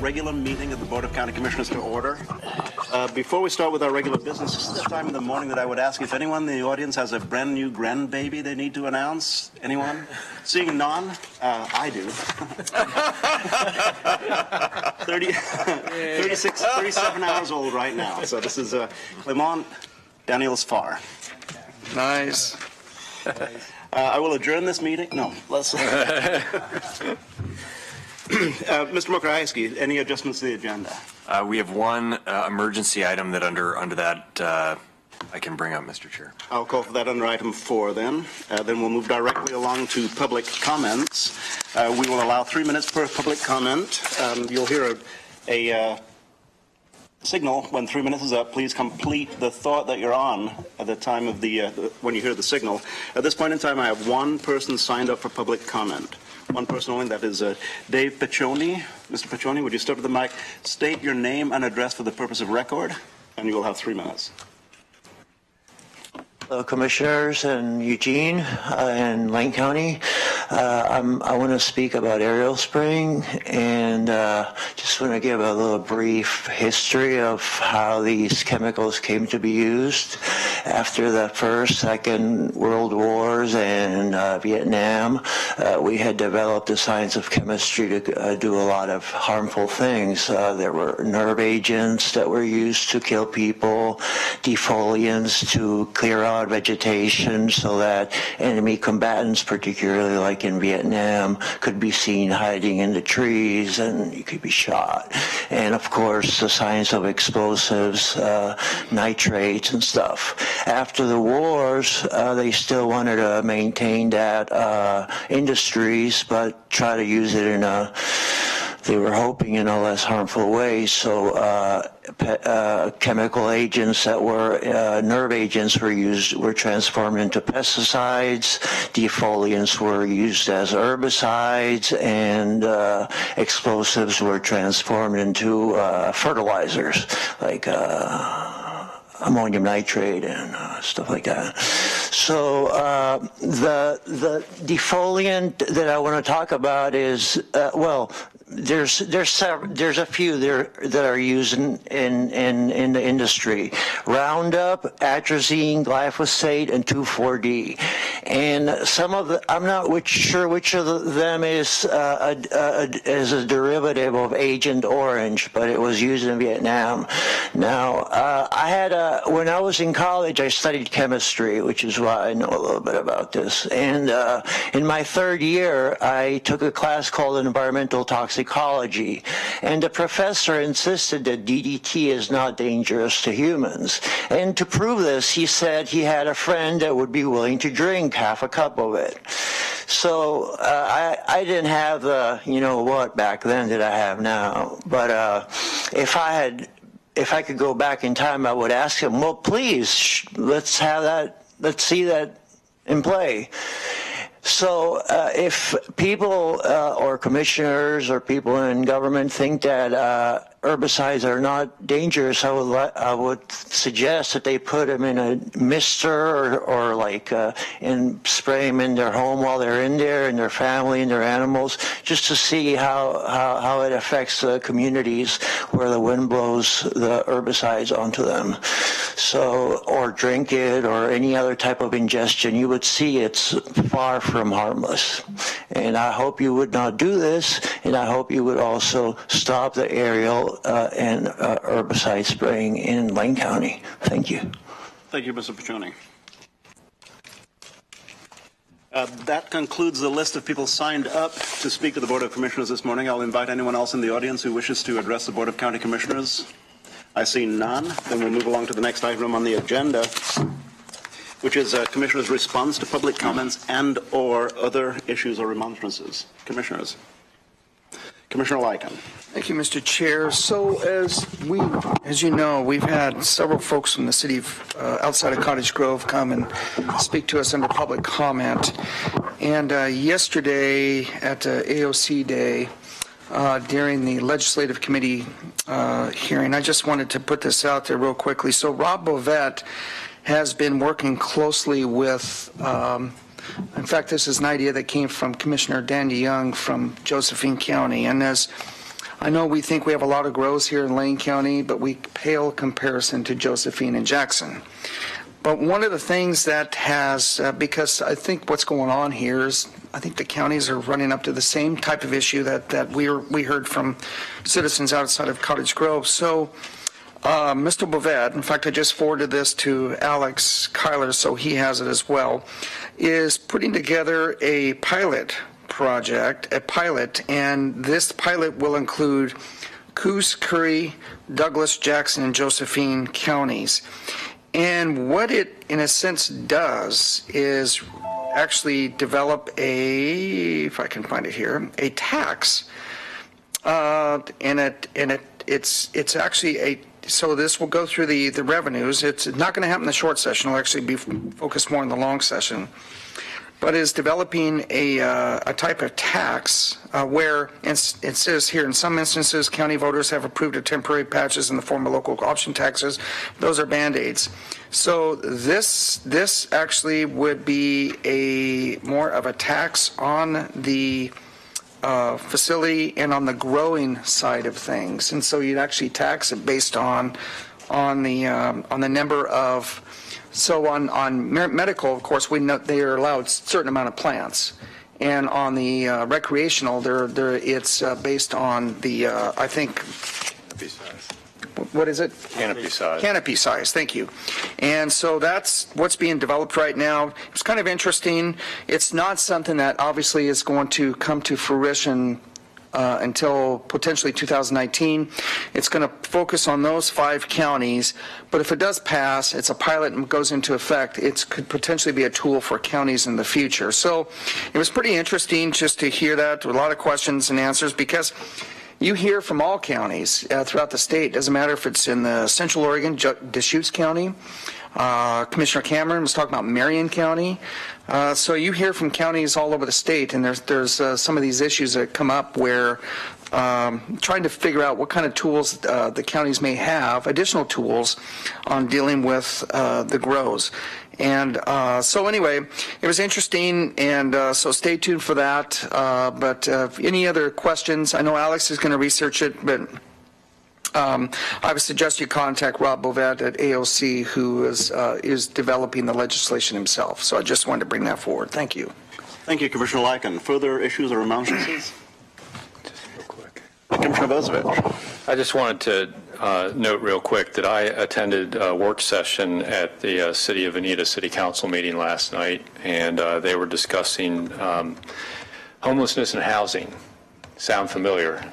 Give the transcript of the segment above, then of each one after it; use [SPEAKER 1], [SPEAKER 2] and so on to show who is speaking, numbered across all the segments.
[SPEAKER 1] regular meeting of the Board of County Commissioners to order. Before we start with our regular business, this is the time in the morning that I would ask if anyone in the audience has a brand new grandbaby they need to announce. Anyone? Seeing none, I do. 37 hours old right now. So this is Clement Daniels Farr.
[SPEAKER 2] Nice.
[SPEAKER 1] I will adjourn this meeting. No, let's. Mr. Mokrajewski, any adjustments to the agenda?
[SPEAKER 3] We have one emergency item that under that I can bring up, Mr. Chair.
[SPEAKER 1] I'll call for that under item 4 then. Then we'll move directly along to public comments. We will allow 3 minutes per public comment. You'll hear a signal when 3 minutes is up. Please complete the thought that you're on at the time of when you hear the signal. At this point in time, I have one person signed up for public comment. One person only, that is Dave Piccioni. Mr. Piccioni, would you step to the mic, state your name and address for the purpose of record, and you will have 3 minutes.
[SPEAKER 4] Hello, Commissioners and Eugene and Lane County. I want to speak about aerial spraying, and just want to give a little brief history of how these chemicals came to be used. After the First, Second World Wars and Vietnam, we had developed the science of chemistry to do a lot of harmful things. There were nerve agents that were used to kill people, defoliants to clear out vegetation so that enemy combatants, particularly like in Vietnam, could be seen hiding in the trees and you could be shot. And of course, the science of explosives, nitrates and stuff. After the wars, they still wanted to maintain that industries, but try to use it in they were hoping in a less harmful way. So chemical agents that were nerve agents were transformed into pesticides. Defoliants were used as herbicides, and explosives were transformed into fertilizers like ammonium nitrate and stuff like that. So the defoliant that I want to talk about is there's a few there that are used in the industry: Roundup, atrazine, glyphosate, and 2,4-D. And some of the, I'm not sure which of them is a derivative of Agent Orange, but it was used in Vietnam. Now, when I was in college, I studied chemistry, which is why I know a little bit about this. And in my third year, I took a class called Environmental Toxicology, and the professor insisted that DDT is not dangerous to humans. And to prove this, he said he had a friend that would be willing to drink half a cup of it. So I didn't have the, what back then that I have now. But if I could go back in time, I would ask him, well, please, let's see that in play. So if people or commissioners or people in government think that herbicides are not dangerous, I would suggest that they put them in a mister or and spray them in their home while they're in there, and their family and their animals, just to see how it affects the communities where the wind blows the herbicides onto them. So, or drink it, or any other type of ingestion, you would see it's far from harmless. And I hope you would not do this, and I hope you would also stop the aerial and herbicide spraying in Lane County. Thank you.
[SPEAKER 1] Thank you, Mr. Piccioni. That concludes the list of people signed up to speak to the Board of Commissioners this morning. I'll invite anyone else in the audience who wishes to address the Board of County Commissioners. I see none. Then we'll move along to the next item on the agenda, which is Commissioners' response to public comments and or other issues or remonstrances. Commissioners. Commissioner Lycan.
[SPEAKER 2] Thank you, Mr. Chair. So as you know, we've had several folks from the city of outside of Cottage Grove come and speak to us under public comment. And yesterday at AOC Day, during the Legislative Committee hearing, I just wanted to put this out there real quickly. So Rob Bovet has been working closely with in fact, this is an idea that came from Commissioner Dan DeYoung from Josephine County. And as I know we think we have a lot of grows here in Lane County, but we pale comparison to Josephine and Jackson. But one of the things that has, because I think what's going on here is, I think the counties are running up to the same type of issue that we heard from citizens outside of Cottage Grove. So, Mr. Bovet, in fact, I just forwarded this to Alex Kyler, so he has it as well, is putting together a pilot project, and this pilot will include Coos, Curry, Douglas, Jackson, and Josephine counties. And what it, in a sense, does is actually develop if I can find it here, a tax. It's actually so this will go through the revenues. It's not going to happen in the short session. It'll actually be focused more in the long session. But is developing a type of tax where it says here, in some instances, county voters have approved of temporary patches in the form of local option taxes. Those are Band-Aids. So this actually would be more of a tax on the facility and on the growing side of things. And so you'd actually tax it based on the number of. So on medical, of course, we know they are allowed a certain amount of plants, and on the recreational, it's based on the I think.
[SPEAKER 5] Canopy size.
[SPEAKER 2] What is it?
[SPEAKER 5] Canopy size.
[SPEAKER 2] Canopy size. Thank you. And so that's what's being developed right now. It's kind of interesting. It's not something that obviously is going to come to fruition until potentially 2019. It's going to focus on those 5 counties, but if it does pass, it's a pilot and goes into effect, it could potentially be a tool for counties in the future. So it was pretty interesting just to hear that. There were a lot of questions and answers, because you hear from all counties throughout the state. Doesn't matter if it's in the Central Oregon, Deschutes County. Commissioner Cameron was talking about Marion County. So you hear from counties all over the state, and there's some of these issues that come up where trying to figure out what kind of tools the counties may have, additional tools on dealing with the grows. And so anyway, it was interesting, and so stay tuned for that. But any other questions? I know Alex is going to research it, but I would suggest you contact Rob Bovet at AOC, who is developing the legislation himself. So I just wanted to bring that forward. Thank you.
[SPEAKER 1] Thank you, Commissioner Lycan. Further issues or remonstrances?
[SPEAKER 5] Just real quick.
[SPEAKER 1] Commissioner Bozievich.
[SPEAKER 5] I just wanted to note real quick that I attended a work session at the City of Veneta City Council meeting last night, and they were discussing homelessness and housing. Sound familiar?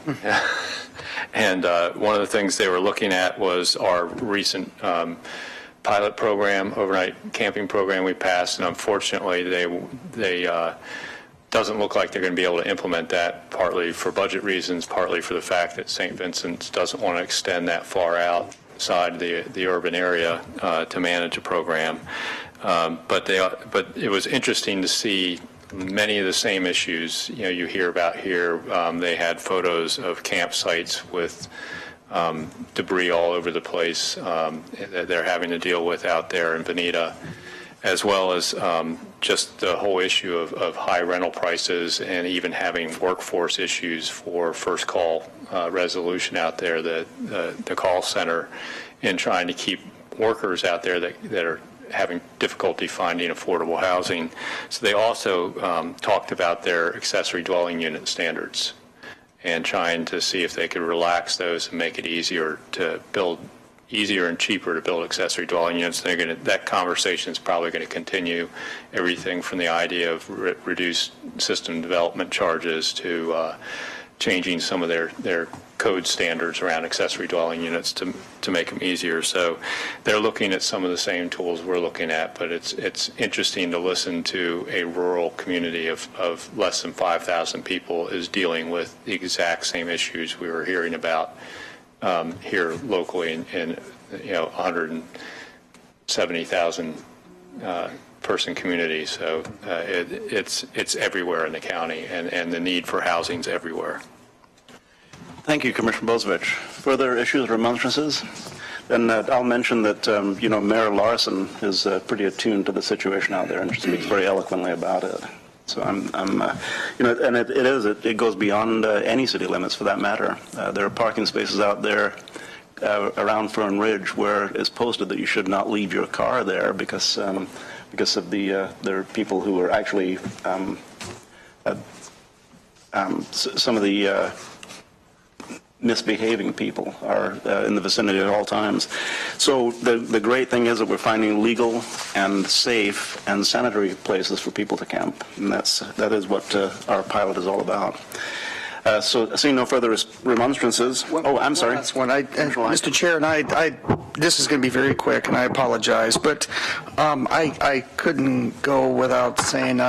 [SPEAKER 5] And one of the things they were looking at was our recent pilot program, overnight camping program we passed, and unfortunately they doesn't look like they're going to be able to implement that, partly for budget reasons, partly for the fact that St. Vincent's doesn't want to extend that far outside the urban area to manage a program. But it was interesting to see many of the same issues you hear about here. They had photos of campsites with debris all over the place that they're having to deal with out there in Veneta, as well as just the whole issue of high rental prices and even having workforce issues for first call resolution out there, the call center, and trying to keep workers out there that are having difficulty finding affordable housing. So they also talked about their accessory dwelling unit standards and trying to see if they could relax those and make it easier and cheaper to build accessory dwelling units. That conversation is probably going to continue, everything from the idea of reduced system development charges to changing some of their code standards around accessory dwelling units to make them easier. So they're looking at some of the same tools we're looking at, but it's interesting to listen to a rural community of less than 5,000 people is dealing with the exact same issues we were hearing about here locally in 170,000 person community. So it's everywhere in the county, and the need for housing's everywhere.
[SPEAKER 1] Thank you, Commissioner Bozievich. Further issues or remonstrances? Then I'll mention that, Mayor Larson is pretty attuned to the situation out there and speaks very eloquently about it. So and it goes beyond any city limits for that matter. There are parking spaces out there around Fern Ridge where it's posted that you should not leave your car there because of there are people who are actually some of the misbehaving people are in the vicinity at all times. So the great thing is that we're finding legal and safe and sanitary places for people to camp, and that is what our pilot is all about. So seeing no further remonstrances. I'm sorry.
[SPEAKER 2] That's one. Mr. Chair, and this is going to be very quick, and I apologize, but I couldn't go without saying,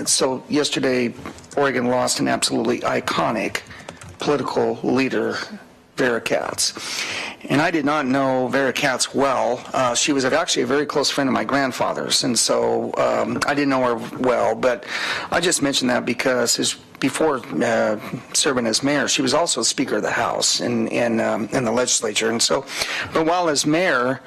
[SPEAKER 2] so yesterday Oregon lost an absolutely iconic political leader, Vera Katz. And I did not know Vera Katz well. She was actually a very close friend of my grandfather's, and so I didn't know her well, but I just mentioned that because before serving as mayor, she was also Speaker of the House in the legislature. And so, but while as mayor,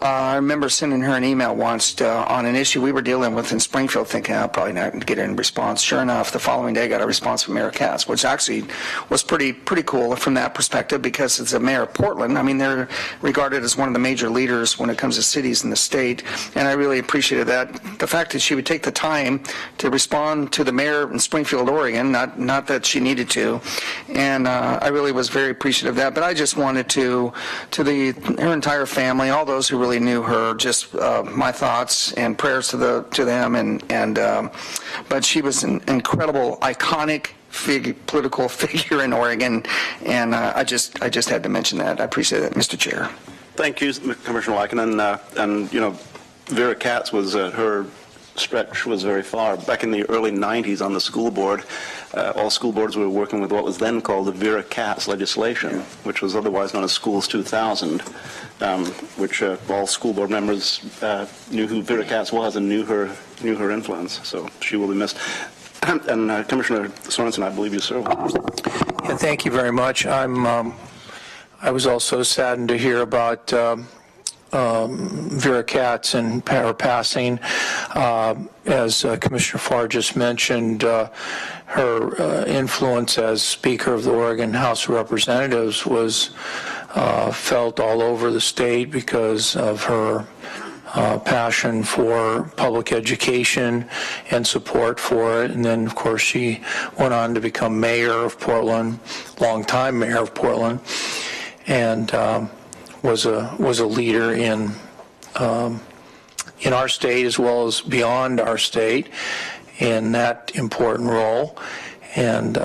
[SPEAKER 2] I remember sending her an email once on an issue we were dealing with in Springfield, thinking I'll probably not get a response. Sure enough, the following day I got a response from Mayor Katz, which actually was pretty cool from that perspective because it's a mayor of Portland. I mean, they're regarded as one of the major leaders when it comes to cities in the state, and I really appreciated that. The fact that she would take the time to respond to the mayor in Springfield, Oregon, not that she needed to, and I really was very appreciative of that. But I just wanted to her entire family, all those who really knew her, just my thoughts and prayers to them, and but she was an incredible, iconic political figure in Oregon, and I just had to mention that. I appreciate that, Mr. Chair.
[SPEAKER 1] Thank you, Commissioner Lackinen. And Vera Katz was her stretch was very far. Back in the early 90s on the school board, all school boards were working with what was then called the Vera Katz legislation, which was otherwise known as Schools 2000, which all school board members knew who Vera Katz was and knew her influence. So she will be missed. And Commissioner Sorensen, I believe you served.
[SPEAKER 6] Yeah, thank you very much. I was also saddened to hear about Vera Katz and her passing. As Commissioner Farr just mentioned, her influence as Speaker of the Oregon House of Representatives was felt all over the state because of her passion for public education and support for it. And then, of course, she went on to become mayor of Portland, longtime mayor of Portland, and was a leader in our state as well as beyond our state in that important role. And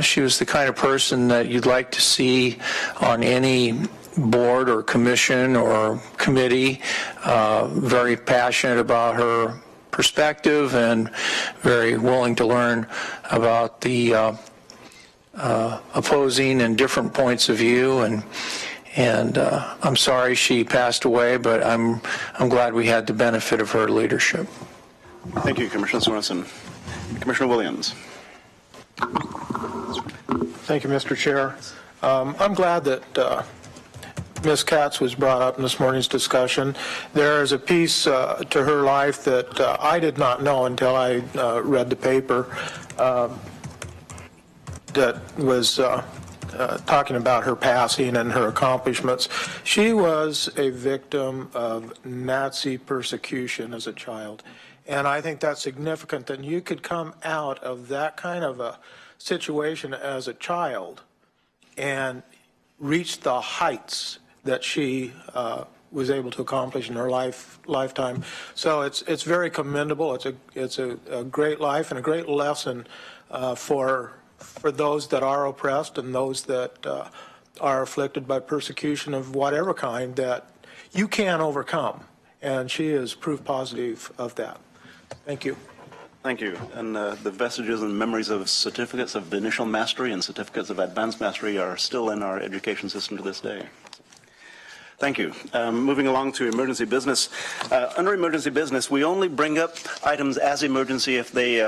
[SPEAKER 6] she was the kind of person that you'd like to see on any board or commission or committee, very passionate about her perspective and very willing to learn about the opposing and different points of view. And I'm sorry she passed away, but I'm glad we had the benefit of her leadership.
[SPEAKER 1] Thank you, Commissioner Sorensen. Commissioner Williams.
[SPEAKER 7] Thank you, Mr. Chair. I'm glad that Ms. Katz was brought up in this morning's discussion. There is a piece to her life that I did not know until I read the paper that was talking about her passing and her accomplishments. She was a victim of Nazi persecution as a child. And I think that's significant that you could come out of that kind of a situation as a child and reach the heights that she was able to accomplish in her lifetime. So it's very commendable. It's a great life and a great lesson for those that are oppressed and those that are afflicted by persecution of whatever kind that you can overcome. And she is proof positive of that. Thank you.
[SPEAKER 1] Thank you. And the vestiges and memories of certificates of initial mastery and certificates of advanced mastery are still in our education system to this day. Thank you. Moving along to emergency business. Under emergency business, we only bring up items as emergency if they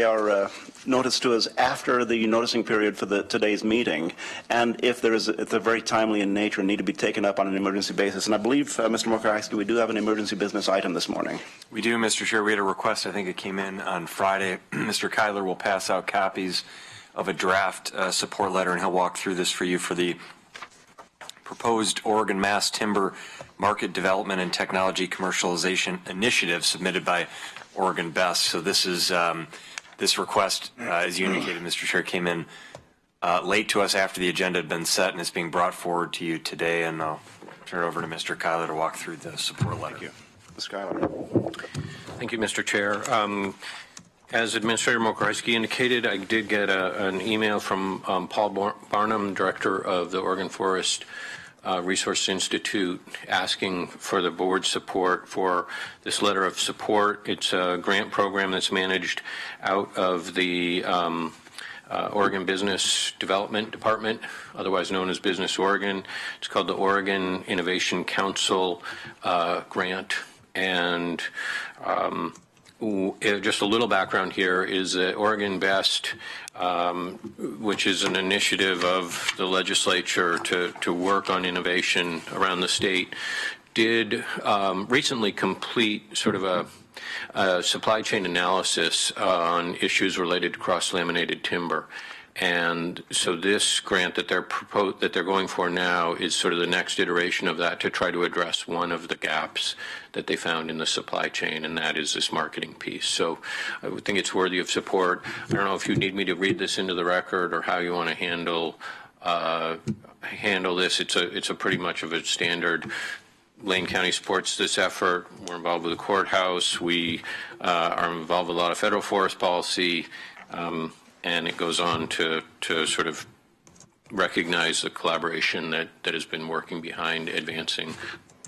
[SPEAKER 1] are noticed to us after the noticing period for today's meeting, and if they're very timely in nature and need to be taken up on an emergency basis. And I believe, Mr. Mokarski, we do have an emergency business item this morning.
[SPEAKER 3] We do, Mr. Chair. We had a request. I think it came in on Friday. Mr. Kyler will pass out copies of a draft support letter, and he'll walk through this for you for the proposed Oregon Mass Timber Market Development and Technology Commercialization Initiative submitted by Oregon Best. So this is this request, as you indicated, Mr. Chair, came in late to us after the agenda had been set, and it's being brought forward to you today. And I'll turn it over to Mr. Kyler to walk through the support letter.
[SPEAKER 1] Thank you. Ms. Schuyler.
[SPEAKER 8] Thank you, Mr. Chair. As Administrator Mokarski indicated, I did get an email from Paul Barnum, Director of the Oregon Forest Resource Institute, asking for the board's support for this letter of support. It's a grant program that's managed out of the Oregon Business Development Department, otherwise known as Business Oregon. It's called the Oregon Innovation Council grant. And just a little background here is that Oregon Best, which is an initiative of the legislature to work on innovation around the state, did recently complete sort of a supply chain analysis on issues related to cross-laminated timber. And so this grant that they're going for now is sort of the next iteration of that to try to address one of the gaps that they found in the supply chain, and that is this marketing piece. So I would think it's worthy of support. I don't know if you need me to read this into the record or how you want to handle this. It's a pretty much of a standard. Lane County supports this effort. We're involved with the courthouse. We are involved with a lot of federal forest policy. And it goes on to sort of recognize the collaboration that has been working behind advancing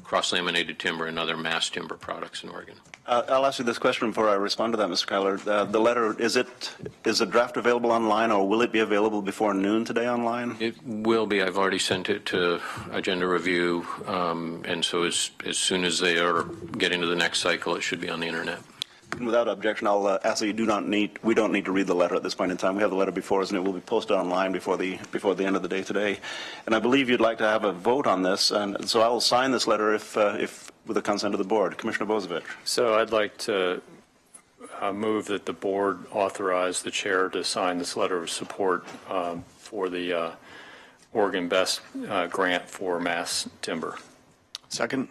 [SPEAKER 8] cross-laminated timber and other mass timber products in Oregon.
[SPEAKER 1] I'll ask you this question before I respond to that, Mr. Kyler. The letter, is the draft available online, or will it be available before noon today online?
[SPEAKER 8] It will be. I've already sent it to Agenda Review, and so as soon as they are getting to the next cycle, it should be on the internet.
[SPEAKER 1] Without objection, I'll ask that we don't need to read the letter at this point in time. We have the letter before us, and it will be posted online before the end of the day today. And I believe you'd like to have a vote on this, and so I will sign this letter if with the consent of the board. Commissioner Bozievich.
[SPEAKER 5] So I'd like to move that the board authorize the chair to sign this letter of support for the Oregon Best grant for mass timber.
[SPEAKER 1] Second.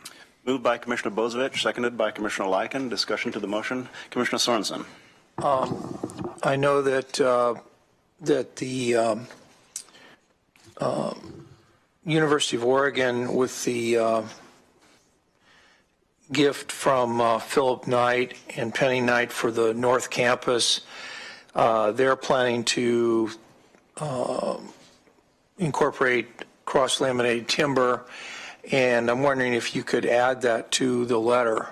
[SPEAKER 1] Moved by Commissioner Bozievich, seconded by Commissioner Lycan. Discussion to the motion. Commissioner Sorensen.
[SPEAKER 6] I know that the University of Oregon, with the gift from Philip Knight and Penny Knight for the North Campus, they're planning to incorporate cross-laminated timber. And I'm wondering if you could add that to the letter.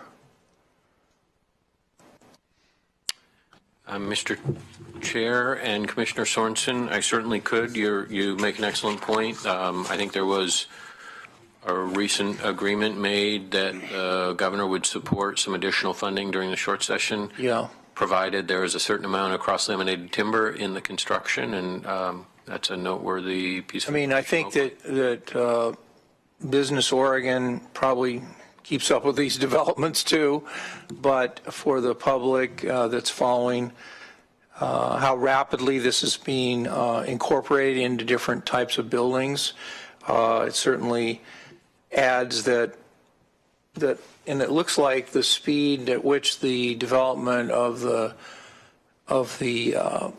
[SPEAKER 8] Mr. Chair and Commissioner Sorensen, I certainly could. You make an excellent point. I think there was a recent agreement made that the governor would support some additional funding during the short session.
[SPEAKER 6] Yeah.
[SPEAKER 8] Provided there is a certain amount of cross-laminated timber in the construction, and that's a noteworthy piece of
[SPEAKER 6] I think that Business Oregon probably keeps up with these developments too, but for the public that's following how rapidly this is being incorporated into different types of buildings, it certainly adds that, and it looks like the speed at which the development of the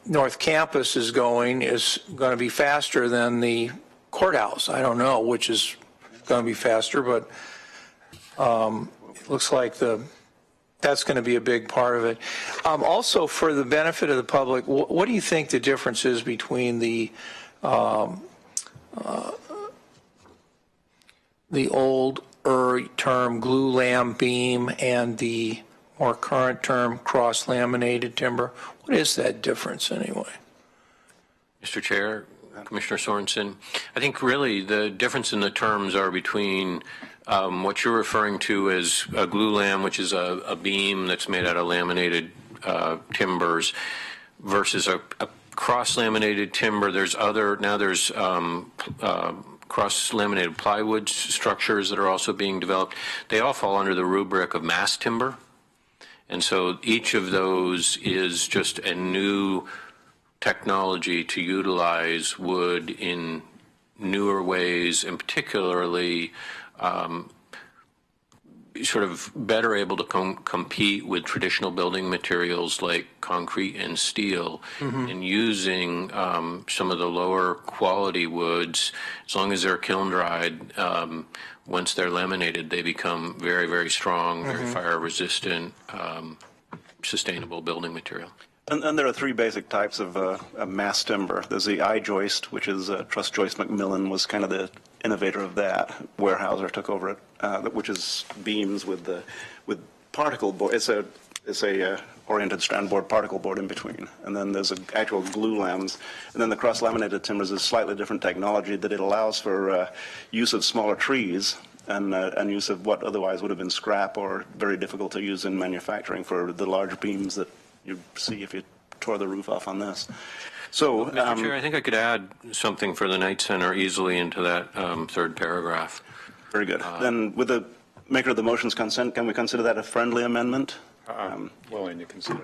[SPEAKER 6] North Campus is going to be faster than the courthouse. I don't know which is going to be faster, but it looks like that's going to be a big part of it. Also, for the benefit of the public, what do you think the difference is between the older term glue-lam beam and the more current term cross-laminated timber? What is that difference anyway?
[SPEAKER 8] Mr. Chair, Commissioner Sorensen. I think really the difference in the terms are between what you're referring to as a glulam, which is a beam that's made out of laminated timbers, versus a cross-laminated timber. There's cross-laminated plywood structures that are also being developed. They all fall under the rubric of mass timber. And so each of those is just a new technology to utilize wood in newer ways, and particularly sort of better able to compete with traditional building materials like concrete and steel, and using some of the lower quality woods. As long as they're kiln dried, once they're laminated, they become very, very strong, very fire resistant, sustainable building material.
[SPEAKER 1] And there are three basic types of mass timber. There's the I-joist, which is Truss Joist McMillan was kind of the innovator of that. Weyerhaeuser took over it, which is beams with particle board. It's a oriented strand board, particle board in between. And then there's actual glulams. And then the cross-laminated timbers is slightly different technology that it allows for use of smaller trees and use of what otherwise would have been scrap or very difficult to use in manufacturing for the large beams that you see if you tore the roof off on this. So,
[SPEAKER 8] Mr. Chair, I think I could add something for the Knight Center easily into that third paragraph.
[SPEAKER 1] Very good. Then with the maker of the motion's consent, can we consider that a friendly amendment?
[SPEAKER 5] I'm willing to consider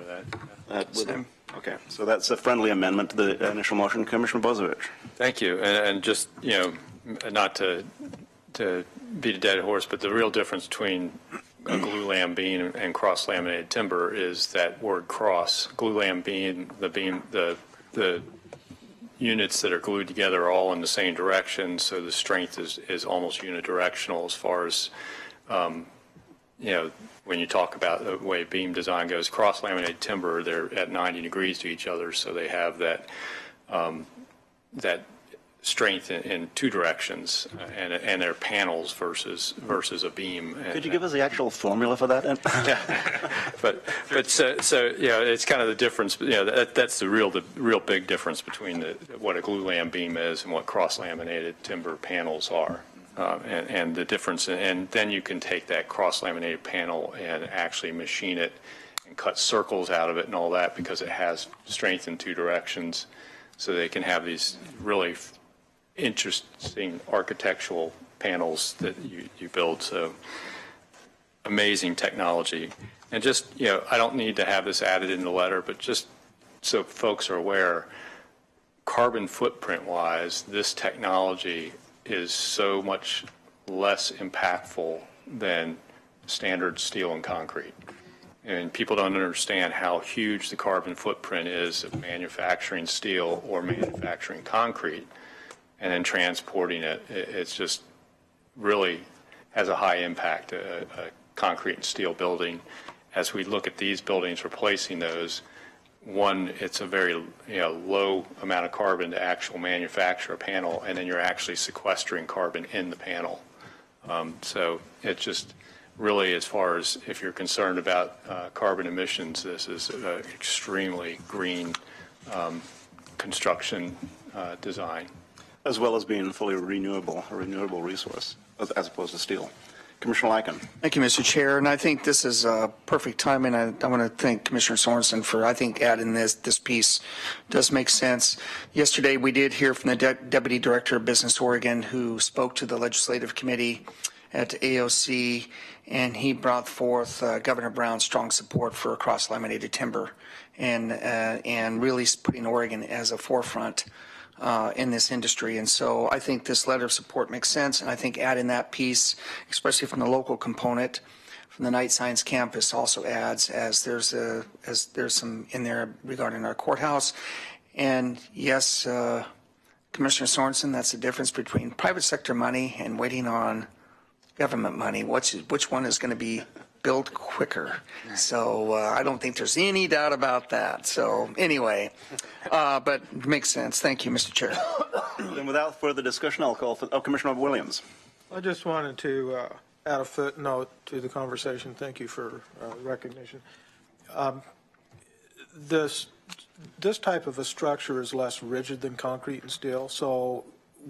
[SPEAKER 5] that.
[SPEAKER 1] Okay, so that's a friendly amendment to the initial motion. Commissioner Bozovich.
[SPEAKER 5] Thank you. And just, not to beat a dead horse, but the real difference between a glulam beam and cross-laminated timber is that word cross. Glulam beam, the units that are glued together are all in the same direction, so the strength is almost unidirectional as far as, when you talk about the way beam design goes. Cross-laminated timber, they're at 90 degrees to each other, so they have that strength in two directions, and they're panels versus a beam.
[SPEAKER 1] Could you give us the actual formula for that?
[SPEAKER 5] but so it's kind of the difference. That's the real big difference between what a glulam beam is and what cross-laminated timber panels are, and the difference. And then you can take that cross-laminated panel and actually machine it and cut circles out of it and all that, because it has strength in two directions, so they can have these really interesting architectural panels that you build. So amazing technology. And just, I don't need to have this added in the letter, but just so folks are aware, carbon footprint wise, this technology is so much less impactful than standard steel and concrete. And people don't understand how huge the carbon footprint is of manufacturing steel or manufacturing concrete, and then transporting it. It's just really has a high impact, a concrete and steel building. As we look at these buildings replacing those, one, it's a very low amount of carbon to actual manufacture a panel, and then you're actually sequestering carbon in the panel. So it just really, as far as if you're concerned about carbon emissions, this is an extremely green construction design.
[SPEAKER 1] As well as being fully renewable, a renewable resource, as opposed to steel. Commissioner Lycan.
[SPEAKER 2] Thank you, Mr. Chair. And I think this is perfect timing. I want to thank Commissioner Sorensen for, I think, adding this piece. Does make sense. Yesterday, we did hear from the Deputy Director of Business Oregon, who spoke to the Legislative Committee at AOC, and he brought forth Governor Brown's strong support for cross-laminated timber and really putting Oregon as a forefront in this industry. And so I think this letter of support makes sense, and I think adding that piece, especially from the local component from the Knight Science Campus, also adds, as there's some in there regarding our courthouse. And yes, Commissioner Sorensen, that's the difference between private sector money and waiting on government money. Which one is going to be built quicker? So I don't think there's any doubt about that. So anyway, but it makes sense. Thank you, Mr. Chair.
[SPEAKER 1] Then without further discussion, I'll call for Commissioner Williams.
[SPEAKER 7] I just wanted to add a footnote to the conversation. Thank you for recognition. This this type of a structure is less rigid than concrete and steel. So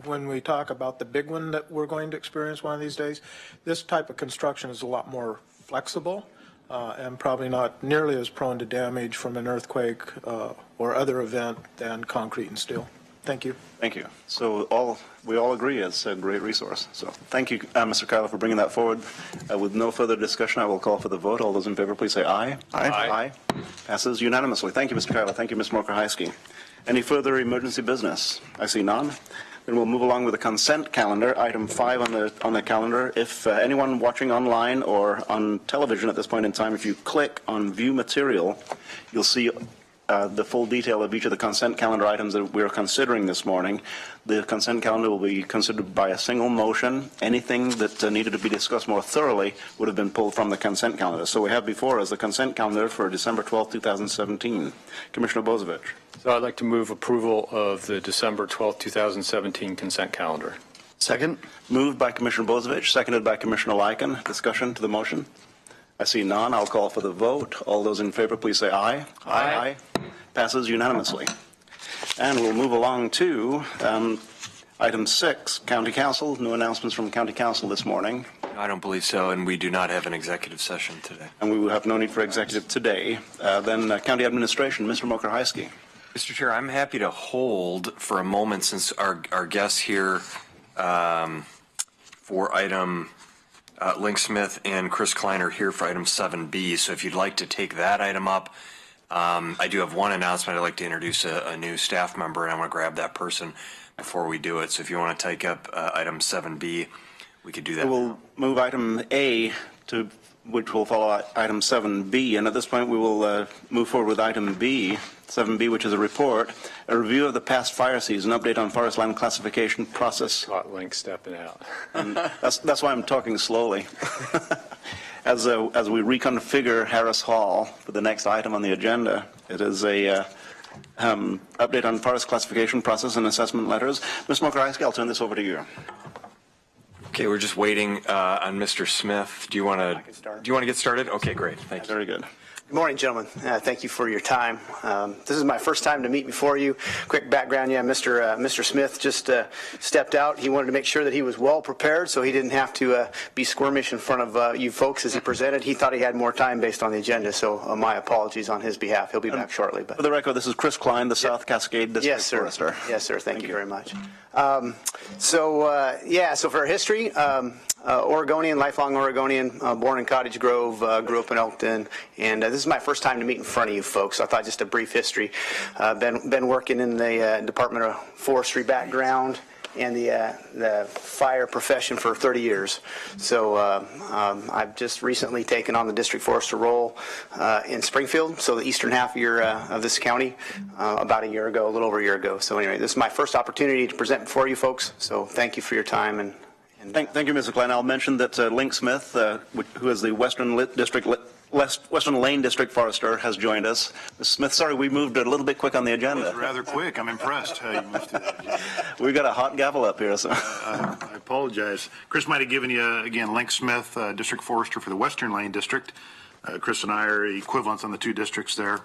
[SPEAKER 7] when we talk about the big one that we're going to experience one of these days, this type of construction is a lot more flexible and probably not nearly as prone to damage from an earthquake or other event than concrete and steel. Thank you.
[SPEAKER 1] Thank you. So we all agree it's a great resource. So thank you, Mr. Kyler, for bringing that forward. With no further discussion, I will call for the vote. All those in favor, please say aye.
[SPEAKER 2] Aye.
[SPEAKER 1] Aye. Passes unanimously. Thank you, Mr. Kyler. Thank you, Ms. Morker-Heisky. Any further emergency business? I see none. Then we'll move along with the consent calendar, item 5 on the calendar. If anyone watching online or on television at this point in time, if you click on View Material, you'll see the full detail of each of the consent calendar items that we're considering this morning. The consent calendar will be considered by a single motion. Anything that needed to be discussed more thoroughly would have been pulled from the consent calendar. So we have before us the consent calendar for December 12, 2017. Commissioner Bozievich.
[SPEAKER 5] So I'd like to move approval of the December 12, 2017 consent calendar.
[SPEAKER 2] Second?
[SPEAKER 1] Moved by Commissioner Bozievich, seconded by Commissioner Lyken. Discussion to the motion? I see none. I'll call for the vote. All those in favor, please say aye. Aye. Passes unanimously. And we'll move along to item 6, County Council. No announcements from County Council this morning.
[SPEAKER 3] I don't believe so, and we do not have an executive session today.
[SPEAKER 1] And we will have no need for executive today. Then County Administration, Mr. Morker-Heisky.
[SPEAKER 3] Mr. Chair, I'm happy to hold for a moment since our guests here for item Link Smith and Chris Klein are here for item 7B. So if you'd like to take that item up, I do have one announcement. I'd like to introduce a new staff member, and I want to grab that person before we do it. So if you want to take up item 7B, we could do that.
[SPEAKER 1] We'll move item A to which will follow item 7B. And at this point, we will move forward with item B, 7B, which is a report, a review of the past fire season, update on forest land classification process.
[SPEAKER 5] Caught Link stepping out.
[SPEAKER 1] That's why I'm talking slowly. As we reconfigure Harris Hall for the next item on the agenda, it is a update on forest classification process and assessment letters. Ms. Morker-Heisky, I'll turn this over to you.
[SPEAKER 3] Okay, we're just waiting on Mr. Smith. Do you want to get started? Okay, great. Thank you.
[SPEAKER 1] Very good.
[SPEAKER 9] Good morning, gentlemen. Thank you for your time. This is my first time to meet before you. Quick background, Mr. Smith just stepped out. He wanted to make sure that he was well prepared so he didn't have to be squirmish in front of you folks as he presented. He thought he had more time based on the agenda, so my apologies on his behalf. He'll be back shortly. But
[SPEAKER 1] for the record, this is Chris Klein, the South Cascade District Forester.
[SPEAKER 9] Yes, sir. Thank you very much. So for history, Oregonian, lifelong Oregonian, born in Cottage Grove, grew up in Elkton, and this is my first time to meet in front of you folks. So I thought just a brief history. Been working in the Department of Forestry background and the fire profession for 30 years. So I've just recently taken on the district forester role in Springfield, so the eastern half of this county, about a little over a year ago. So anyway, this is my first opportunity to present before you folks. So thank you for your time. And
[SPEAKER 1] Thank you, Mr. Klein. I'll mention that Link Smith, who is the Western Lane District Forester, has joined us. Ms. Smith, sorry, we moved a little bit quick on the agenda.
[SPEAKER 10] Rather quick. I'm impressed how you moved through that agenda.
[SPEAKER 1] We've got a hot gavel up here. So.
[SPEAKER 10] I apologize. Chris might have given you, again, Link Smith, District Forester for the Western Lane District. Chris and I are equivalents on the two districts there.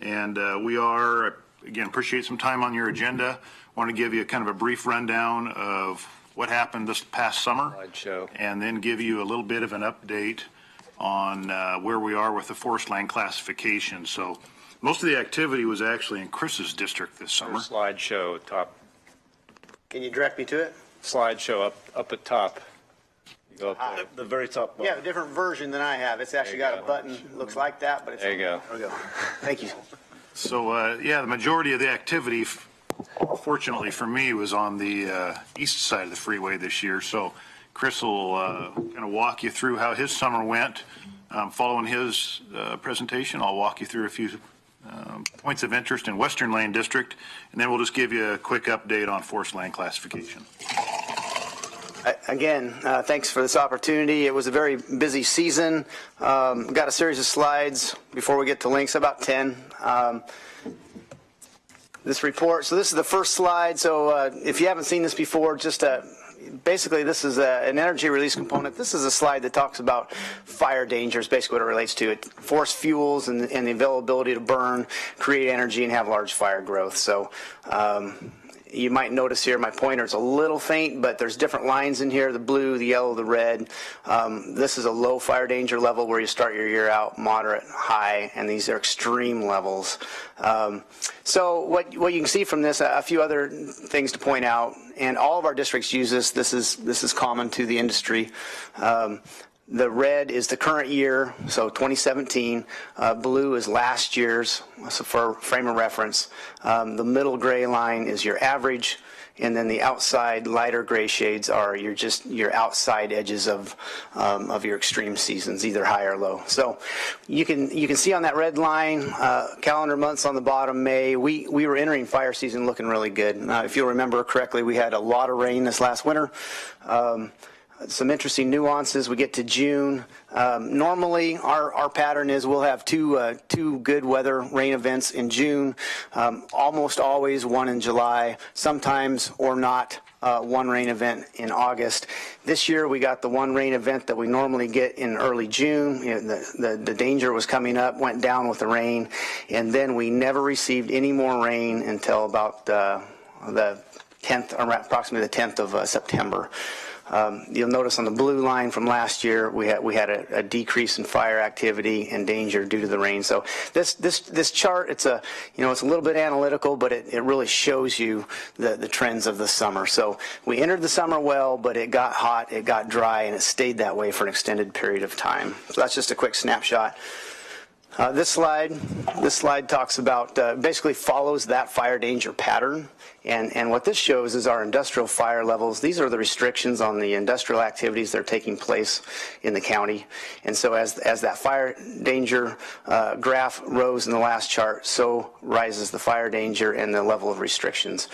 [SPEAKER 10] And we are, again, appreciate some time on your agenda. Want to give you kind of a brief rundown of what happened this past summer.
[SPEAKER 5] Slideshow.
[SPEAKER 10] And then give you a little bit of an update on where we are with the forest land classification. So most of the activity was actually in Chris's district this summer.
[SPEAKER 5] Slideshow top.
[SPEAKER 9] can you direct me to it?
[SPEAKER 5] Slideshow up at top. You go up there.
[SPEAKER 1] The very top one.
[SPEAKER 9] Yeah, a different version than I have. It's actually got a button, looks like that, but it's.
[SPEAKER 5] There you go.
[SPEAKER 9] There we go. Thank you.
[SPEAKER 10] So, the majority of the activity, fortunately for me, was on the east side of the freeway this year. So Chris will kind of walk you through how his summer went. Following his presentation, I'll walk you through a few points of interest in Western Lane District, and then we'll just give you a quick update on forest land classification.
[SPEAKER 9] Again, thanks for this opportunity. It was a very busy season. Got a series of slides before we get to links, about 10. This report, so this is the first slide. So if you haven't seen this before, just basically, this is an energy release component. This is a slide that talks about fire dangers, basically what it relates to. It force fuels and the availability to burn, create energy, and have large fire growth. So you might notice here my pointer's a little faint, but there's different lines in here, the blue, the yellow, the red. This is a low fire danger level where you start your year out, moderate, high, and these are extreme levels. So what you can see from this, a few other things to point out, and all of our districts use this. This is common to the industry. The red is the current year, so 2017. Blue is last year's, so for frame of reference. The middle gray line is your average, and then the outside lighter gray shades are your outside edges of your extreme seasons, either high or low. So you can see on that red line, calendar months on the bottom, May, we were entering fire season looking really good. If you'll remember correctly, we had a lot of rain this last winter. Some interesting nuances. We get to June. Normally, our pattern is we'll have two good weather rain events in June. Almost always one in July. Sometimes or not one rain event in August. This year we got the one rain event that we normally get in early June. You know, the danger was coming up, went down with the rain, and then we never received any more rain until about the 10th, or approximately the 10th of September. You'll notice on the blue line from last year, we had a decrease in fire activity and danger due to the rain. So this chart, it's a little bit analytical, but it really shows you the trends of the summer. So we entered the summer well, but it got hot, it got dry, and it stayed that way for an extended period of time. So that's just a quick snapshot. This slide talks about, basically follows that fire danger pattern. And what this shows is our industrial fire levels. These are the restrictions on the industrial activities that are taking place in the county. And so as that fire danger graph rose in the last chart, so rises the fire danger and the level of restrictions.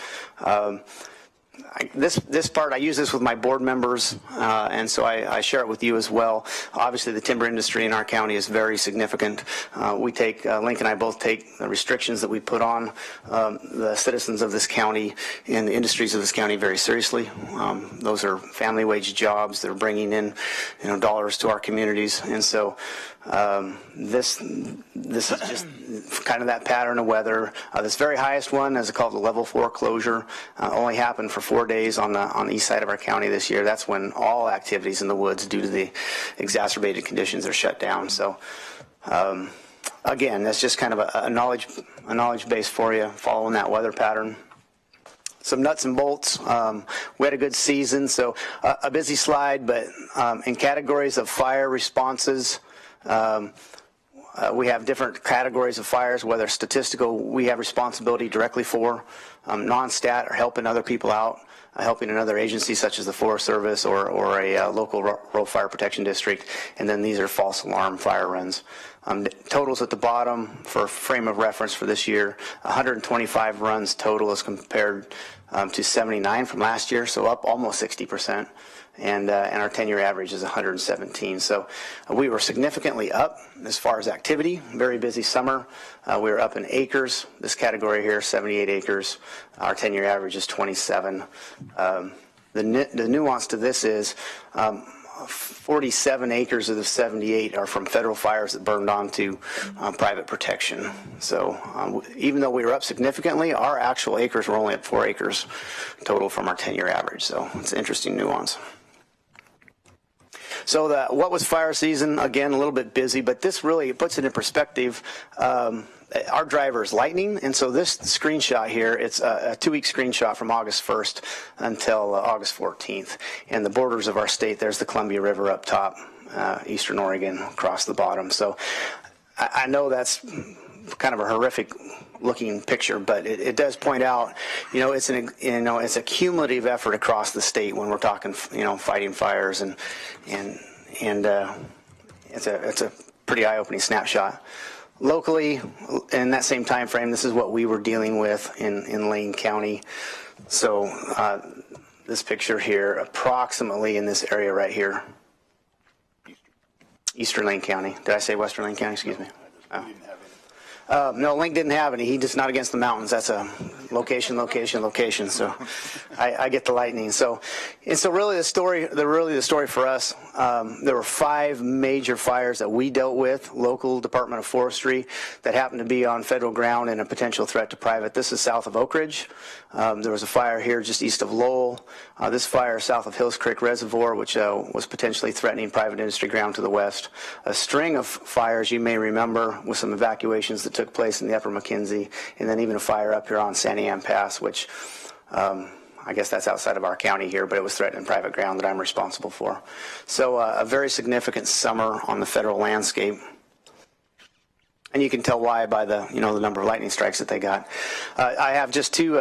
[SPEAKER 9] This part, I use this with my board members, and so I share it with you as well. Obviously, the timber industry in our county is very significant. Link and I both take the restrictions that we put on the citizens of this county and the industries of this county very seriously. Those are family wage jobs that are bringing in, dollars to our communities, and so this is just kind of that pattern of weather. This very highest one is called the level 4 closure. Only happened for 4 days on the east side of our county this year. That's when all activities in the woods due to the exacerbated conditions are shut down. So again, that's just kind of a knowledge base for you, following that weather pattern. Some nuts and bolts. We had a good season, so a busy slide, but in categories of fire responses, we have different categories of fires, whether statistical we have responsibility directly for, non-stat or helping other people out, helping another agency such as the Forest Service or a local rural fire protection district, and then these are false alarm fire runs. Totals at the bottom for frame of reference for this year, 125 runs total as compared to 79 from last year, so up almost 60%. And our 10-year average is 117. So we were significantly up as far as activity. Very busy summer. We were up in acres. This category here, 78 acres. Our 10-year average is 27. The nuance to this is 47 acres of the 78 are from federal fires that burned onto private protection. So even though we were up significantly, our actual acres were only up 4 acres total from our 10-year average. So it's an interesting nuance. So what was fire season? Again, a little bit busy, but this really puts it in perspective. Our driver is lightning, and so this screenshot here, it's a 2-week screenshot from August 1st until August 14th. And the borders of our state, there's the Columbia River up top, eastern Oregon across the bottom. So I know that's kind of a horrific looking picture, but it does point out, it's a cumulative effort across the state when we're talking, fighting fires, and it's a pretty eye-opening snapshot. Locally, in that same time frame, this is what we were dealing with in Lane County. So this picture here, approximately in this area right here, Eastern Lane County. Did I say Western Lane County? Excuse me. Oh. No, Link didn't have any. He just not against the mountains. That's a location. So I get the lightning. So really the story for us, there were 5 major fires that we dealt with, local Department of Forestry, that happened to be on federal ground and a potential threat to private. This is south of Oak Ridge. There was a fire here just east of Lowell. This fire south of Hills Creek Reservoir, which was potentially threatening private industry ground to the west. A string of fires you may remember with some evacuations that took place in the upper McKenzie, and then even a fire up here on Sandy Ann Pass, which I guess that's outside of our county here, but it was threatening private ground that I'm responsible for. So a very significant summer on the federal landscape. And you can tell why by the number of lightning strikes that they got. I have just two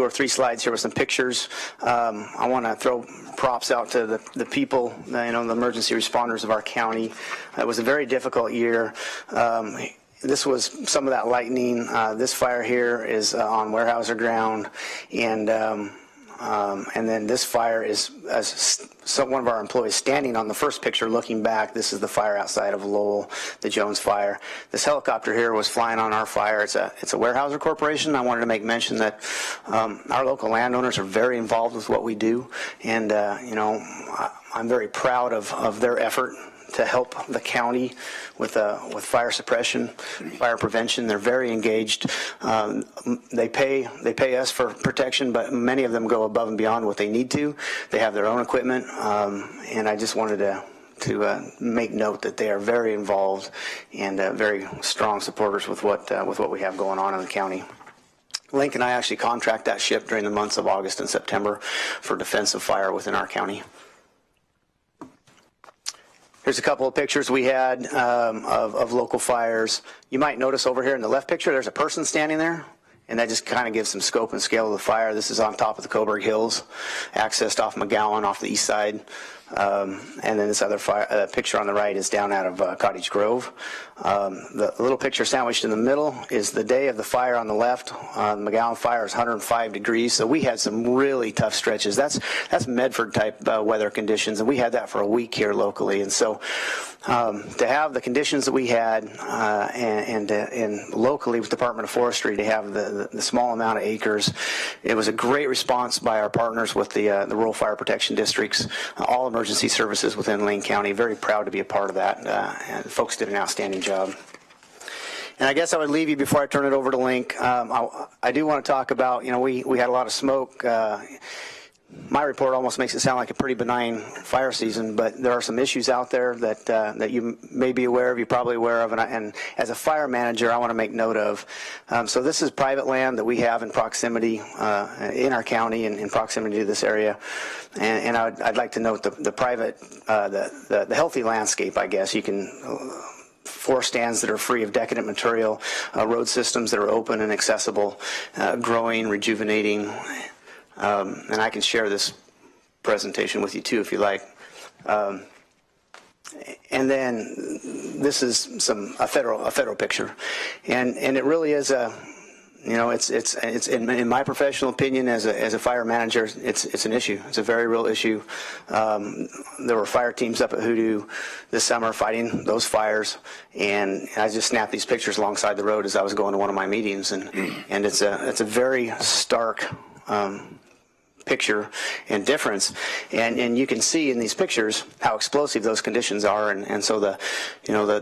[SPEAKER 9] or three slides here with some pictures. I want to throw props out to the people, the emergency responders of our county. It was a very difficult year. This was some of that lightning. This fire here is on Weyerhaeuser ground, and then this fire is one of our employees standing on the first picture looking back. This is the fire outside of Lowell, the Jones fire. This helicopter here was flying on our fire. It's a Weyerhaeuser Corporation. I wanted to make mention that our local landowners are very involved with what we do, and I'm very proud of their effort to help the county with fire suppression, fire prevention. They're very engaged. They pay us for protection, but many of them go above and beyond what they need to. They have their own equipment, and I just wanted to make note that they are very involved and very strong supporters with what we have going on in the county. Link and I actually contract that ship during the months of August and September for defensive fire within our county. Here's a couple of pictures we had of local fires. You might notice over here in the left picture, there's a person standing there, and that just kind of gives some scope and scale of the fire. This is on top of the Coburg Hills, accessed off McGowan off the east side. And then this other picture on the right is down out of Cottage Grove. The little picture sandwiched in the middle is the day of the fire on the left. McGowan fire is 105 degrees, so we had some really tough stretches. That's Medford type weather conditions, and we had that for a week here locally. And so to have the conditions that we had and locally with Department of Forestry to have the small amount of acres, it was a great response by our partners with the rural fire protection districts, all emergency services within Lane County. Very proud to be a part of that, and folks did an outstanding job. And I guess I would leave you before I turn it over to Link. I do want to talk about, we had a lot of smoke. My report almost makes it sound like a pretty benign fire season, but there are some issues out there that you may be aware of, you're probably aware of, and as a fire manager, I want to make note of. So this is private land that we have in proximity in our county and in proximity to this area, and I'd like to note the private, the healthy landscape, I guess. You can forest stands that are free of decadent material, road systems that are open and accessible, growing, rejuvenating. And I can share this presentation with you too if you like. And then this is a federal picture, and it really is it's in my professional opinion as a fire manager, it's an issue. It's a very real issue. There were fire teams up at Hoodoo this summer fighting those fires, and I just snapped these pictures alongside the road as I was going to one of my meetings, and it's a very stark picture and difference, and you can see in these pictures how explosive those conditions are, and so the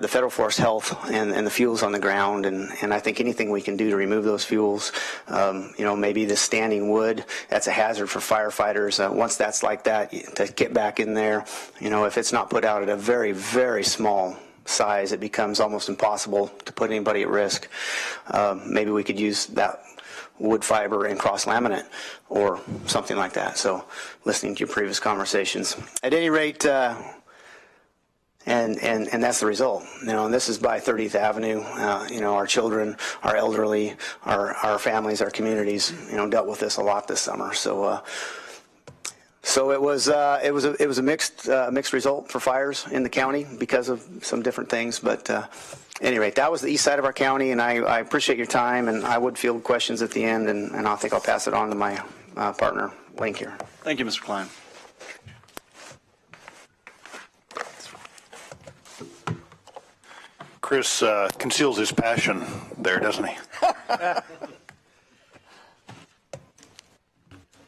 [SPEAKER 9] federal forest health and the fuels on the ground, and I think anything we can do to remove those fuels, maybe the standing wood, that's a hazard for firefighters. Once that's like that, to get back in there, if it's not put out at a very, very small size, it becomes almost impossible to put anybody at risk. Maybe we could use that wood fiber and cross laminate or something like that. So listening to your previous conversations, at any rate, and that's the result, and this is by 30th Avenue. Our children, our elderly, our families, our communities, dealt with this a lot this summer. So it was a mixed result for fires in the county because of some different things, but at any rate, that was the east side of our county, and I appreciate your time, and I would field questions at the end, and I think I'll pass it on to my partner, Link, here.
[SPEAKER 1] Thank you, Mr. Klein.
[SPEAKER 10] Chris conceals his passion there, doesn't he?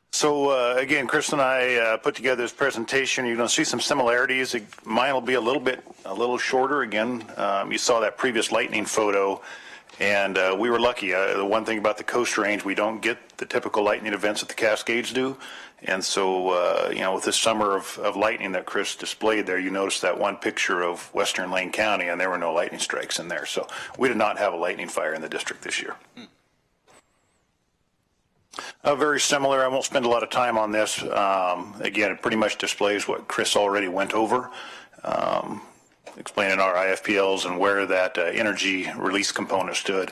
[SPEAKER 10] So again, Chris and I put together this presentation. You're going to see some similarities. Mine will be a little shorter. Again, you saw that previous lightning photo, and we were lucky. The one thing about the Coast Range, we don't get the typical lightning events that the Cascades do. And so, with this summer of lightning that Chris displayed there, you noticed that one picture of Western Lane County, and there were no lightning strikes in there. So we did not have a lightning fire in the district this year. Very similar. I won't spend a lot of time on this. Again, it pretty much displays what Chris already went over, explaining our IFPLs and where that energy release component stood.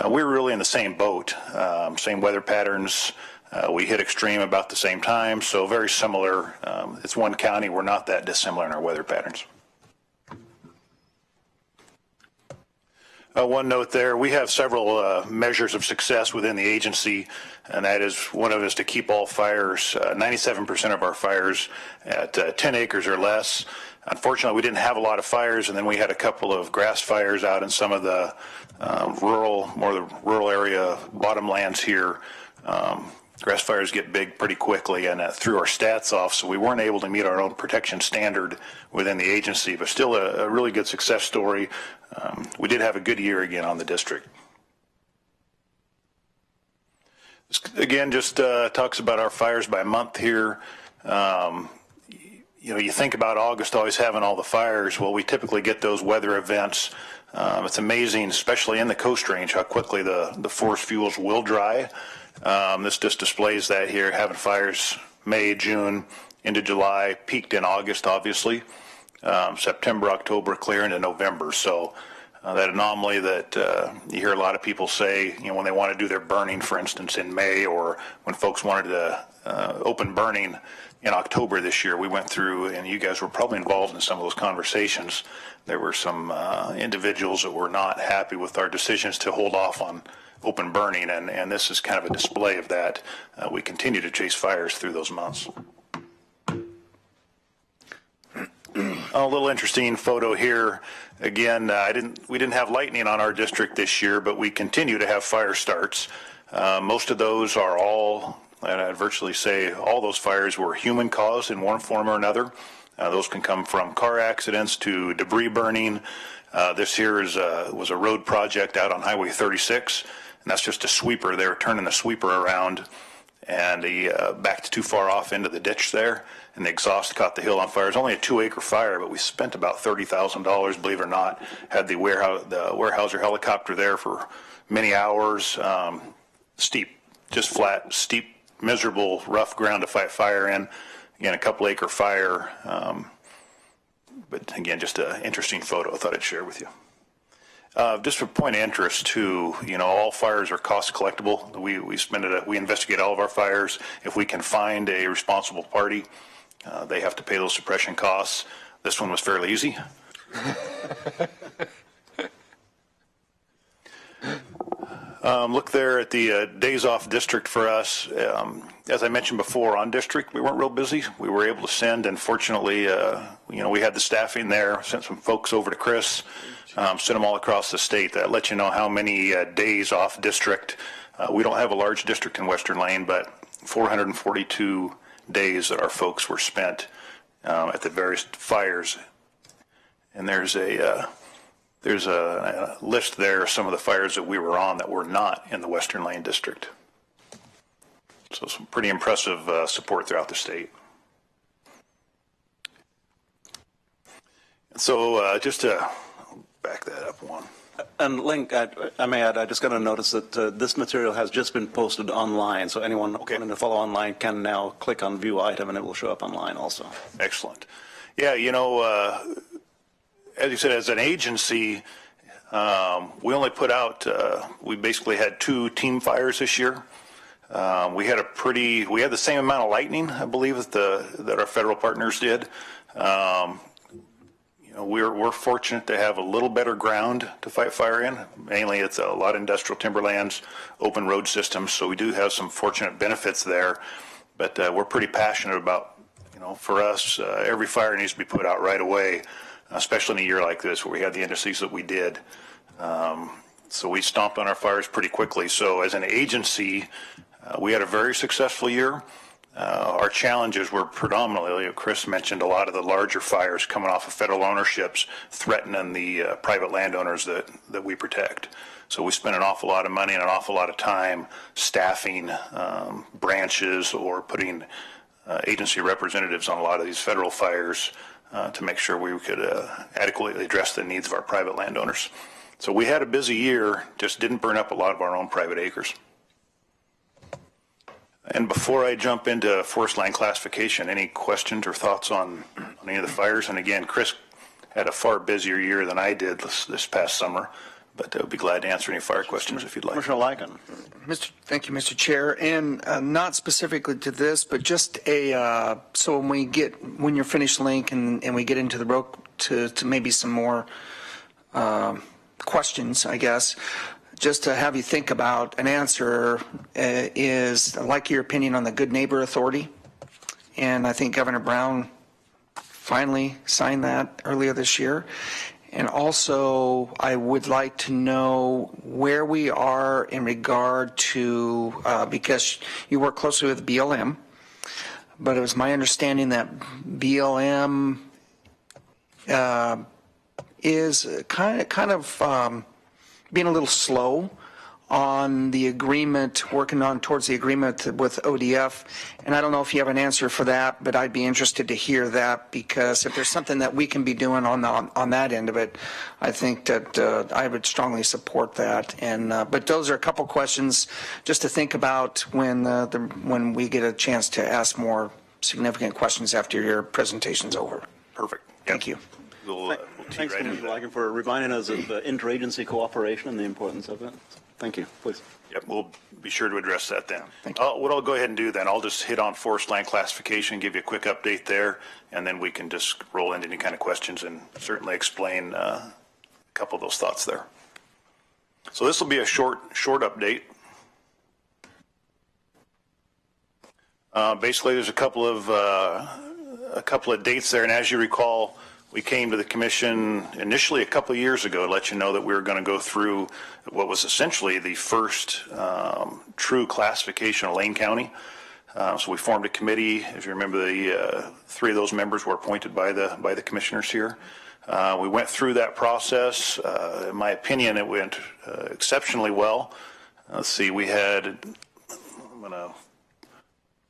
[SPEAKER 10] We were really in the same boat, same weather patterns. We hit extreme about the same time, so very similar. It's one county. We're not that dissimilar in our weather patterns. One note there, we have several measures of success within the agency, and that is one of us to keep all fires, 97% of our fires at 10 acres or less. Unfortunately, we didn't have a lot of fires, and then we had a couple of grass fires out in some of the rural area bottomlands here. Grass fires get big pretty quickly, and threw our stats off, so we weren't able to meet our own protection standard within the agency, but still a really good success story. We did have a good year again on the district. This, again, just talks about our fires by month here. You think about August always having all the fires. Well, we typically get those weather events. It's amazing, especially in the Coast Range, how quickly the forest fuels will dry. This just displays that here, having fires May, June, into July, peaked in August, obviously. September, October, clear into November. So that anomaly that you hear a lot of people say, when they want to do their burning, for instance, in May, or when folks wanted to open burning in October this year, we went through, and you guys were probably involved in some of those conversations. There were some individuals that were not happy with our decisions to hold off on open burning, and this is kind of a display of that. We continue to chase fires through those months. A little interesting photo here. Again, we didn't have lightning on our district this year, but we continue to have fire starts. Most of those are all, and I'd virtually say all those fires were human caused in one form or another. Those can come from car accidents to debris burning. This here was a road project out on Highway 36, and that's just a sweeper. They were turning the sweeper around, and he backed too far off into the ditch there, and the exhaust caught the hill on fire. It was only a 2-acre fire, but we spent about $30,000, believe it or not. Had the Weyerhaeuser helicopter there for many hours. Steep, just flat, steep, miserable, rough ground to fight fire in. Again, a couple-acre fire. But again, just an interesting photo I thought I'd share with you. Just for point of interest too, all fires are cost collectible. We investigate all of our fires. If we can find a responsible party, they have to pay those suppression costs. This one was fairly easy. Look there at the days off district for us. As I mentioned before, on district, we weren't real busy. We were able to send, and fortunately, we had the staffing there, sent some folks over to Chris, sent them all across the state. That lets you know how many days off district. We don't have a large district in Western Lane, but 442 days that our folks were spent at the various fires. And there's a list there of some of the fires that we were on that were not in the Western Lane district. So some pretty impressive support throughout the state. So just to back that up one.
[SPEAKER 1] And Link, I may add, I just got to notice that this material has just been posted online, so anyone wanting to follow online can now click on view item and it will show up online also.
[SPEAKER 10] Excellent. Yeah, as you said, as an agency, we only put out, we basically had 2 team fires this year. We had the same amount of lightning, I believe, that our federal partners did. We're fortunate to have a little better ground to fight fire in. Mainly, it's a lot of industrial timberlands, open road systems, so we do have some fortunate benefits there. But we're pretty passionate about, for us, every fire needs to be put out right away. especially in a year like this where we had the indices that we did. So we stomped on our fires pretty quickly. So as an agency, we had a very successful year. Our challenges were predominantly, Chris mentioned, a lot of the larger fires coming off of federal ownerships threatening the private landowners that we protect. So we spent an awful lot of money and an awful lot of time staffing branches or putting agency representatives on a lot of these federal fires to make sure we could adequately address the needs of our private landowners. So we had a busy year, just didn't burn up a lot of our own private acres. And before I jump into forest land classification, any questions or thoughts on any of the fires? And again, Chris had a far busier year than I did this past summer, but I'd be glad to answer any fire questions if you'd like.
[SPEAKER 1] Commissioner Lycan.
[SPEAKER 2] Thank you, Mr. Chair. And not specifically to this, but just so when you're finished, Link, and we get into the road to maybe some more questions, I guess, just to have you think about an answer is, I like your opinion on the Good Neighbor Authority. And I think Governor Brown finally signed that earlier this year. And also, I would like to know where we are in regard to, because you work closely with BLM, but it was my understanding that BLM is kind of being a little slow on the agreement, working on towards the agreement with ODF. And I don't know if you have an answer for that, but I'd be interested to hear that, because if there's something that we can be doing on that end of it, I think that I would strongly support that. And but those are a couple questions just to think about when we get a chance to ask more significant questions after your presentation's over.
[SPEAKER 10] Perfect.
[SPEAKER 2] Thank you.
[SPEAKER 10] We'll tee
[SPEAKER 1] Thanks,
[SPEAKER 10] right into
[SPEAKER 1] Commissioner
[SPEAKER 10] that.
[SPEAKER 1] Lycan, for reminding us of interagency cooperation and the importance of it. Thank you. Please.
[SPEAKER 10] Yep, we'll be sure to address that then.
[SPEAKER 2] Thank you.
[SPEAKER 10] What I'll go ahead and do then, I'll just hit on forest land classification, give you a quick update there, and then we can just roll into any kind of questions and certainly explain a couple of those thoughts there. So this will be a short update. Basically, there's a couple of dates there, and as you recall, we came to the commission initially a couple of years ago to let you know that we were going to go through what was essentially the first true classification of Lane County. So we formed a committee. As you remember, the three of those members were appointed by the commissioners here. We went through that process. In my opinion, it went exceptionally well. Let's see, we had, I'm going to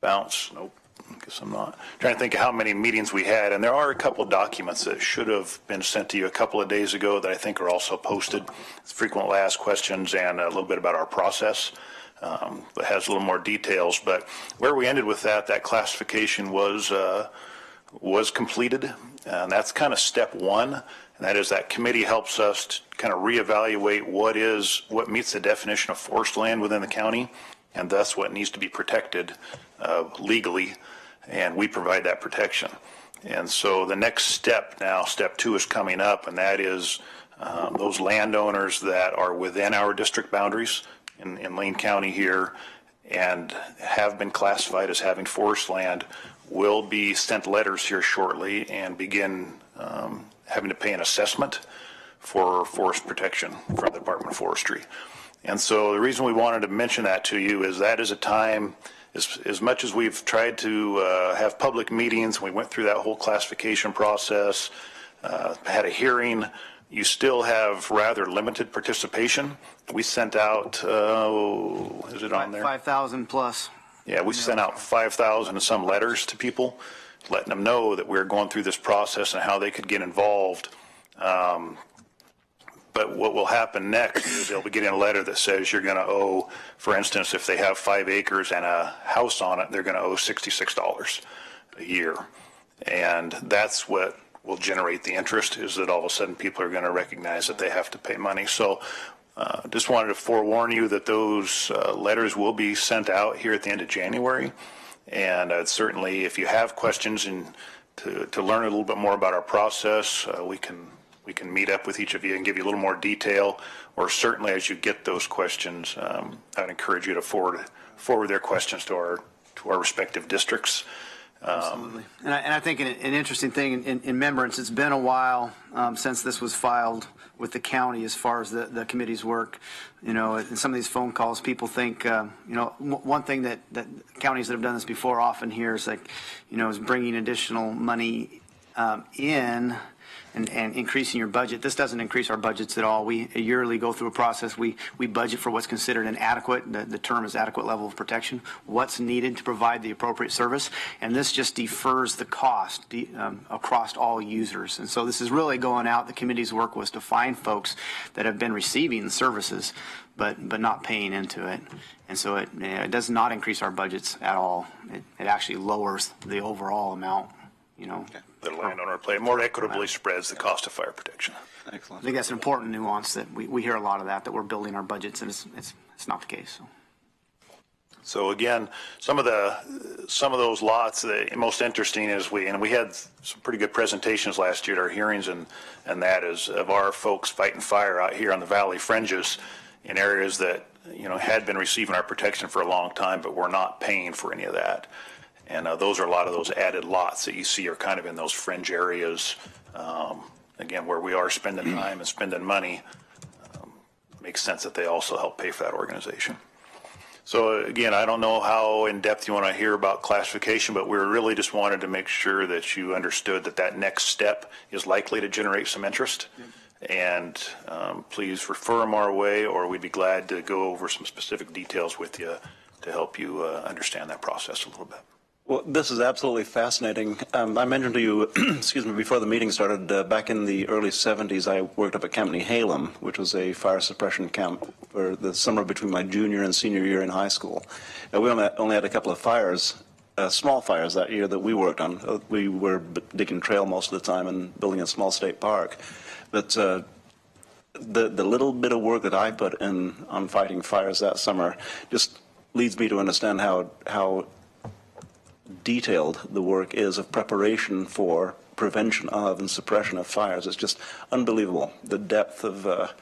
[SPEAKER 10] bounce, nope. I guess I'm not. Trying to think of how many meetings we had, and there are a couple of documents that should have been sent to you a couple of days ago that I think are also posted. It's frequently asked questions and a little bit about our process that has a little more details. But where we ended with that classification was completed, and that's kind of step one. And that is that committee helps us to kind of reevaluate what meets the definition of forest land within the county, and thus what needs to be protected legally, and we provide that protection. And so the next step now, step two, is coming up, and that is those landowners that are within our district boundaries in Lane County here and have been classified as having forest land will be sent letters here shortly and begin having to pay an assessment for forest protection from the Department of Forestry. And so the reason we wanted to mention that to you is that is a time, as much as we've tried to have public meetings, we went through that whole classification process, had a hearing, you still have rather limited participation. We sent out, is it on there?
[SPEAKER 9] 5,000 plus.
[SPEAKER 10] Yeah, we sent out 5,000 and some letters to people, letting them know that we're going through this process and how they could get involved. But what will happen next is they'll be getting a letter that says you're going to owe, for instance, if they have 5 acres and a house on it, they're going to owe $66 a year. And that's what will generate the interest, is that all of a sudden people are going to recognize that they have to pay money. So just wanted to forewarn you that those letters will be sent out here at the end of January. And certainly if you have questions and to learn a little bit more about our process, we can meet up with each of you and give you a little more detail, or certainly as you get those questions, I'd encourage you to forward their questions to our respective districts.
[SPEAKER 9] Absolutely. And I think an interesting thing in remembrance, it's been a while since this was filed with the county as far as the committee's work. You know, in some of these phone calls, people think, one thing that counties that have done this before often hear is like, is bringing additional money in and increasing your budget. This doesn't increase our budgets at all. We yearly go through a process. We budget for what's considered an adequate, the term is adequate level of protection, what's needed to provide the appropriate service. And this just defers the cost across all users. And so this is really going out. The committee's work was to find folks that have been receiving the services, but not paying into it. And so it does not increase our budgets at all. It actually lowers the overall amount,
[SPEAKER 10] The landowner play more equitably spreads the cost of fire protection.
[SPEAKER 1] Excellent.
[SPEAKER 9] I think that's an important nuance that we hear a lot of that we're building our budgets, and it's not the case.
[SPEAKER 10] So again, some of those lots, the most interesting is we had some pretty good presentations last year at our hearings, and that is of our folks fighting fire out here on the valley fringes in areas that, had been receiving our protection for a long time, but were not paying for any of that. And those are a lot of those added lots that you see are kind of in those fringe areas, again, where we are spending time and spending money. Makes sense that they also help pay for that organization. So again, I don't know how in depth you want to hear about classification, but we really just wanted to make sure that you understood that next step is likely to generate some interest. And please refer them our way, or we'd be glad to go over some specific details with you to help you understand that process a little bit.
[SPEAKER 1] Well, this is absolutely fascinating. I mentioned to you, excuse me, before the meeting started, back in the early 70s, I worked up at Camp Nehalem, which was a fire suppression camp for the summer between my junior and senior year in high school. We only had a couple of fires, small fires that year that we worked on. We were digging trail most of the time and building a small state park. But the little bit of work that I put in on fighting fires that summer just leads me to understand how detailed the work is of preparation for prevention of and suppression of fires. It's just unbelievable, the depth of,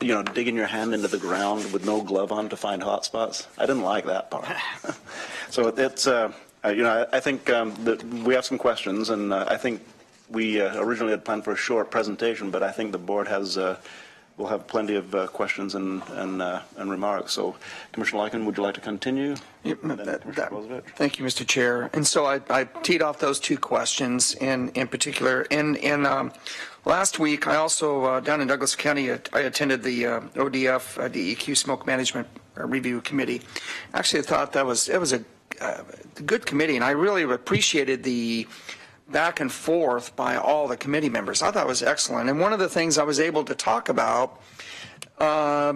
[SPEAKER 1] digging your hand into the ground with no glove on to find hot spots. I didn't like that part. So it's, I think that we have some questions, and I think we originally had planned for a short presentation, but I think the board will have plenty of questions and remarks. So, Commissioner Lycan, would you like to continue?
[SPEAKER 2] Thank you, Mr. Chair. And so I teed off those two questions in particular. And last week, I also, down in Douglas County, I attended the ODF DEQ Smoke Management Review Committee. Actually, I thought it was a good committee, and I really appreciated the back and forth by all the committee members. I thought it was excellent. And one of the things I was able to talk about,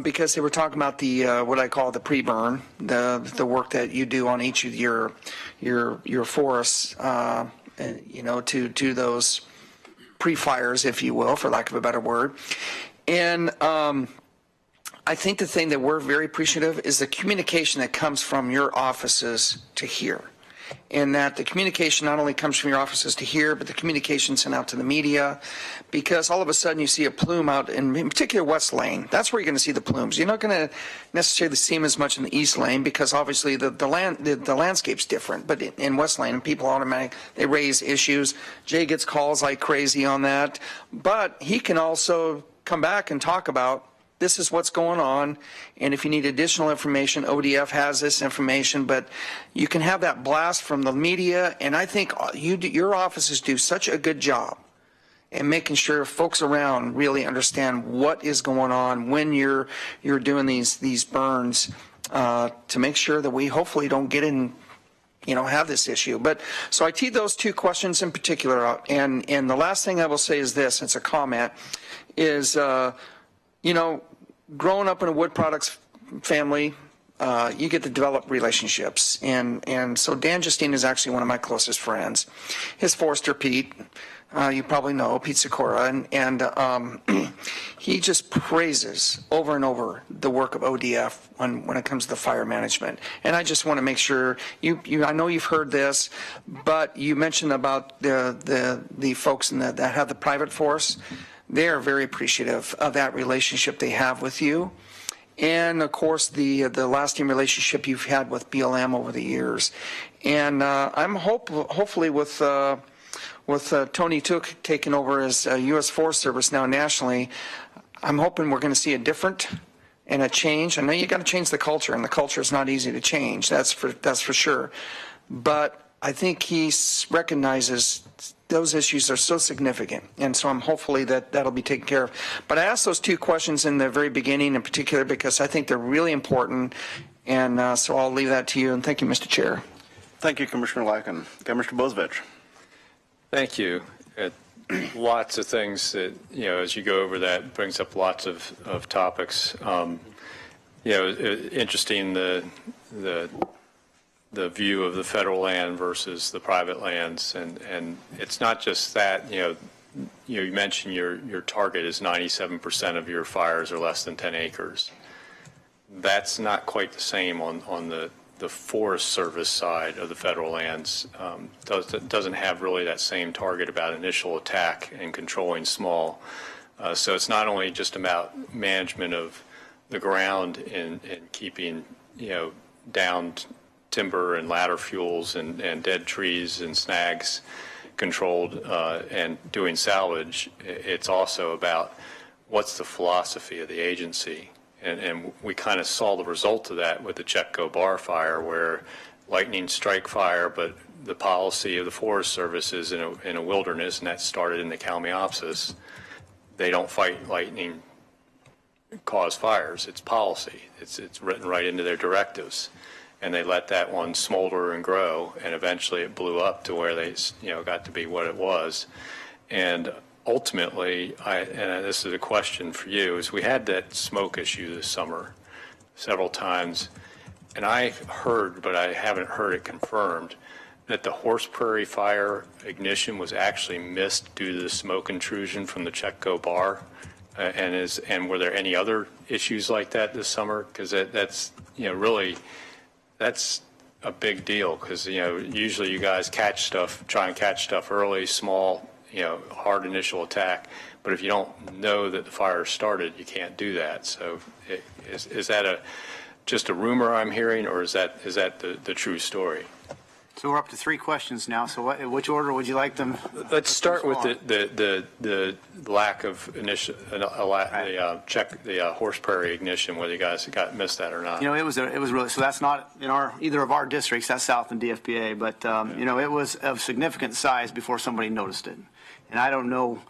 [SPEAKER 2] because they were talking about the what I call the pre-burn, the work that you do on each of your forests, to do those pre-fires, if you will, for lack of a better word. And I think the thing that we're very appreciative is the communication that comes from your offices to here. And that the communication not only comes from your offices to here, but the communication sent out to the media, because all of a sudden you see a plume out in particular West Lane. That's where you're going to see the plumes. You're not going to necessarily see them as much in the East Lane, because obviously the landscape's different. But in West Lane, people automatically, they raise issues. Jay gets calls like crazy on that. But he can also come back and talk about, this is what's going on, and if you need additional information, ODF has this information, but you can have that blast from the media, and I think your offices do such a good job in making sure folks around really understand what is going on when you're doing these burns, to make sure that we hopefully don't get in, have this issue. But so I teed those two questions in particular out, and the last thing I will say is this, it's a comment, is, growing up in a wood products family, you get to develop relationships. And so Dan Justine is actually one of my closest friends. His forester, Pete, you probably know, Pete Sikora, and he just praises over and over the work of ODF when it comes to the fire management. And I just want to make sure, I know you've heard this, but you mentioned about the folks that have the private force. They are very appreciative of that relationship they have with you. And of course, the lasting relationship you've had with BLM over the years. And I'm hopefully with Tony Took taking over as U.S. Forest Service now nationally, I'm hoping we're going to see a different and a change. I know you got to change the culture, and the culture is not easy to change. That's for sure. But I think he recognizes those issues are so significant, and so I'm hopefully that'll be taken care of. But I asked those two questions in the very beginning in particular because I think they're really important, and so I'll leave that to you. And thank you, Mr. Chair.
[SPEAKER 1] Thank you, Commissioner Lycan. Okay, Mr. Bozevich.
[SPEAKER 5] Thank you. Lots of things that, as you go over that, brings up lots of topics. Interesting the view of the federal land versus the private lands, and it's not just that. You mentioned your target is 97% of your fires are less than 10 acres. That's not quite the same on the Forest Service side of the federal lands. Doesn't have really that same target about initial attack and controlling small. So it's not only just about management of the ground and keeping down timber and ladder fuels and dead trees and snags controlled and doing salvage. It's also about what's the philosophy of the agency. And we kind of saw the result of that with the Chetco Bar fire, where lightning strike fire, but the policy of the Forest Service is in a wilderness, and that started in the Kalmiopsis. They don't fight lightning cause fires. It's policy. It's written right into their directives. And they let that one smolder and grow, and eventually it blew up to where they, got to be what it was. And ultimately, and this is a question for you, is we had that smoke issue this summer several times, and I heard, but I haven't heard it confirmed, that the Horse Prairie fire ignition was actually missed due to the smoke intrusion from the Chetco Bar. And were there any other issues like that this summer? Because that's really. That's a big deal because, usually you guys try and catch stuff early, small, hard initial attack. But if you don't know that the fire started, you can't do that. So is that just a rumor I'm hearing, or is that the true story?
[SPEAKER 9] So we're up to 3 questions now. So which order would you like them?
[SPEAKER 5] Let's start with the lack of initial, check the Horse Prairie ignition, whether you guys missed that or not.
[SPEAKER 9] It was really, so that's not in either of our districts. That's south in DFPA, but it was of significant size before somebody noticed it. And I don't know.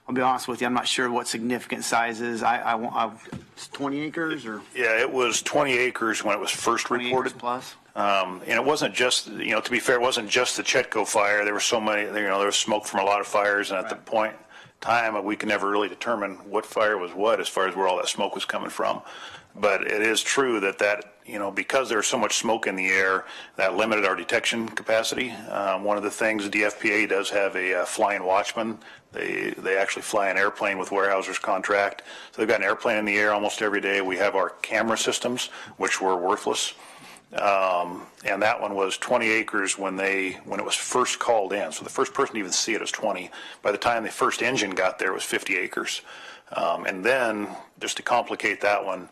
[SPEAKER 9] I'll be honest with you. I'm not sure what significant size is. I 20 acres or?
[SPEAKER 10] Yeah, it was 20 acres when it was first
[SPEAKER 9] 20
[SPEAKER 10] reported.
[SPEAKER 9] Acres plus.
[SPEAKER 10] And it wasn't just, to be fair, it wasn't just the Chetco fire. There were so many, there was smoke from a lot of fires, and at the point in time, we could never really determine what fire was what as far as where all that smoke was coming from. But it is true that because there was so much smoke in the air, that limited our detection capacity. One of the things, DFPA does have a flying watchman. They actually fly an airplane with Weyerhaeuser's contract. So they've got an airplane in the air almost every day. We have our camera systems, which were worthless. And that one was 20 acres when it was first called in. So the first person to even see it was 20. By the time the first engine got there, it was 50 acres. And then, just to complicate that one,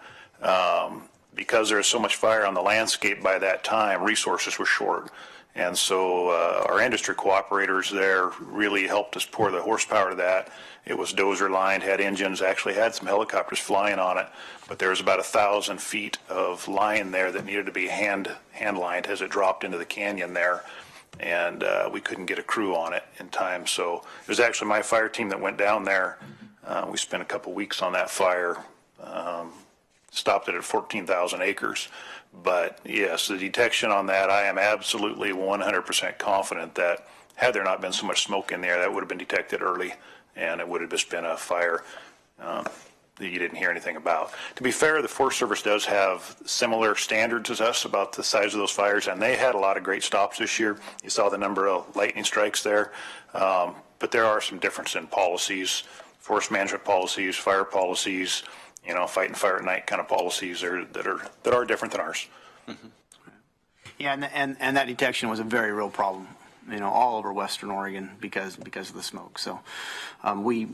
[SPEAKER 10] because there was so much fire on the landscape by that time, resources were short. And so our industry cooperators there really helped us pour the horsepower to that. It was dozer lined, had engines, actually had some helicopters flying on it, but there was about 1,000 feet of line there that needed to be hand lined as it dropped into the canyon there. And we couldn't get a crew on it in time. So it was actually my fire team that went down there. We spent a couple weeks on that fire, stopped it at 14,000 acres. But yes, the detection on that, I am absolutely 100% confident that had there not been so much smoke in there, that would have been detected early, and it would have just been a fire that you didn't hear anything about. To be fair, the Forest Service does have similar standards as us about the size of those fires, and they had a lot of great stops this year. You saw the number of lightning strikes there, but there are some differences in policies, forest management policies, fire policies, fight and fire at night kind of policies that are different than ours.
[SPEAKER 9] Mm-hmm. Yeah, and that detection was a very real problem, all over Western Oregon because of the smoke. So we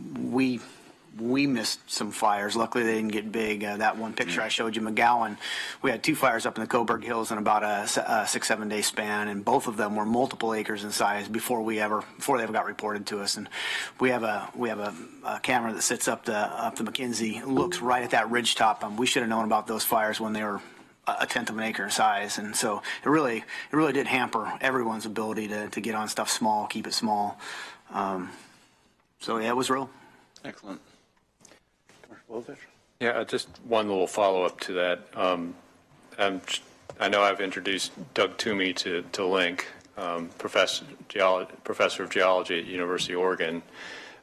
[SPEAKER 9] we missed some fires. Luckily, they didn't get big. That one picture I showed you, McGowan, we had 2 fires up in the Coburg Hills in about a 6-7 day span, and both of them were multiple acres in size before they ever got reported to us. And we have a camera that sits up the McKenzie, looks right at that ridge top. We should have known about those fires when they were a tenth of an acre in size, and so it really did hamper everyone's ability to get on stuff small, keep it small. So yeah, it was real.
[SPEAKER 1] Excellent.
[SPEAKER 5] Yeah, just one little follow-up to that. I know I've introduced Doug Toomey to Link, professor of geology at University of Oregon,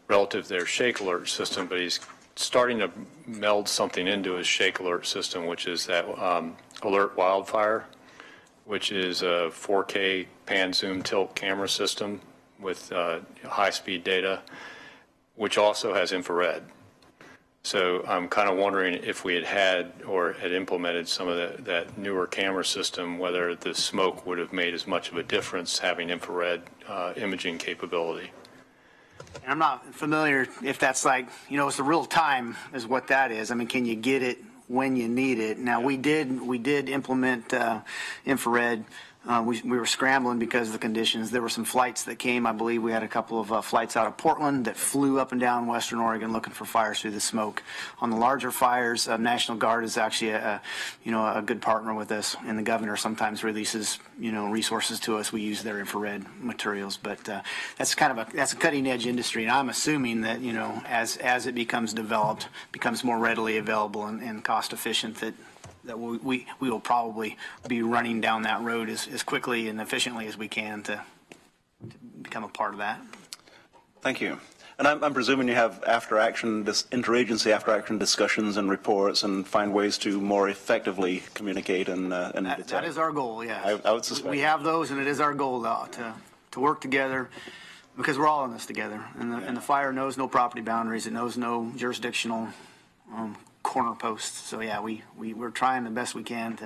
[SPEAKER 5] relative to their Shake Alert system, but he's starting to meld something into his Shake Alert system, which is that Alert Wildfire, which is a 4K pan zoom tilt camera system with high-speed data, which also has infrared. So I'm kind of wondering if we had implemented some of that newer camera system, whether the smoke would have made as much of a difference having infrared imaging capability.
[SPEAKER 9] And I'm not familiar if that's like, it's the real time is what that is. I mean, can you get it when you need it? Now, we did implement infrared. We were scrambling because of the conditions. There were some flights that came. I believe we had a couple of flights out of Portland that flew up and down Western Oregon looking for fires through the smoke. On the larger fires, National Guard is actually a good partner with us, and the governor sometimes releases resources to us. We use their infrared materials, but that's a cutting edge industry, and I'm assuming that as it becomes developed, becomes more readily available and cost efficient, that we will probably be running down that road as quickly and efficiently as we can to become a part of that.
[SPEAKER 1] Thank you. And I'm presuming you have interagency after-action discussions and reports and find ways to more effectively communicate and detect.
[SPEAKER 9] That is our goal, yeah.
[SPEAKER 1] I would suspect.
[SPEAKER 9] We have those, and it is our goal to work together, because we're all in this together. And the fire knows no property boundaries. It knows no jurisdictional corner posts. So yeah, we're trying the best we can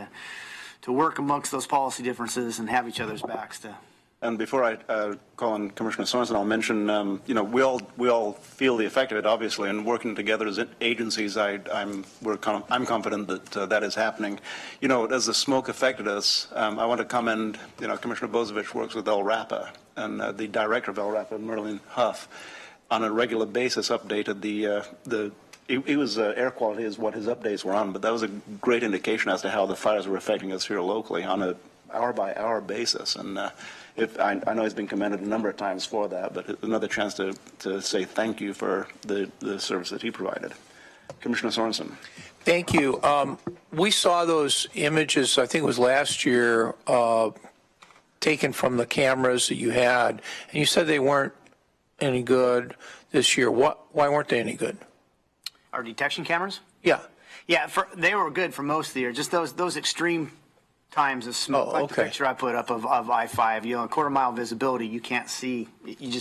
[SPEAKER 9] to work amongst those policy differences and have each other's backs to.
[SPEAKER 1] And before I call on Commissioner Sorensen, I'll mention, we all feel the effect of it, obviously, and working together as agencies, I'm confident that that is happening. As the smoke affected us, I want to commend, Commissioner Bozovich works with LRAPA, and the director of LRAPA, Merlin Huff, on a regular basis updated it was air quality is what his updates were on, but that was a great indication as to how the fires were affecting us here locally on a hour-by-hour basis. And I know he's been commended a number of times for that, but another chance to say thank you for the service that he provided. Commissioner Sorensen.
[SPEAKER 6] Thank you. We saw those images, I think it was last year, taken from the cameras that you had, and you said they weren't any good this year. Why weren't they any good?
[SPEAKER 9] Our detection cameras?
[SPEAKER 6] Yeah.
[SPEAKER 9] Yeah, they were good for most of the year. Just those extreme times of smoke, like the picture I put up of I-5, a quarter-mile visibility, you can't see.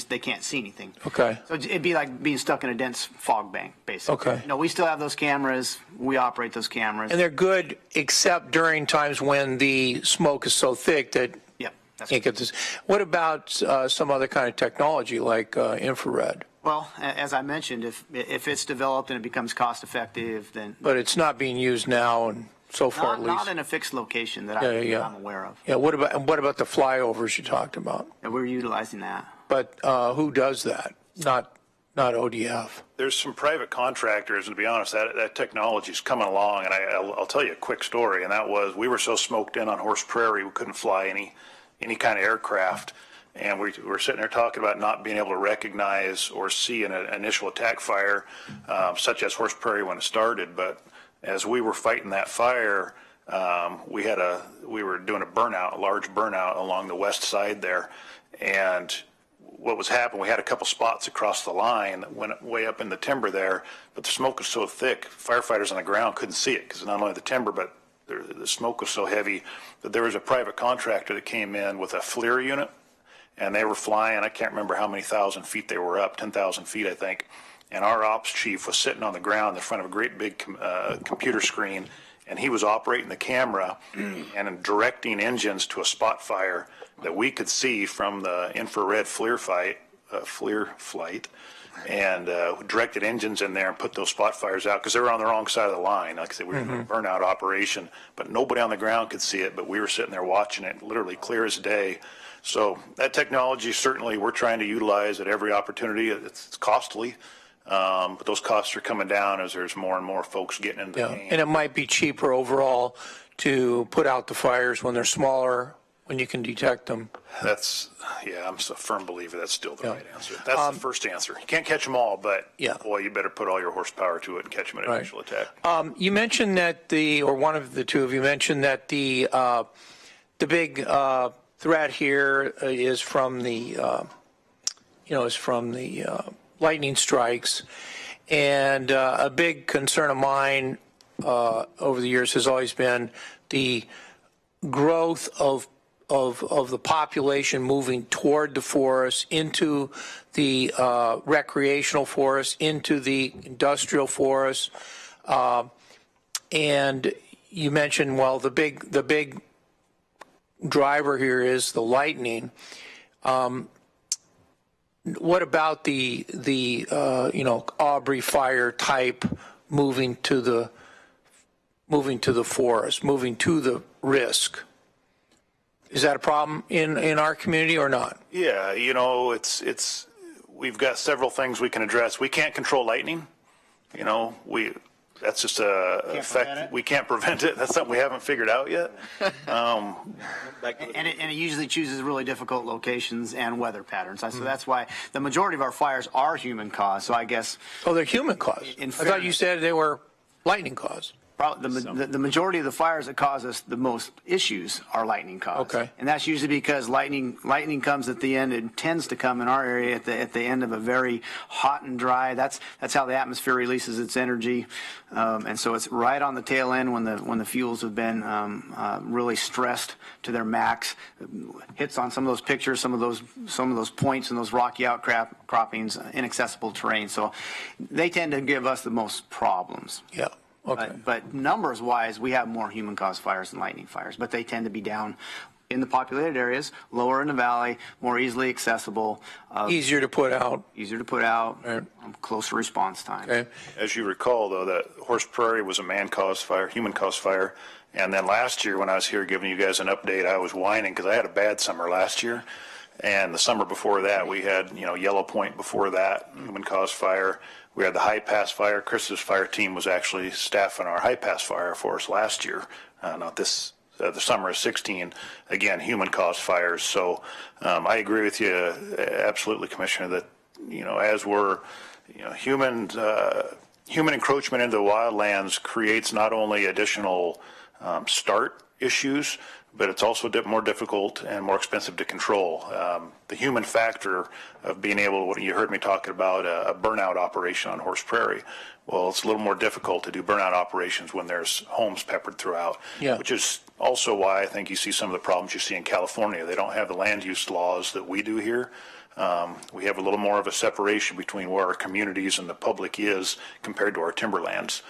[SPEAKER 9] They can't see anything.
[SPEAKER 6] Okay.
[SPEAKER 9] So it'd be like being stuck in a dense fog bank, basically.
[SPEAKER 6] Okay.
[SPEAKER 9] We still have those cameras. We operate those cameras.
[SPEAKER 6] And they're good except during times when the smoke is so thick that
[SPEAKER 9] Yep. That's
[SPEAKER 6] can't get this. What about some other kind of technology like infrared?
[SPEAKER 9] Well, as I mentioned, if it's developed and it becomes cost effective, then.
[SPEAKER 6] But it's not being used now, and so far at least.
[SPEAKER 9] Not in a fixed location that I'm aware of.
[SPEAKER 6] Yeah. What about the flyovers you talked about?
[SPEAKER 9] And we're utilizing that.
[SPEAKER 6] But who does that? Not ODF.
[SPEAKER 10] There's some private contractors, and to be honest, that technology's coming along. And I'll tell you a quick story, and that was we were so smoked in on Horse Prairie we couldn't fly any kind of aircraft. And we're sitting there talking about not being able to recognize or see an initial attack fire, such as Horse Prairie when it started. But as we were fighting that fire, we were doing a large burnout along the west side there. And what was happening, we had a couple spots across the line that went way up in the timber there, but the smoke was so thick, firefighters on the ground couldn't see it because not only the timber, but the smoke was so heavy that there was a private contractor that came in with a FLIR unit. And they were flying, I can't remember how many thousand feet they were up, 10,000 feet, I think. And our ops chief was sitting on the ground in front of a great big computer screen, and he was operating the camera and directing engines to a spot fire that we could see from the infrared FLIR FLIR flight and directed engines in there and put those spot fires out because they were on the wrong side of the line. Like I said, we were in a burnout operation, but nobody on the ground could see it, but we were sitting there watching it, literally clear as day. So that technology, certainly we're trying to utilize at every opportunity. It's costly, but those costs are coming down as there's more and more folks getting into the game.
[SPEAKER 6] And it might be cheaper overall to put out the fires when they're smaller, when you can detect them.
[SPEAKER 10] That's, yeah, I'm a firm believer that's still the right answer. That's the first answer. You can't catch them all, but boy, you better put all your horsepower to it and catch them at initial attack.
[SPEAKER 6] You mentioned that or one of the two of you mentioned that the big threat here is from the, lightning strikes. And a big concern of mine over the years has always been the growth of the population moving toward the forest, into the recreational forest, into the industrial forest. And you mentioned, well, the big driver here is the lightning. What about the Aubrey fire type moving to the forest, moving to the risk? Is that a problem in our community or not?
[SPEAKER 10] Yeah, it's we've got several things we can address. We can't control lightning. That's just a effect. We can't prevent it. That's something we haven't figured out yet.
[SPEAKER 9] And it usually chooses really difficult locations and weather patterns. So that's why the majority of our fires are human caused. So I guess.
[SPEAKER 6] Oh, they're human caused. I thought you said they were lightning caused.
[SPEAKER 9] The majority of the fires that cause us the most issues are lightning caused.
[SPEAKER 6] Okay.
[SPEAKER 9] And that's usually because lightning comes at the end. It tends to come in our area at the end of a very hot and dry. That's how the atmosphere releases its energy, and so it's right on the tail end when the fuels have been really stressed to their max. Hits on some of those pictures, some of those points and those rocky outcroppings, inaccessible terrain. So they tend to give us the most problems.
[SPEAKER 6] Yeah. Okay.
[SPEAKER 9] But numbers-wise, we have more human-caused fires than lightning fires, but they tend to be down in the populated areas, lower in the valley, more easily accessible.
[SPEAKER 6] Easier to put out.
[SPEAKER 9] Right. Closer response time.
[SPEAKER 6] Okay.
[SPEAKER 10] As you recall, though, that Horse Prairie was a man-caused fire, human-caused fire. And then last year when I was here giving you guys an update, I was whining because I had a bad summer last year. And the summer before that, we had, Yellow Point before that, human-caused fire. We had the High Pass fire. Chris's fire team was actually staffing our High Pass fire for us last year, not this, the summer of 16. Again, human-caused fires. So I agree with you absolutely, Commissioner, that, as we're, human encroachment into the wildlands creates not only additional start issues, but it's also more difficult and more expensive to control. The human factor of being able, you heard me talking about a burnout operation on Horse Prairie. Well, it's a little more difficult to do burnout operations when there's homes peppered throughout, which is also why I think you see some of the problems you see in California. They don't have the land use laws that we do here. We have a little more of a separation between where our communities and the public is compared to our timberlands.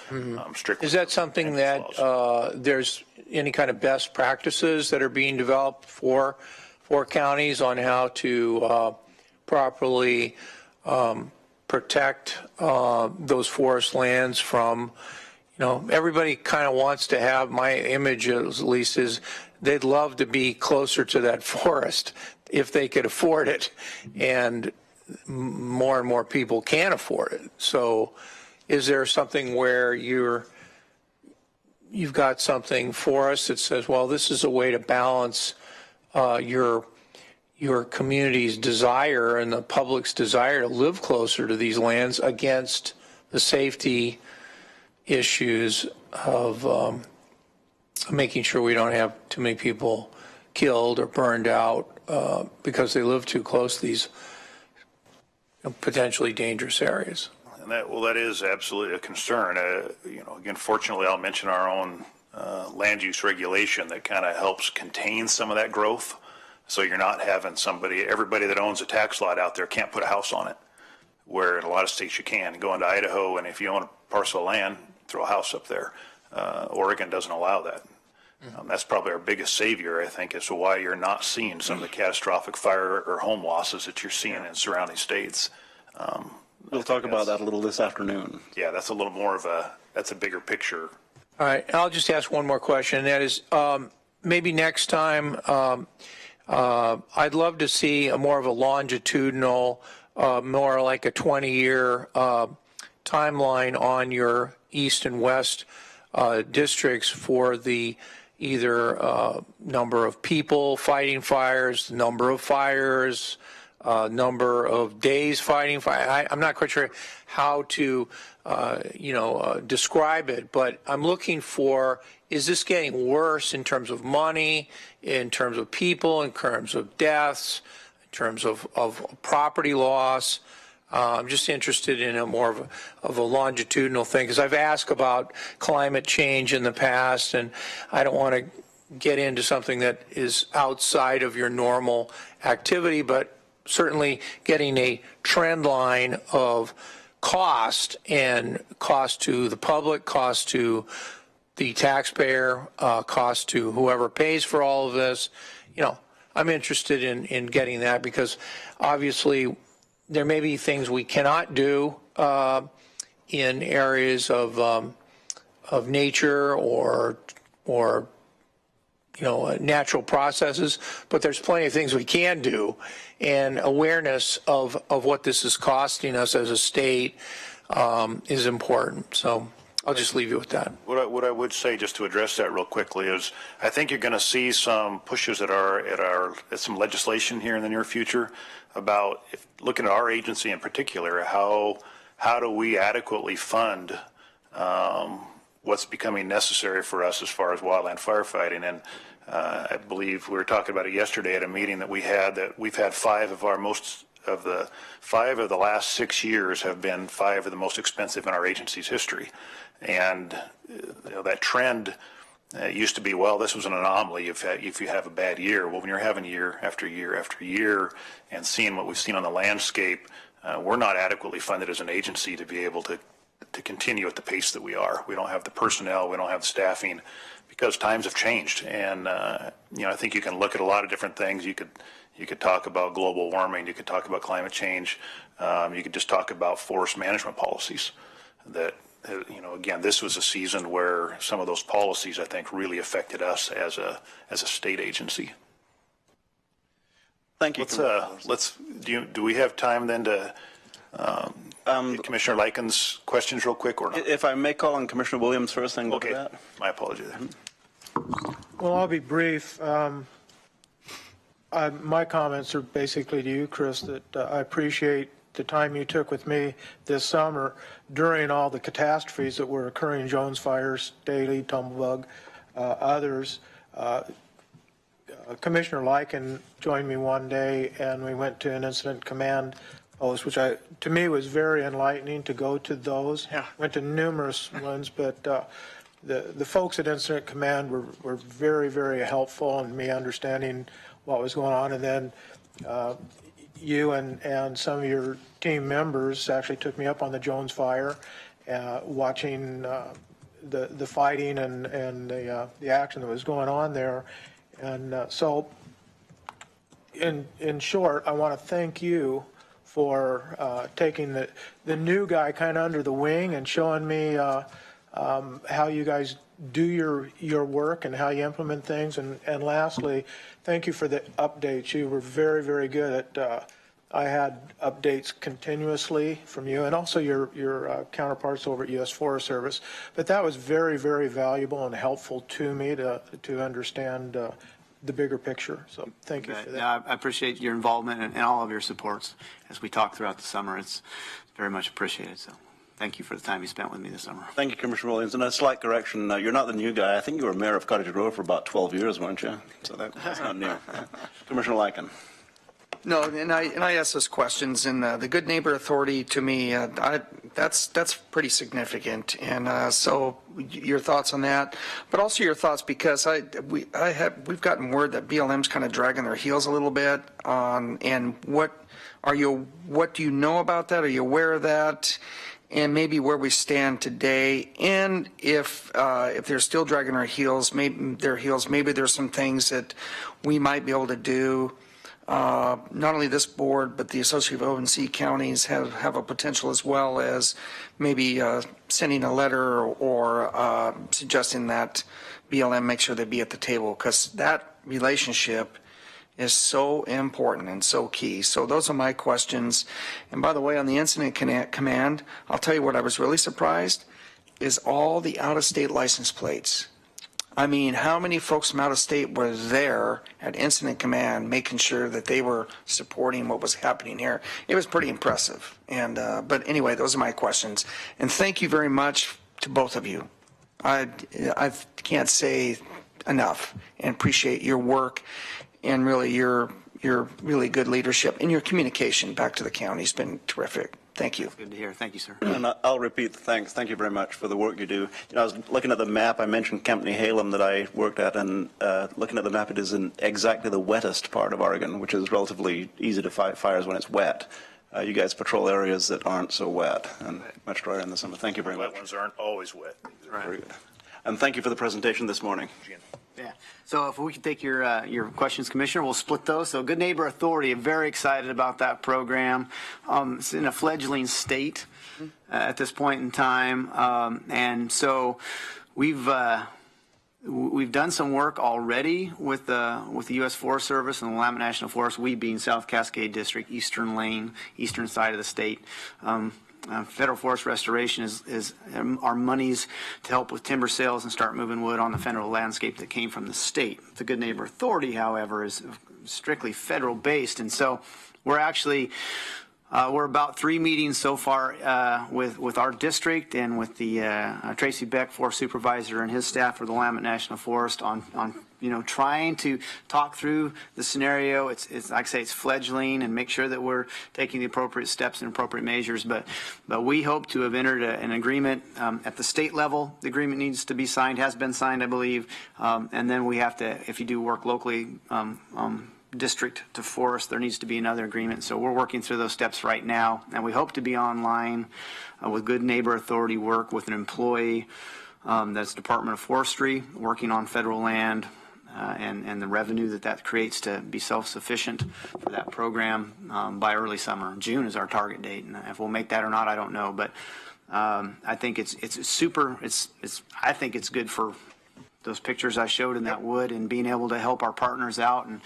[SPEAKER 10] Strictly.
[SPEAKER 6] Is that something that there's any kind of best practices that are being developed for counties on how to properly protect those forest lands from, everybody kind of wants to have, my image at least is they'd love to be closer to that forest if they could afford it, and more people can't afford it. So is there something where you've got something for us that says, well, this is a way to balance your community's desire and the public's desire to live closer to these lands against the safety issues of making sure we don't have too many people killed or burned out because they live too close to these potentially dangerous areas?
[SPEAKER 10] And that is absolutely a concern. Again, fortunately, I'll mention our own land use regulation that kind of helps contain some of that growth. So you're not having everybody that owns a tax lot out there can't put a house on it, where in a lot of states you can. Go into Idaho, and if you own a parcel of land, throw a house up there. Oregon doesn't allow that. That's probably our biggest savior, I think, as to why you're not seeing some of the catastrophic fire or home losses that you're seeing in surrounding states.
[SPEAKER 1] We'll talk about that a little this afternoon.
[SPEAKER 10] Yeah, that's a little more of that's a bigger picture.
[SPEAKER 6] All right, I'll just ask one more question, and that is, maybe next time, I'd love to see more of a longitudinal, more like a 20-year timeline on your east and west districts for the either number of people fighting fires, number of fires, number of days fighting fire. I'm not quite sure how to, describe it, but I'm looking for, is this getting worse in terms of money, in terms of people, in terms of deaths, in terms of property loss? I'm just interested in a more of a longitudinal thing, because I've asked about climate change in the past, and I don't want to get into something that is outside of your normal activity, but certainly getting a trend line of cost, and cost to the public, cost to the taxpayer, cost to whoever pays for all of this. I'm interested in getting that, because obviously there may be things we cannot do in areas of nature or natural processes, but there's plenty of things we can do, and awareness of what this is costing us as a state is important. So I'll just leave you with that.
[SPEAKER 10] What I would say, just to address that real quickly, is I think you're going to see some pushes at some legislation here in the near future about looking at our agency in particular. How do we adequately fund what's becoming necessary for us as far as wildland firefighting? And I believe we were talking about it yesterday at a meeting that we've had five of the last 6 years have been five of the most expensive in our agency's history. And that trend used to be, well, this was an anomaly if you have a bad year. Well, when you're having year after year after year and seeing what we've seen on the landscape, we're not adequately funded as an agency to be able to continue at the pace that we are. We don't have the personnel, we don't have the staffing, because times have changed. And I think you can look at a lot of different things. You could talk about global warming, you could talk about climate change, you could just talk about forest management policies. That again, this was a season where some of those policies, I think, really affected us as a state agency.
[SPEAKER 1] Thank you.
[SPEAKER 10] Do we have time then to get Commissioner Lyken's questions real quick, or not?
[SPEAKER 1] If I may call on Commissioner Williams first, then go to
[SPEAKER 10] Okay,
[SPEAKER 1] that.
[SPEAKER 10] my apologies.
[SPEAKER 7] Well, I'll be brief. My comments are basically to you, Chris, that I appreciate the time you took with me this summer during all the catastrophes that were occurring, Jones fires, Daly, Tumblebug, others. Commissioner Lyken joined me one day, and we went to an incident command post, which to me was very enlightening to go to those.
[SPEAKER 2] Yeah.
[SPEAKER 7] Went to numerous ones, but the folks at Incident Command were very, very helpful in me understanding what was going on. And then you and some of your team members actually took me up on the Jones fire, watching the fighting and the action that was going on there. And so in short, I want to thank you for taking the new guy kind of under the wing and showing me how you guys do your work and how you implement things. And lastly, thank you for the updates. You were very, very good at, I had updates continuously from you and also your counterparts over at U.S. Forest Service. But that was very, very valuable and helpful to me to understand the bigger picture. So thank you for that.
[SPEAKER 9] Yeah, I appreciate your involvement and all of your supports as we talk throughout the summer. It's very much appreciated. So thank you for the time you spent with me this summer.
[SPEAKER 1] Thank you, Commissioner Williams. And a slight correction, you're not the new guy. I think you were mayor of Cottage Grove for about 12 years, weren't you? So that's not new. Commissioner Lyken.
[SPEAKER 2] No, and I ask those questions, and the Good Neighbor Authority, to me, that's pretty significant. And so your thoughts on that, but also your thoughts, because we've gotten word that BLM's kind of dragging their heels a little bit on, and what do you know about that? Are you aware of that? and maybe where we stand today, and if they're still dragging their heels, maybe there's some things that we might be able to do. Not only this board, but the Association of ONC counties have a potential, as well as maybe sending a letter or suggesting that BLM make sure they be at the table, because that relationship is so important and so key. So those are my questions. And by the way, on the incident command, I'll tell you what I was really surprised is all the out-of-state license plates. I mean, how many folks from out of state were there at incident command making sure that they were supporting what was happening here? It was pretty impressive. And but anyway, those are my questions. And thank you very much to both of you. I can't say enough, and appreciate your work and really your really good leadership and your communication back to the county has been terrific. Thank you.
[SPEAKER 9] Good to hear. Thank you, sir.
[SPEAKER 1] And I'll repeat the thanks. Thank you very much for the work you do. I was looking at the map. I mentioned Camp Nehalem that I worked at, and looking at the map, it is in exactly the wettest part of Oregon, which is relatively easy to fight fires when it's wet. You guys patrol areas that aren't so wet and much drier in the summer. Thank you very much.
[SPEAKER 10] Wet ones aren't always wet.
[SPEAKER 1] Very good. And thank you for the presentation this morning.
[SPEAKER 9] Yeah. So if we could take your questions, Commissioner, we'll split those. So Good Neighbor Authority, I'm very excited about that program. It's in a fledgling state at this point in time. And so we've done some work already with the U.S. Forest Service and the Willamette National Forest, we being South Cascade District, Eastern Lane, eastern side of the state. Federal forest restoration is our monies to help with timber sales and start moving wood on the federal landscape that came from the state. The Good Neighbor Authority, however, is strictly federal based, and so we're actually we're about 3 meetings so far with our district and with the Tracy Beck, Forest Supervisor, and his staff for the Willamette National Forest on trying to talk through the scenario. It's like I say, it's fledgling, and make sure that we're taking the appropriate steps and appropriate measures. But we hope to have entered an agreement at the state level. The agreement needs to be signed, has been signed, I believe, and then we have to, if you do work locally, district to forest, there needs to be another agreement. So we're working through those steps right now, and we hope to be online with Good Neighbor Authority work with an employee that's Department of Forestry working on federal land and the revenue that creates to be self-sufficient for that program by early summer. June is our target date, and if we'll make that or not, I don't know. But I think it's super. I think it's good for those pictures I showed in that wood, and being able to help our partners out, and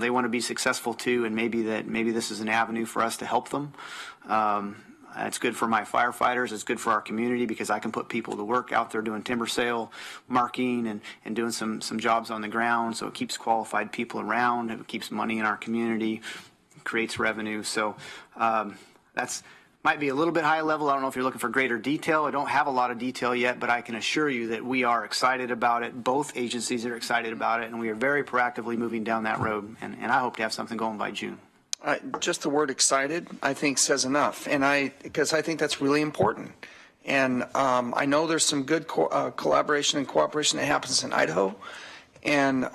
[SPEAKER 9] they want to be successful too, and maybe this is an avenue for us to help them. It's good for my firefighters. It's good for our community, because I can put people to work out there doing timber sale, marking, and doing some jobs on the ground. So it keeps qualified people around. It keeps money in our community, creates revenue. So that's might be a little bit high level. I don't know if you're looking for greater detail. I don't have a lot of detail yet, but I can assure you that we are excited about it. Both agencies are excited about it, and we are very proactively moving down that road. And I hope to have something going by June.
[SPEAKER 2] Just the word excited, I think, says enough, because I think that's really important. And I know there's some good collaboration and cooperation that happens in Idaho, and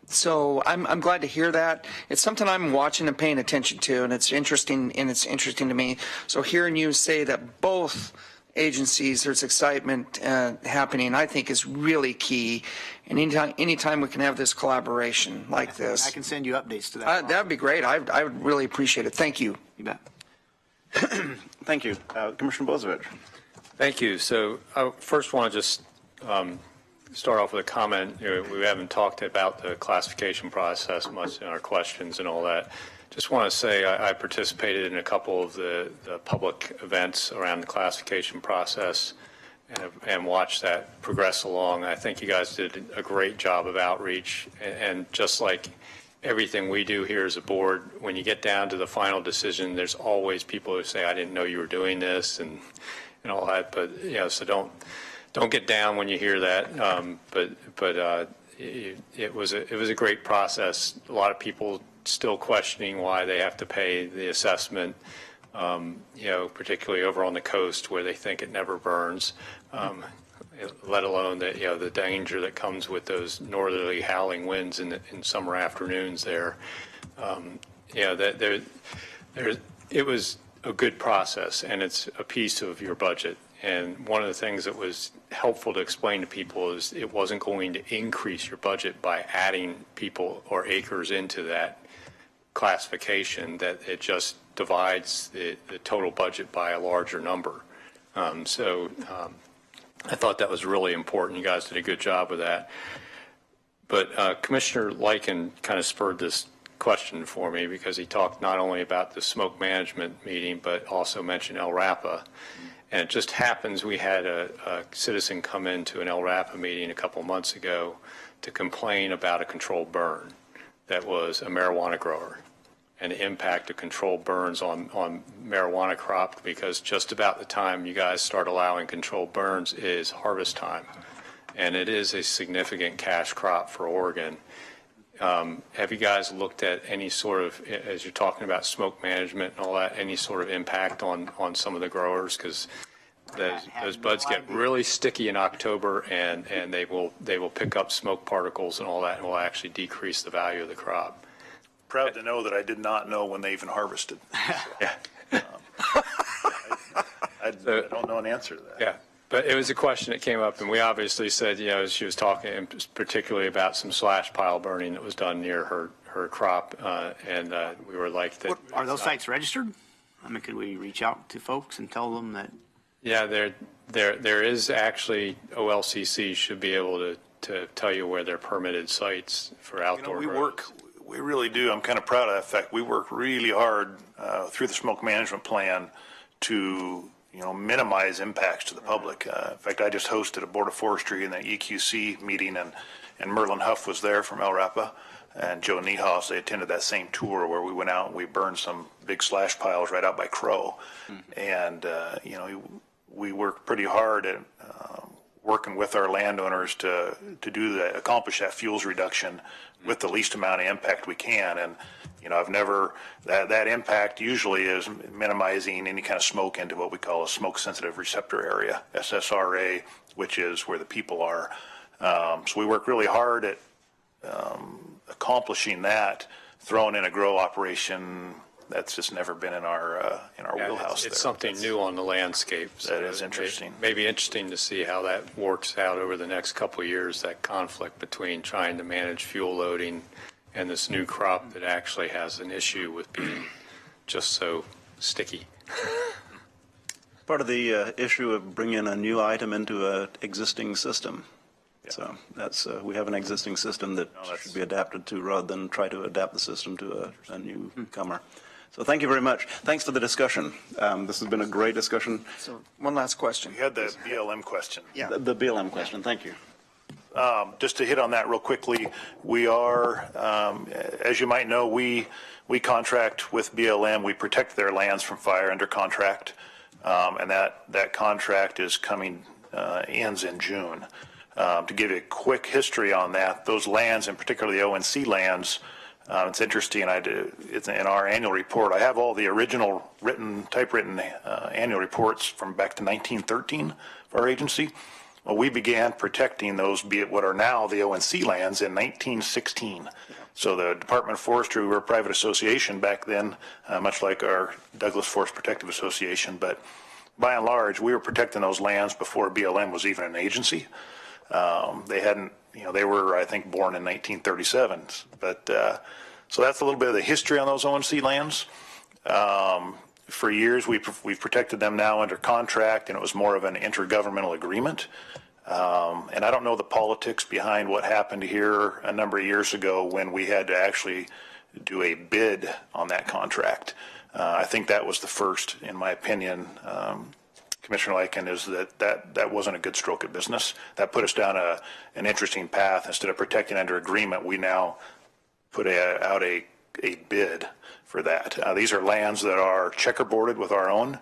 [SPEAKER 2] so I'm glad to hear that. It's something I'm watching and paying attention to, and it's interesting to me. So hearing you say that both agencies, there's excitement happening, I think is really key. And anytime we can have this collaboration like this.
[SPEAKER 9] I can send you updates to that.
[SPEAKER 2] That'd be great. I would really appreciate it. Thank you.
[SPEAKER 9] You bet.
[SPEAKER 1] Thank you. Commissioner Bozievich.
[SPEAKER 5] Thank you. So I first want to just start off with a comment. We haven't talked about the classification process much in our questions and all that. Just want to say I participated in a couple of the public events around the classification process and watched that progress along. I think you guys did a great job of outreach, and just like everything we do here as a board, when you get down to the final decision, there's always people who say, I didn't know you were doing this and all that. But so don't get down when you hear that. It was a great process. A lot of people still questioning why they have to pay the assessment, particularly over on the coast where they think it never burns, let alone that, the danger that comes with those northerly howling winds in summer afternoons there. It was a good process, and it's a piece of your budget. And one of the things that was helpful to explain to people is it wasn't going to increase your budget by adding people or acres into that classification, that it just divides the total budget by a larger number. I thought that was really important. You guys did a good job with that. But Commissioner Lyken kind of spurred this question for me because he talked not only about the smoke management meeting, but also mentioned El Rapa. And it just happens we had a citizen come into an El Rapa meeting a couple months ago to complain about a controlled burn that was a marijuana grower and the impact of controlled burns on marijuana crop, because just about the time you guys start allowing controlled burns is harvest time. And it is a significant cash crop for Oregon. Have you guys looked at any sort of, as you're talking about smoke management and all that, any sort of impact on some of the growers? Because those buds get really sticky in October, and they will pick up smoke particles and all that, and will actually decrease the value of the crop.
[SPEAKER 10] Proud to know that I did not know when they even harvested.
[SPEAKER 5] Yeah.
[SPEAKER 10] I don't know an answer to that.
[SPEAKER 5] Yeah. But it was a question that came up, and we obviously said, she was talking particularly about some slash pile burning that was done near her crop, and we were like that.
[SPEAKER 11] Are those sites registered? I mean, could we reach out to folks and tell them that?
[SPEAKER 5] Yeah, there is actually, OLCC should be able to tell you where they're permitted sites for outdoor grows.
[SPEAKER 10] We really do. I'm kind of proud of that fact. We work really hard through the smoke management plan to minimize impacts to the public. In fact, I just hosted a Board of Forestry and the EQC meeting, and Merlin Huff was there from El Rapa, and Joe Niehaus. They attended that same tour where we went out and we burned some big slash piles right out by Crow. And, we worked pretty hard at working with our landowners to do that, accomplish that fuels reduction with the least amount of impact we can. And I've never, that impact usually is minimizing any kind of smoke into what we call a smoke sensitive receptor area, SSRA, which is where the people are. So we work really hard at accomplishing that, throwing in a grow operation that's just never been in our wheelhouse.
[SPEAKER 5] It's something new on the landscape. So
[SPEAKER 10] that is interesting.
[SPEAKER 5] Maybe interesting to see how that works out over the next couple of years, that conflict between trying to manage fuel loading and this new crop that actually has an issue with being just so sticky.
[SPEAKER 1] Part of the issue of bringing a new item into an existing system. Yeah. So that's we have an existing system that should be adapted to rather than try to adapt the system to a newcomer. So thank you very much. Thanks for the discussion. This has been a great discussion.
[SPEAKER 2] So one last question.
[SPEAKER 10] You had the BLM question.
[SPEAKER 2] Yeah.
[SPEAKER 1] The BLM question. Thank you.
[SPEAKER 10] Just to hit on that real quickly, we are, as you might know, we contract with BLM. We protect their lands from fire under contract, and that contract is ends in June. To give you a quick history on that, those lands, and particularly the ONC lands, it's interesting. It's in our annual report. I have all the original typewritten annual reports from back to 1913 for our agency. Well, we began protecting those, be it what are now the ONC lands, in 1916. So the Department of Forestry, we were a private association back then, much like our Douglas Forest Protective Association. But by and large, we were protecting those lands before BLM was even an agency. They hadn't, they were, I think, born in 1937. But so that's a little bit of the history on those ONC lands. For years, we've protected them now under contract, and it was more of an intergovernmental agreement. And I don't know the politics behind what happened here a number of years ago when we had to actually do a bid on that contract. I think that was the first, in my opinion, Commissioner Lyken, is that wasn't a good stroke of business. That put us down an interesting path. Instead of protecting under agreement, we now put out a bid for that. These are lands that are checkerboarded with our own.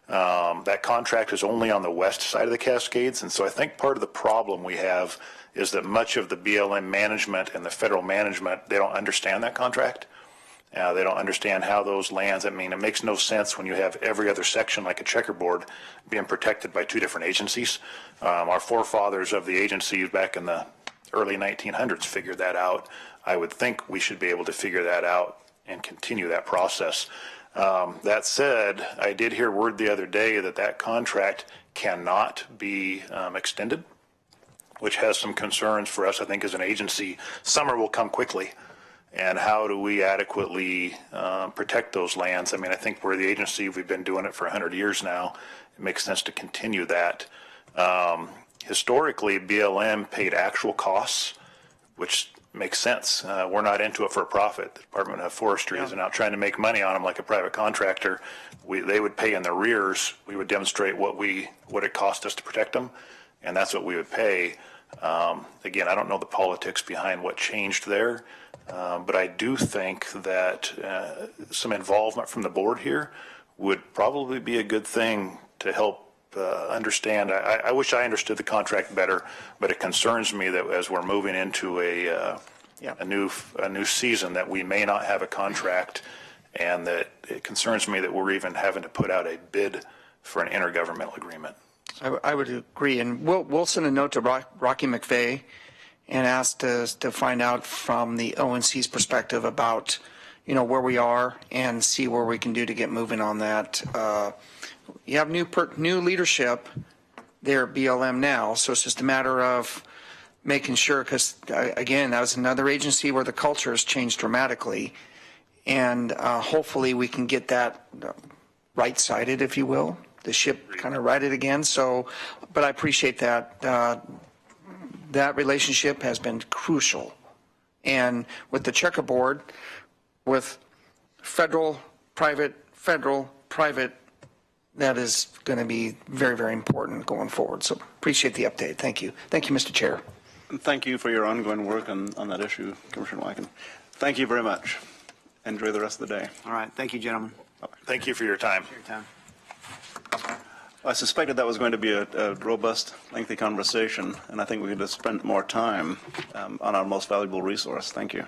[SPEAKER 10] That contract is only on the west side of the Cascades, and so I think part of the problem we have is that much of the BLM management and the federal management, they don't understand that contract. They don't understand how those lands, it makes no sense when you have every other section like a checkerboard being protected by two different agencies. Our forefathers of the agencies back in the early 1900s figured that out. I would think we should be able to figure that out and continue that process. That said, I did hear word the other day that that contract cannot be extended, which has some concerns for us, I think, as an agency. Summer will come quickly, and how do we adequately protect those lands? I mean, I think we're the agency, we've been doing it for 100 years now. It makes sense to continue that. Historically, BLM paid actual costs, which makes sense. We're not into it for a profit. The Department of Forestry isn't out trying to make money on them like a private contractor. They would pay in the rears. We would demonstrate what it cost us to protect them, and that's what we would pay. Again, I don't know the politics behind what changed there, but I do think that some involvement from the board here would probably be a good thing to help understand. I wish I understood the contract better, but it concerns me that as we're moving into a new season, that we may not have a contract, and that it concerns me that we're even having to put out a bid for an intergovernmental agreement.
[SPEAKER 2] I would agree, and we'll send a note to Rocky McVeigh and ask to find out from the ONC's perspective about, where we are and see where we can do to get moving on that. You have new leadership there at BLM now, so it's just a matter of making sure, because again, that was another agency where the culture has changed dramatically, and hopefully we can get that right-sided, if you will, the ship kind of righted again. So, but I appreciate that. That relationship has been crucial, and with the checkerboard, with federal, private, that is going to be very, very important going forward. So appreciate the update. Thank you. Thank you, Mr. Chair.
[SPEAKER 1] Thank you for your ongoing work on that issue, Commissioner Weiken. Thank you very much. Enjoy the rest of the day.
[SPEAKER 11] All right. Thank you, gentlemen.
[SPEAKER 10] Thank you for your time.
[SPEAKER 11] For your time.
[SPEAKER 1] I suspected that was going to be a robust, lengthy conversation, and I think we could have spent more time on our most valuable resource. Thank you.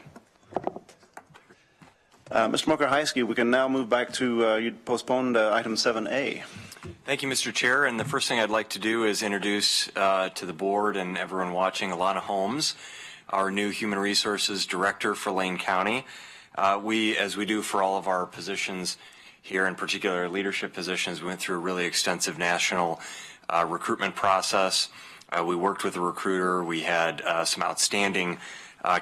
[SPEAKER 1] Mr. Moker-Heisky, we can now move back to, you postponed item 7A.
[SPEAKER 3] Thank you, Mr. Chair. And the first thing I'd like to do is introduce to the board and everyone watching Alana Holmes, our new Human Resources Director for Lane County. As we do for all of our positions here, in particular leadership positions, we went through a really extensive national recruitment process. We worked with a recruiter. We had some outstanding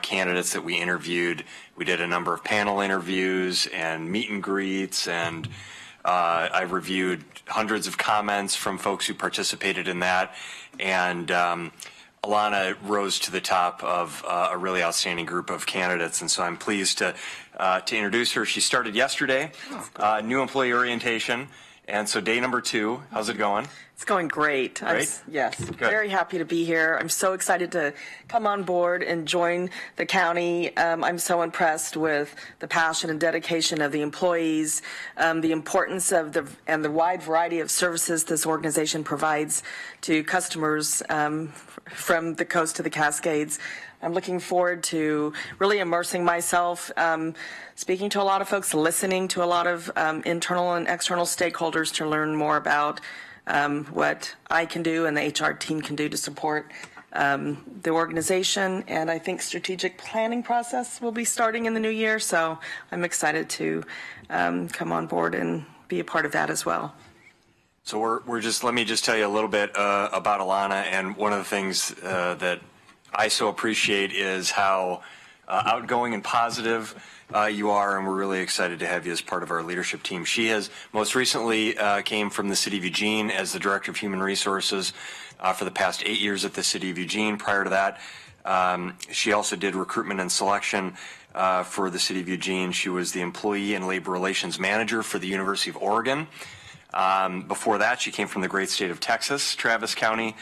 [SPEAKER 3] candidates that we interviewed. We did a number of panel interviews and meet and greets, and I reviewed hundreds of comments from folks who participated in that, and Alana rose to the top of a really outstanding group of candidates, and so I'm pleased to introduce her. She started yesterday, new employee orientation, and so day number 2. How's it going?
[SPEAKER 12] It's going great. Yes, very happy to be here. I'm so excited to come on board and join the county. I'm so impressed with the passion and dedication of the employees, the importance of the wide variety of services this organization provides to customers from the coast to the Cascades. I'm looking forward to really immersing myself, speaking to a lot of folks, listening to a lot of internal and external stakeholders to learn more about what I can do and the HR team can do to support the organization. And I think strategic planning process will be starting in the new year. So I'm excited to come on board and be a part of that as well.
[SPEAKER 3] So let me just tell you a little bit about Alana, and one of the things that I so appreciate is how outgoing and positive you are, and we're really excited to have you as part of our leadership team. She has most recently came from the City of Eugene as the Director of Human Resources for the past 8 years at the City of Eugene. Prior to that, she also did recruitment and selection for the City of Eugene. She was the Employee and Labor Relations Manager for the University of Oregon. Before that, she came from the great state of Texas, Travis County,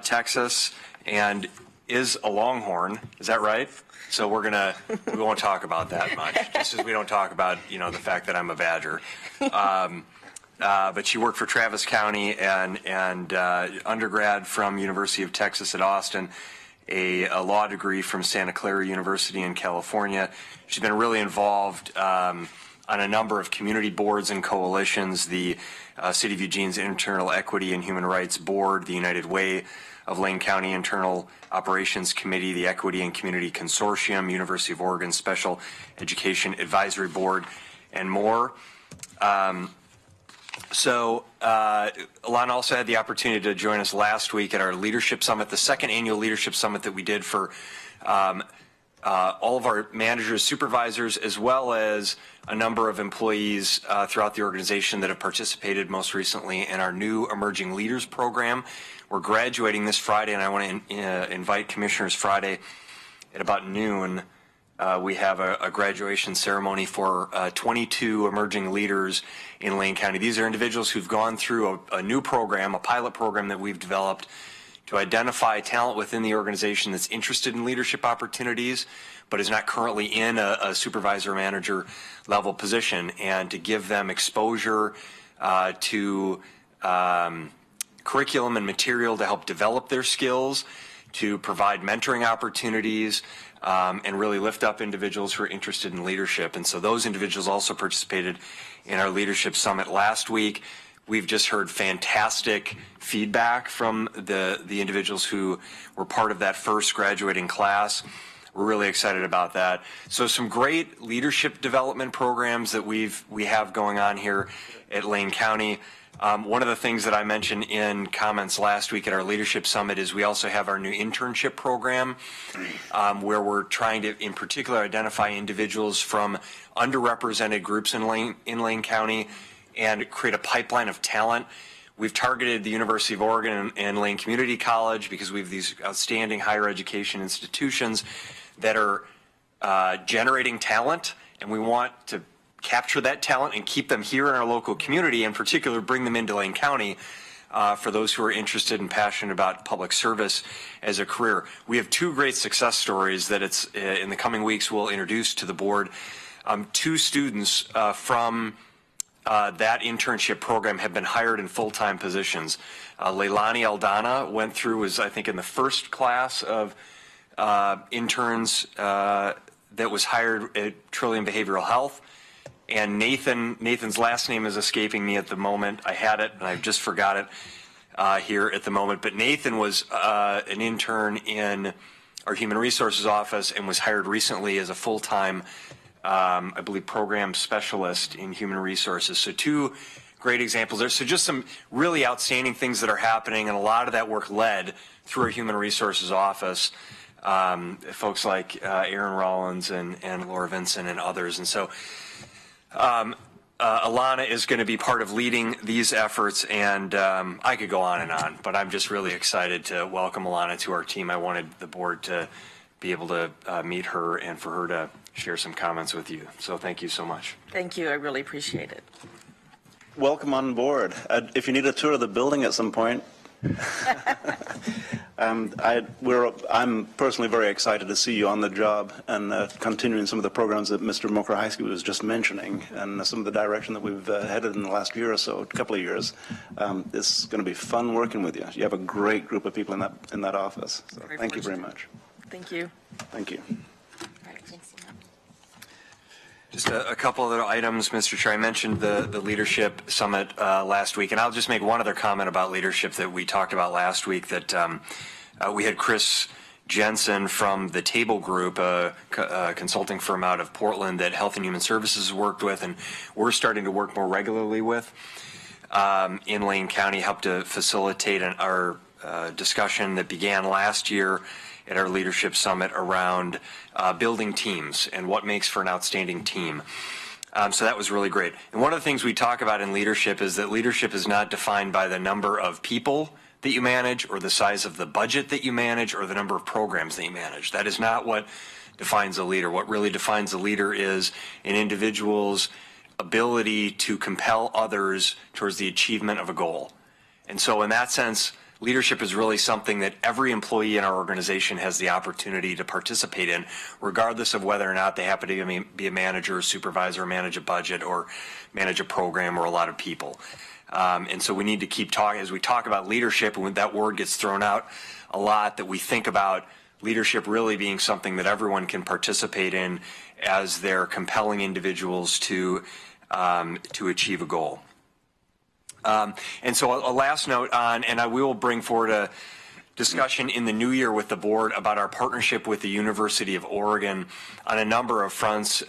[SPEAKER 3] Texas, and is a Longhorn. Is that right? So we won't talk about that much, just as we don't talk about, the fact that I'm a Badger. But she worked for Travis County and undergrad from University of Texas at Austin, a law degree from Santa Clara University in California. She's been really involved on a number of community boards and coalitions, the City of Eugene's Internal Equity and Human Rights Board, the United Way of Lane County Internal Operations Committee, the Equity and Community Consortium, University of Oregon Special Education Advisory Board, and more. Alana also had the opportunity to join us last week at our Leadership Summit, the second annual Leadership Summit that we did for all of our managers, supervisors, as well as a number of employees throughout the organization that have participated most recently in our new Emerging Leaders program. We're graduating this Friday, and I want to invite Commissioners Friday at about noon. We have a graduation ceremony for 22 emerging leaders in Lane County. These are individuals who've gone through a new program, a pilot program that we've developed to identify talent within the organization that's interested in leadership opportunities, but is not currently in a supervisor manager level position, and to give them exposure to curriculum and material to help develop their skills, to provide mentoring opportunities, and really lift up individuals who are interested in leadership. And so those individuals also participated in our Leadership Summit last week. We've just heard fantastic feedback from the individuals who were part of that first graduating class. We're really excited about that. So some great leadership development programs that we have going on here at Lane County. One of the things that I mentioned in comments last week at our Leadership Summit is we also have our new internship program, where we're trying to, in particular, identify individuals from underrepresented groups in Lane County and create a pipeline of talent. We've targeted the University of Oregon and Lane Community College because we have these outstanding higher education institutions that are generating talent, and we want to capture that talent and keep them here in our local community, in particular bring them into Lane County for those who are interested and passionate about public service as a career. We have two great success stories that in the coming weeks we'll introduce to the board. Two students from that internship program have been hired in full-time positions. Leilani Aldana went through, was I think in the first class of interns that was hired at Trillium Behavioral Health. And Nathan's last name is escaping me at the moment. I had it and I just forgot it here at the moment. But Nathan was an intern in our Human Resources office and was hired recently as a full-time, I believe, program specialist in Human Resources. So two great examples there. So just some really outstanding things that are happening, and a lot of that work led through our Human Resources office. Folks like Aaron Rollins and Laura Vincent and others. And so Alana is going to be part of leading these efforts, and I could go on and on, but I'm just really excited to welcome Alana to our team. I wanted the board to be able to meet her and for her to share some comments with you. So thank you so much.
[SPEAKER 12] Thank you. I really appreciate it.
[SPEAKER 1] Welcome on board. If you need a tour of the building at some point, I'm personally very excited to see you on the job and continuing some of the programs that Mr. Mokrahysky was just mentioning, and some of the direction that we've headed in the last year or so, a couple of years. It's going to be fun working with you. You have a great group of people in that office. So thank you very much.
[SPEAKER 12] Thank you.
[SPEAKER 1] Thank you.
[SPEAKER 12] All right, thanks so much.
[SPEAKER 3] Just a couple other items, Mr. Chair. I mentioned the Leadership Summit last week, and I'll just make one other comment about leadership that we talked about last week, that we had Chris Jensen from the Table Group, a consulting firm out of Portland that Health and Human Services worked with, and we're starting to work more regularly with in Lane County, helped to facilitate our discussion that began last year at our Leadership Summit around building teams and what makes for an outstanding team. So that was really great. And one of the things we talk about in leadership is that leadership is not defined by the number of people that you manage or the size of the budget that you manage or the number of programs that you manage. That is not what defines a leader. What really defines a leader is an individual's ability to compel others towards the achievement of a goal. And so in that sense, leadership is really something that every employee in our organization has the opportunity to participate in, regardless of whether or not they happen to be a manager, or supervisor, or manage a budget, or manage a program, or a lot of people. And so we need to keep talking, as we talk about leadership, and when that word gets thrown out a lot, that we think about leadership really being something that everyone can participate in as they're compelling individuals to achieve a goal. And so a last note on, and we will bring forward discussion in the new year with the board about our partnership with the University of Oregon on a number of fronts.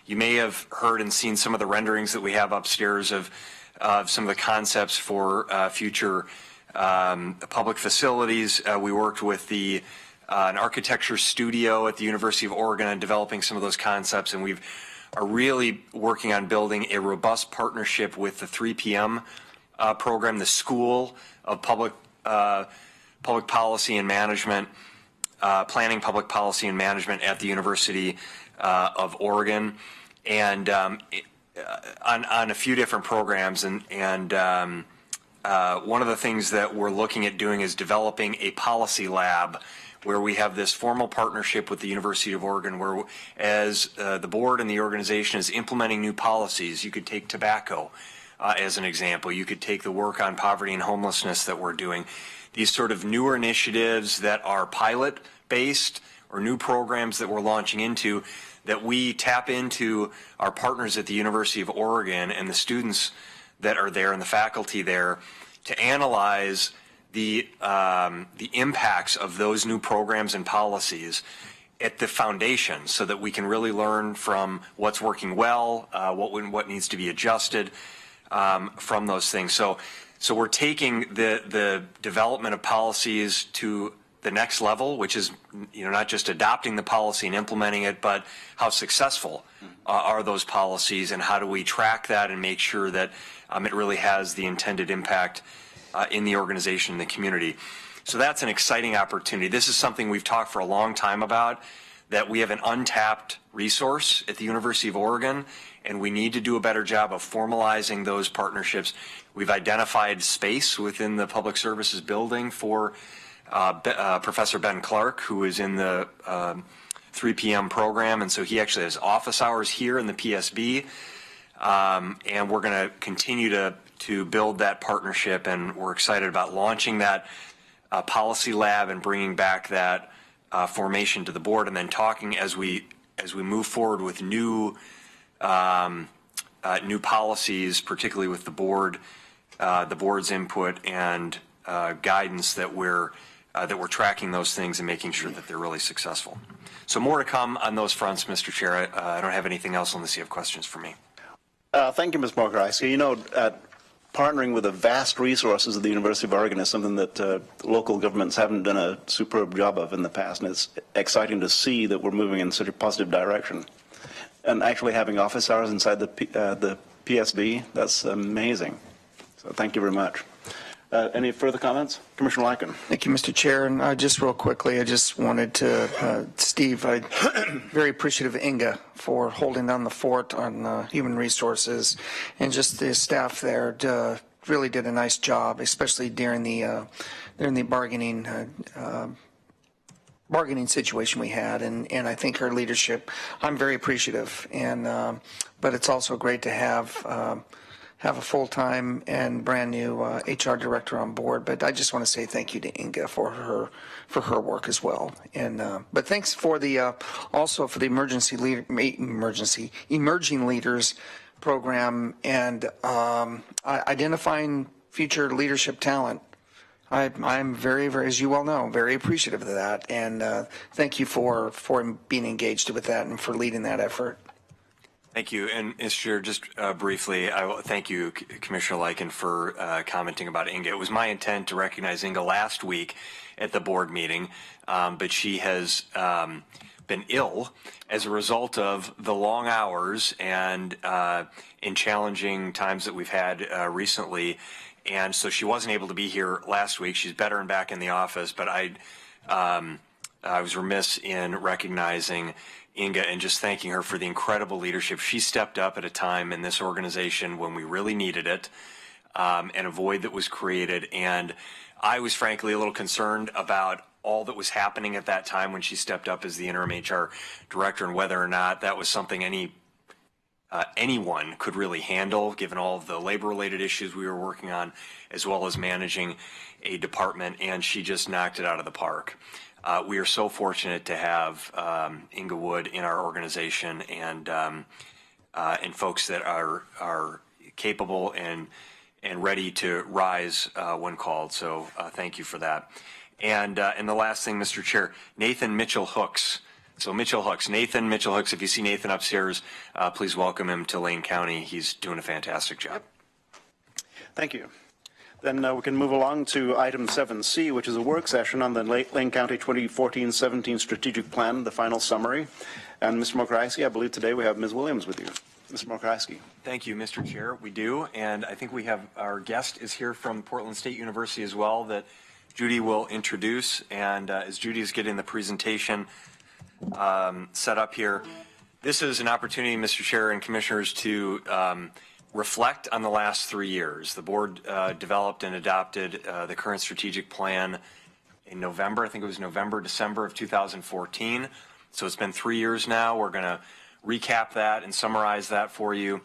[SPEAKER 3] You may have heard and seen some of the renderings that we have upstairs of some of the concepts for future public facilities. We worked with an architecture studio at the University of Oregon on developing some of those concepts, and we are really working on building a robust partnership with the 3 p.m. Program, the School of Public Policy and Management, Planning, Public Policy and Management at the University of Oregon, and on a few different programs. And one of the things that we're looking at doing is developing a policy lab where we have this formal partnership with the University of Oregon, where as the board and the organization is implementing new policies. You could take tobacco as an example. You could take the work on poverty and homelessness that we're doing. These sort of newer initiatives that are pilot-based or new programs that we're launching into, that we tap into our partners at the University of Oregon and the students that are there and the faculty there to analyze the impacts of those new programs and policies at the foundation, so that we can really learn from what's working well, what needs to be adjusted from those things. So we're taking the development of policies to the next level, which is, not just adopting the policy and implementing it, but how successful are those policies, and how do we track that and make sure that it really has the intended impact in the organization and the community. So that's an exciting opportunity. This is something we've talked for a long time about, that we have an untapped resource at the University of Oregon, and we need to do a better job of formalizing those partnerships. We've identified space within the Public Services building for Professor Ben Clark, who is in the 3 p.m. program, and so he actually has office hours here in the PSB, and we're going to continue to build that partnership, and we're excited about launching that policy lab and bringing back that formation to the board, and then talking as we move forward with new policies, particularly with the board's input and guidance, that we're tracking those things and making sure that they're really successful. So more to come on those fronts, Mr. Chair. I don't have anything else unless you have questions for me.
[SPEAKER 1] Thank you, Ms. Morker. Partnering with the vast resources of the University of Oregon is something that local governments haven't done a superb job of in the past, and it's exciting to see that we're moving in such a positive direction. And actually having office hours inside the PSB, that's amazing. So thank you very much. Any further comments? Commissioner Lycan.
[SPEAKER 2] Thank you, Mr. Chair. And just real quickly, I just wanted to, Steve, I'm very appreciative of Inga for holding down the fort on human resources, and just the staff there really did a nice job, especially during the bargaining situation we had, and I think her leadership, I'm very appreciative, and but it's also great to have a full-time and brand new HR director on board. But I just want to say thank you to Inga for her work as well. And but thanks for the also for the emerging leaders program, and identifying future leadership talent. I'm very, very, as you well know, very appreciative of that, and thank you for being engaged with that and for leading that effort.
[SPEAKER 3] Thank you. And Mr. Chair, just briefly, I will thank you, Commissioner Lycan, for commenting about Inga. It was my intent to recognize Inga last week at the board meeting, but she has been ill as a result of the long hours and in challenging times that we've had recently. And so she wasn't able to be here last week. She's better and back in the office, but I was remiss in recognizing Inga and just thanking her for the incredible leadership. She stepped up at a time in this organization when we really needed it, and a void that was created. And I was frankly a little concerned about all that was happening at that time when she stepped up as the interim HR director, and whether or not that was something anyone could really handle, given all of the labor-related issues we were working on, as well as managing a department. And she just knocked it out of the park. We are so fortunate to have Inga Wood in our organization, and folks that are capable and ready to rise when called. So thank you for that. And the last thing, Mr. Chair, Nathan Mitchell Hooks. So Nathan Mitchell Hooks, if you see Nathan upstairs, please welcome him to Lane County. He's doing a fantastic job.
[SPEAKER 1] Thank you. Then we can move along to item 7C, which is a work session on the Lane County 2014-17 strategic plan, the final summary. And Mr. Mokraski, I believe today we have Ms. Williams with you. Mr. Mokraski.
[SPEAKER 3] Thank you, Mr. Chair. We do, and I think we have our guest is here from Portland State University as well that Judy will introduce. And as Judy is getting the presentation set up here, this is an opportunity, Mr. Chair and Commissioners, to reflect on the last 3 years. The board developed and adopted the current strategic plan in November. I think it was November, December of 2014. So it's been 3 years now. We're going to recap that and summarize that for you.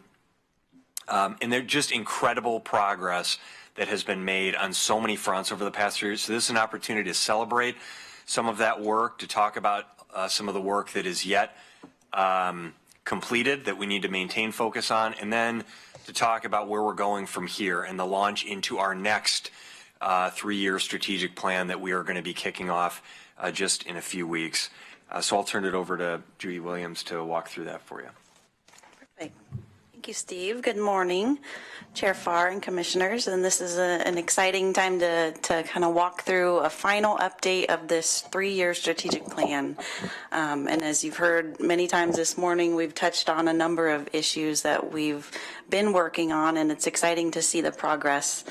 [SPEAKER 3] And they're just incredible progress that has been made on so many fronts over the past 3 years. So this is an opportunity to celebrate some of that work, to talk about some of the work that is yet completed that we need to maintain focus on, and then to talk about where we're going from here and the launch into our next 3-year strategic plan that we are going to be kicking off just in a few weeks. So I'll turn it over to Judy Williams to walk through that for you.
[SPEAKER 13] Perfect. Thank you, Steve. Good morning, Chair Farr and Commissioners. And this is an exciting time to kind of walk through a final update of this 3-year strategic plan. And as you've heard many times this morning, we've touched on a number of issues that we've been working on, and it's exciting to see the progress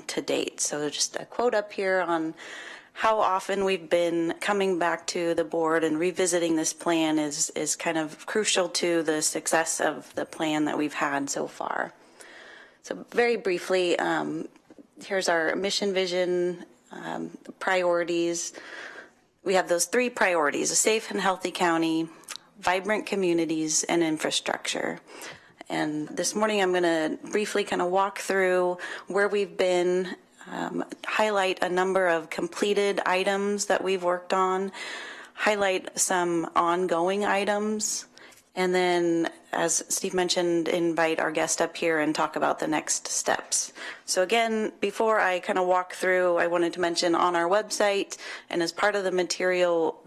[SPEAKER 13] to date. So just a quote up here on how often we've been coming back to the board and revisiting this plan is kind of crucial to the success of the plan that we've had so far. So very briefly, here's our mission, vision, priorities. We have those 3 priorities: a safe and healthy county, vibrant communities, and infrastructure. And this morning I'm going to briefly kind of walk through where we've been, highlight a number of completed items that we've worked on, highlight some ongoing items, and then, as Steve mentioned, invite our guest up here and talk about the next steps. So again, before I kind of walk through, I wanted to mention on our website and as part of the material,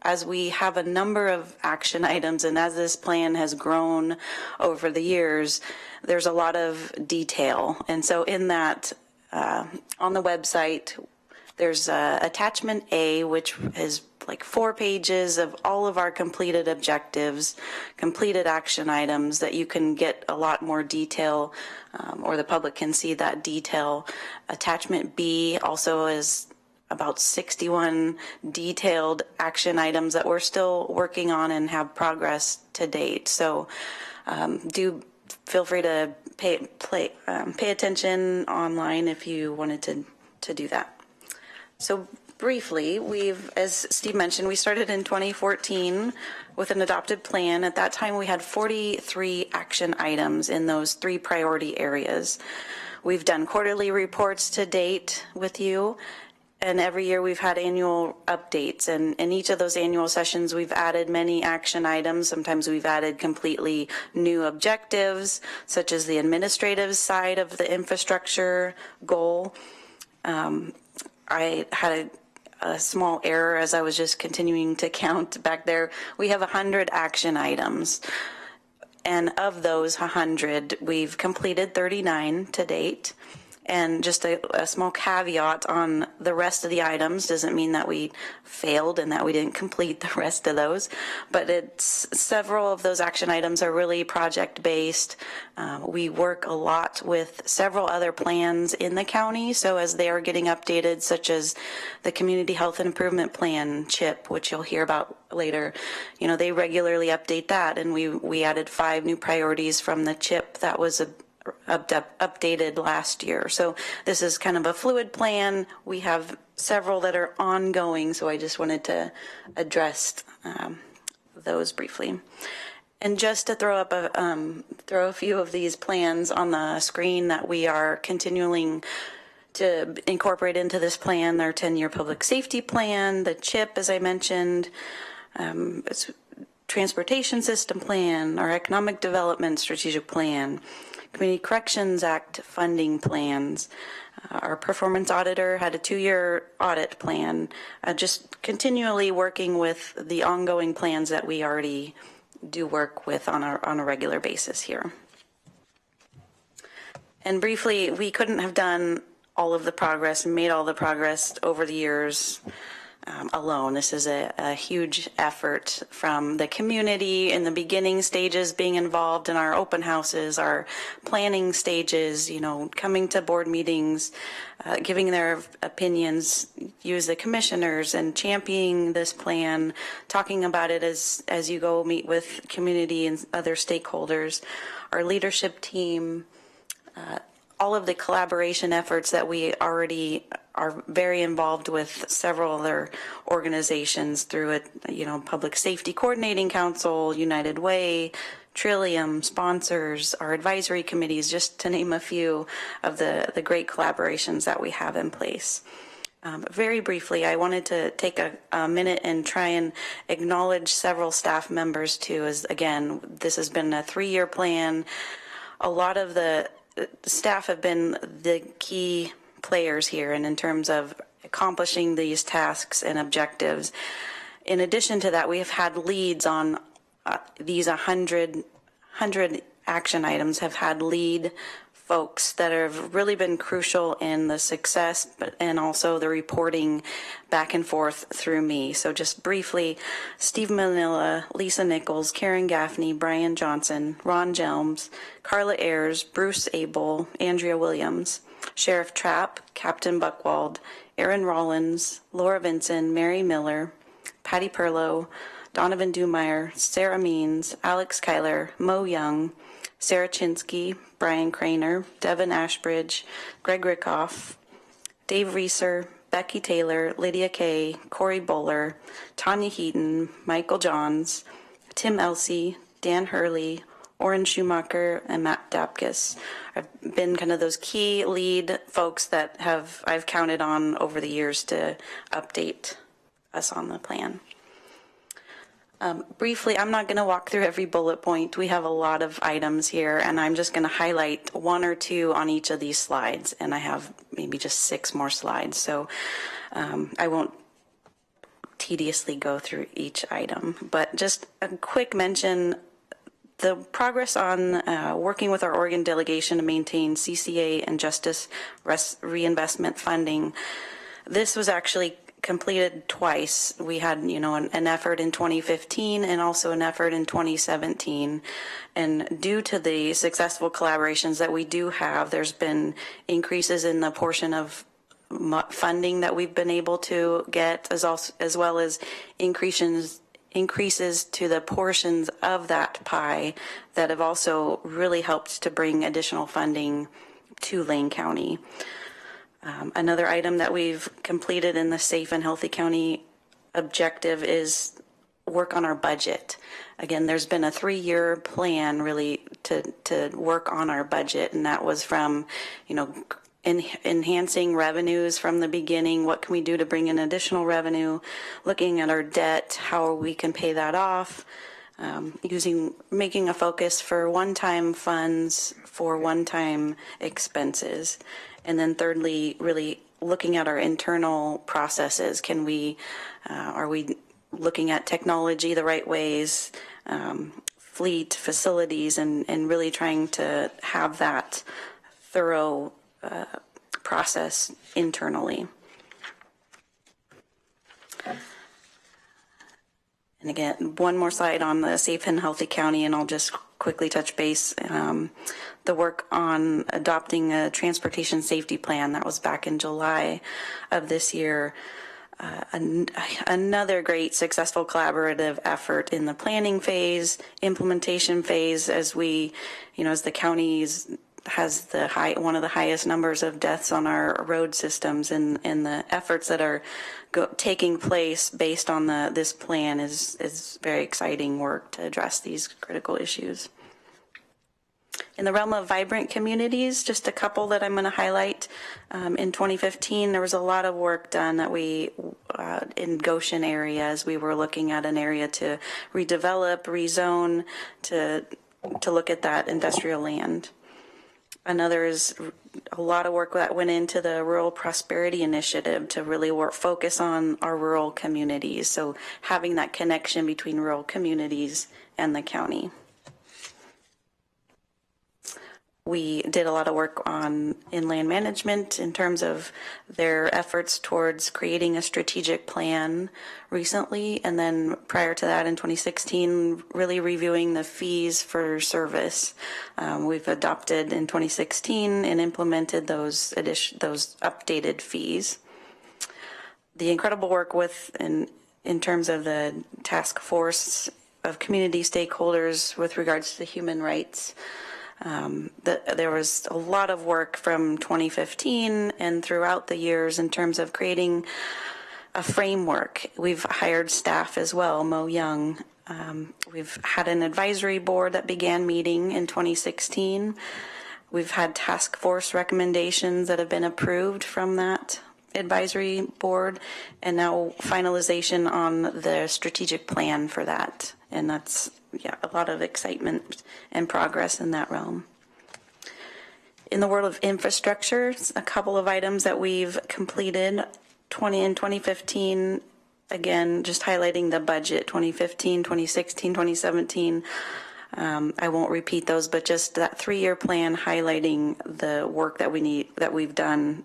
[SPEAKER 13] as we have a number of action items and as this plan has grown over the years, there's a lot of detail. And so in that, on the website, there's attachment A, which is like 4 pages of all of our completed objectives, completed action items that you can get a lot more detail, or the public can see that detail. Attachment B also is about 61 detailed action items that we're still working on and have progress to date. So do feel free to pay attention online if you wanted to do that. So briefly, as Steve mentioned, we started in 2014 with an adopted plan. At that time, we had 43 action items in those 3 priority areas. We've done quarterly reports to date with you, and every year we've had annual updates. And in each of those annual sessions, we've added many action items. Sometimes we've added completely new objectives, such as the administrative side of the infrastructure goal. I had a small error as I was just continuing to count back there. We have 100 action items. And of those 100, we've completed 39 to date. And just a small caveat on the rest of the items doesn't mean that we failed and that we didn't complete the rest of those, but several of those action items are really project-based. We work a lot with several other plans in the county, so as they are getting updated, such as the Community Health and Improvement Plan, CHIP, which you'll hear about later, they regularly update that, and we added 5 new priorities from the CHIP that was updated last year. So this is kind of a fluid plan. We have several that are ongoing, so I just wanted to address those briefly. And just to throw a few of these plans on the screen that we are continuing to incorporate into this plan: their 10-year public safety plan, the CHIP, as I mentioned, transportation system plan, our economic development strategic plan, Community Corrections Act funding plans, Our performance auditor had a 2-year audit plan, just continually working with the ongoing plans that we already do work with on a regular basis here. And briefly, we couldn't have done all of the progress and made all the progress over the years alone. This is a huge effort from the community in the beginning stages, being involved in our open houses, our planning stages, you know, coming to board meetings, giving their opinions, use the commissioners and championing this plan, talking about it as you go meet with community and other stakeholders, our leadership team, all of the collaboration efforts that we already are very involved with several other organizations through it, you know, Public Safety Coordinating Council, United Way, Trillium, sponsors, our advisory committees, just to name a few of the great collaborations that we have in place. Very briefly, I wanted to take a minute and try and acknowledge several staff members too, as again, this has been a 3-year plan. A lot of the staff have been the key players here, and in terms of accomplishing these tasks and objectives. In addition to that, we have had leads on these 100 action items, have had lead folks that have really been crucial in the success, and also the reporting back and forth through me. So just briefly, Steve Manila, Lisa Nichols, Karen Gaffney, Brian Johnson, Ron Jelms, Carla Ayers, Bruce Abel, Andrea Williams, Sheriff Trapp, Captain Buckwald, Aaron Rollins, Laura Vinson, Mary Miller, Patty Perlow, Donovan Dumeyer, Sarah Means, Alex Kyler, Mo Young, Sarah Chinsky, Brian Craner, Devin Ashbridge, Greg Rickoff, Dave Reeser, Becky Taylor, Lydia Kay, Corey Bowler, Tanya Heaton, Michael Johns, Tim Elsey, Dan Hurley, Oren Schumacher, and Matt Dapkus. I've been kind of those key lead folks that I've counted on over the years to update us on the plan. Briefly, I'm not going to walk through every bullet point. We have a lot of items here, and I'm just going to highlight 1 or 2 on each of these slides, and I have maybe just 6 more slides, so I won't tediously go through each item. But just a quick mention, the progress on working with our Oregon delegation to maintain CCA and justice reinvestment funding. This was actually completed twice. We had, you know, an effort in 2015 and also an effort in 2017. And due to the successful collaborations that we do have, there's been increases in the portion of funding that we've been able to get, as well as increases to the portions of that pie that have also really helped to bring additional funding to Lane County. Another item that we've completed in the Safe and Healthy County objective is work on our budget. Again, there's been a 3-year plan really to work on our budget, and that was from, you know, enhancing revenues from the beginning. What can we do to bring in additional revenue? Looking at our debt, how we can pay that off. Making a focus for one-time funds for one-time expenses. And then thirdly, really looking at our internal processes. Are we looking at technology the right ways, fleet, facilities, and really trying to have that thorough process internally. And again, one more slide on the Safe and Healthy County, and I'll just quickly touch base. The work on adopting a transportation safety plan, that was back in July of this year. Another great successful collaborative effort in the planning phase, implementation phase, as we, you know, as the counties has one of the highest numbers of deaths on our road systems, and the efforts that are taking place based on this plan is very exciting work to address these critical issues. In the realm of vibrant communities, just a couple that I'm going to highlight. In 2015, there was a lot of work done that we, in Goshen areas, we were looking at an area to redevelop, rezone, to look at that industrial land. Another is a lot of work that went into the Rural Prosperity Initiative to really focus on our rural communities. So having that connection between rural communities and the county. We did a lot of work on inland management in terms of their efforts towards creating a strategic plan recently, and then prior to that in 2016, really reviewing the fees for service. We've adopted in 2016 and implemented those updated fees. The incredible work in terms of the task force of community stakeholders with regards to human rights. There was a lot of work from 2015 and throughout the years in terms of creating a framework. We've hired staff as well, Mo Young. We've had an advisory board that began meeting in 2016. We've had task force recommendations that have been approved from that advisory board, and now finalization on the strategic plan for that. And that's a lot of excitement and progress in that realm. In the world of infrastructure, a couple of items that we've completed in 2015, again, just highlighting the budget, 2015, 2016, 2017. I won't repeat those, but just that 3-year plan highlighting the work that we've done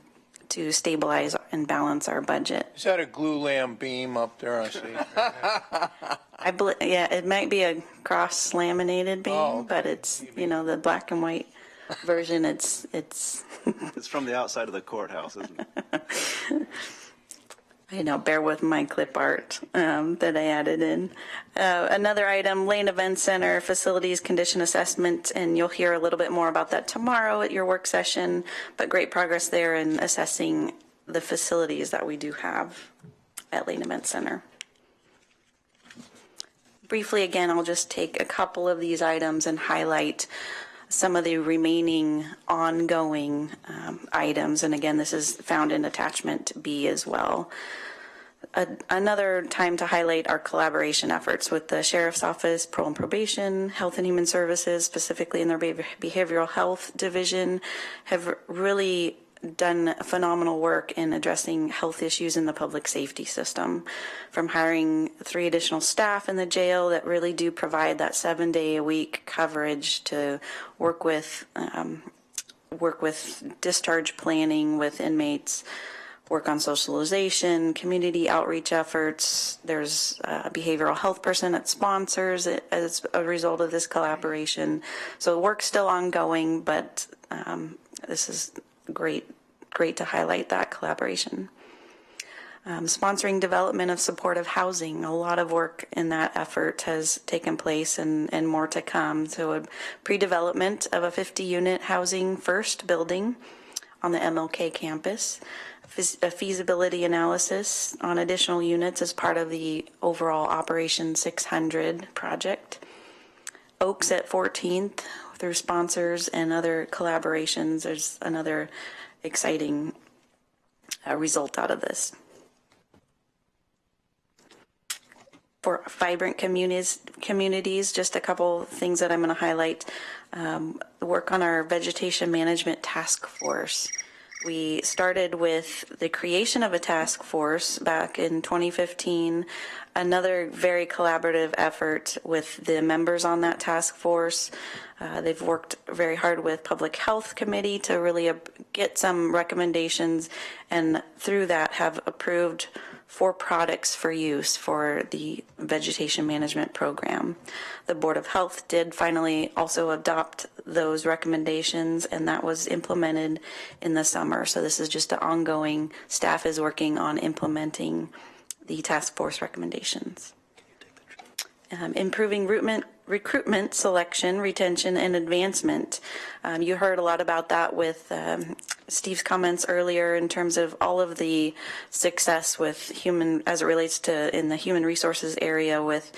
[SPEAKER 13] to stabilize and balance our budget.
[SPEAKER 7] Is that a glue lamp beam up there, I see?
[SPEAKER 13] Yeah, it might be a cross laminated beam,
[SPEAKER 7] okay.
[SPEAKER 13] but it's, the black and white version, it's
[SPEAKER 1] It's from the outside of the courthouse, isn't it?
[SPEAKER 13] I know, bear with my clip art that I added in. Another item, Lane Event Center facilities condition assessment, and you'll hear a little bit more about that tomorrow at your work session, but great progress there in assessing the facilities that we do have at Lane Event Center. Briefly, again, I'll just take a couple of these items and highlight some of the remaining ongoing items. And again, this is found in attachment B as well. Another time to highlight our collaboration efforts with the Sheriff's Office, Parole and Probation, Health and Human Services, specifically in their Behavioral Health Division, have really done phenomenal work in addressing health issues in the public safety system, from hiring 3 additional staff in the jail that really do provide that 7-day-a-week coverage to work with discharge planning with inmates, work on socialization, community outreach efforts. There's a behavioral health person that sponsors it as a result of this collaboration. So the work's still ongoing, but this is great to highlight that collaboration. Sponsoring development of supportive housing. A lot of work in that effort has taken place and more to come. So a pre-development of a 50-unit housing first building on the MLK campus. A feasibility analysis on additional units as part of the overall Operation 600 project. Oaks at 14th through sponsors and other collaborations. There's another exciting result out of this. For vibrant communities, just a couple things that I'm going to highlight. Work on our vegetation management task force. We started with the creation of a task force back in 2015, another very collaborative effort with the members on that task force. They've worked very hard with Public Health Committee to really get some recommendations, and through that have approved 4 products for use for the vegetation management program. The Board of Health did finally also adopt those recommendations, and that was implemented in the summer. So this is just an ongoing, staff is working on implementing the task force recommendations. Improving recruitment, selection, retention, and advancement. You heard a lot about that with Steve's comments earlier in terms of all of the success with as it relates to in the human resources area with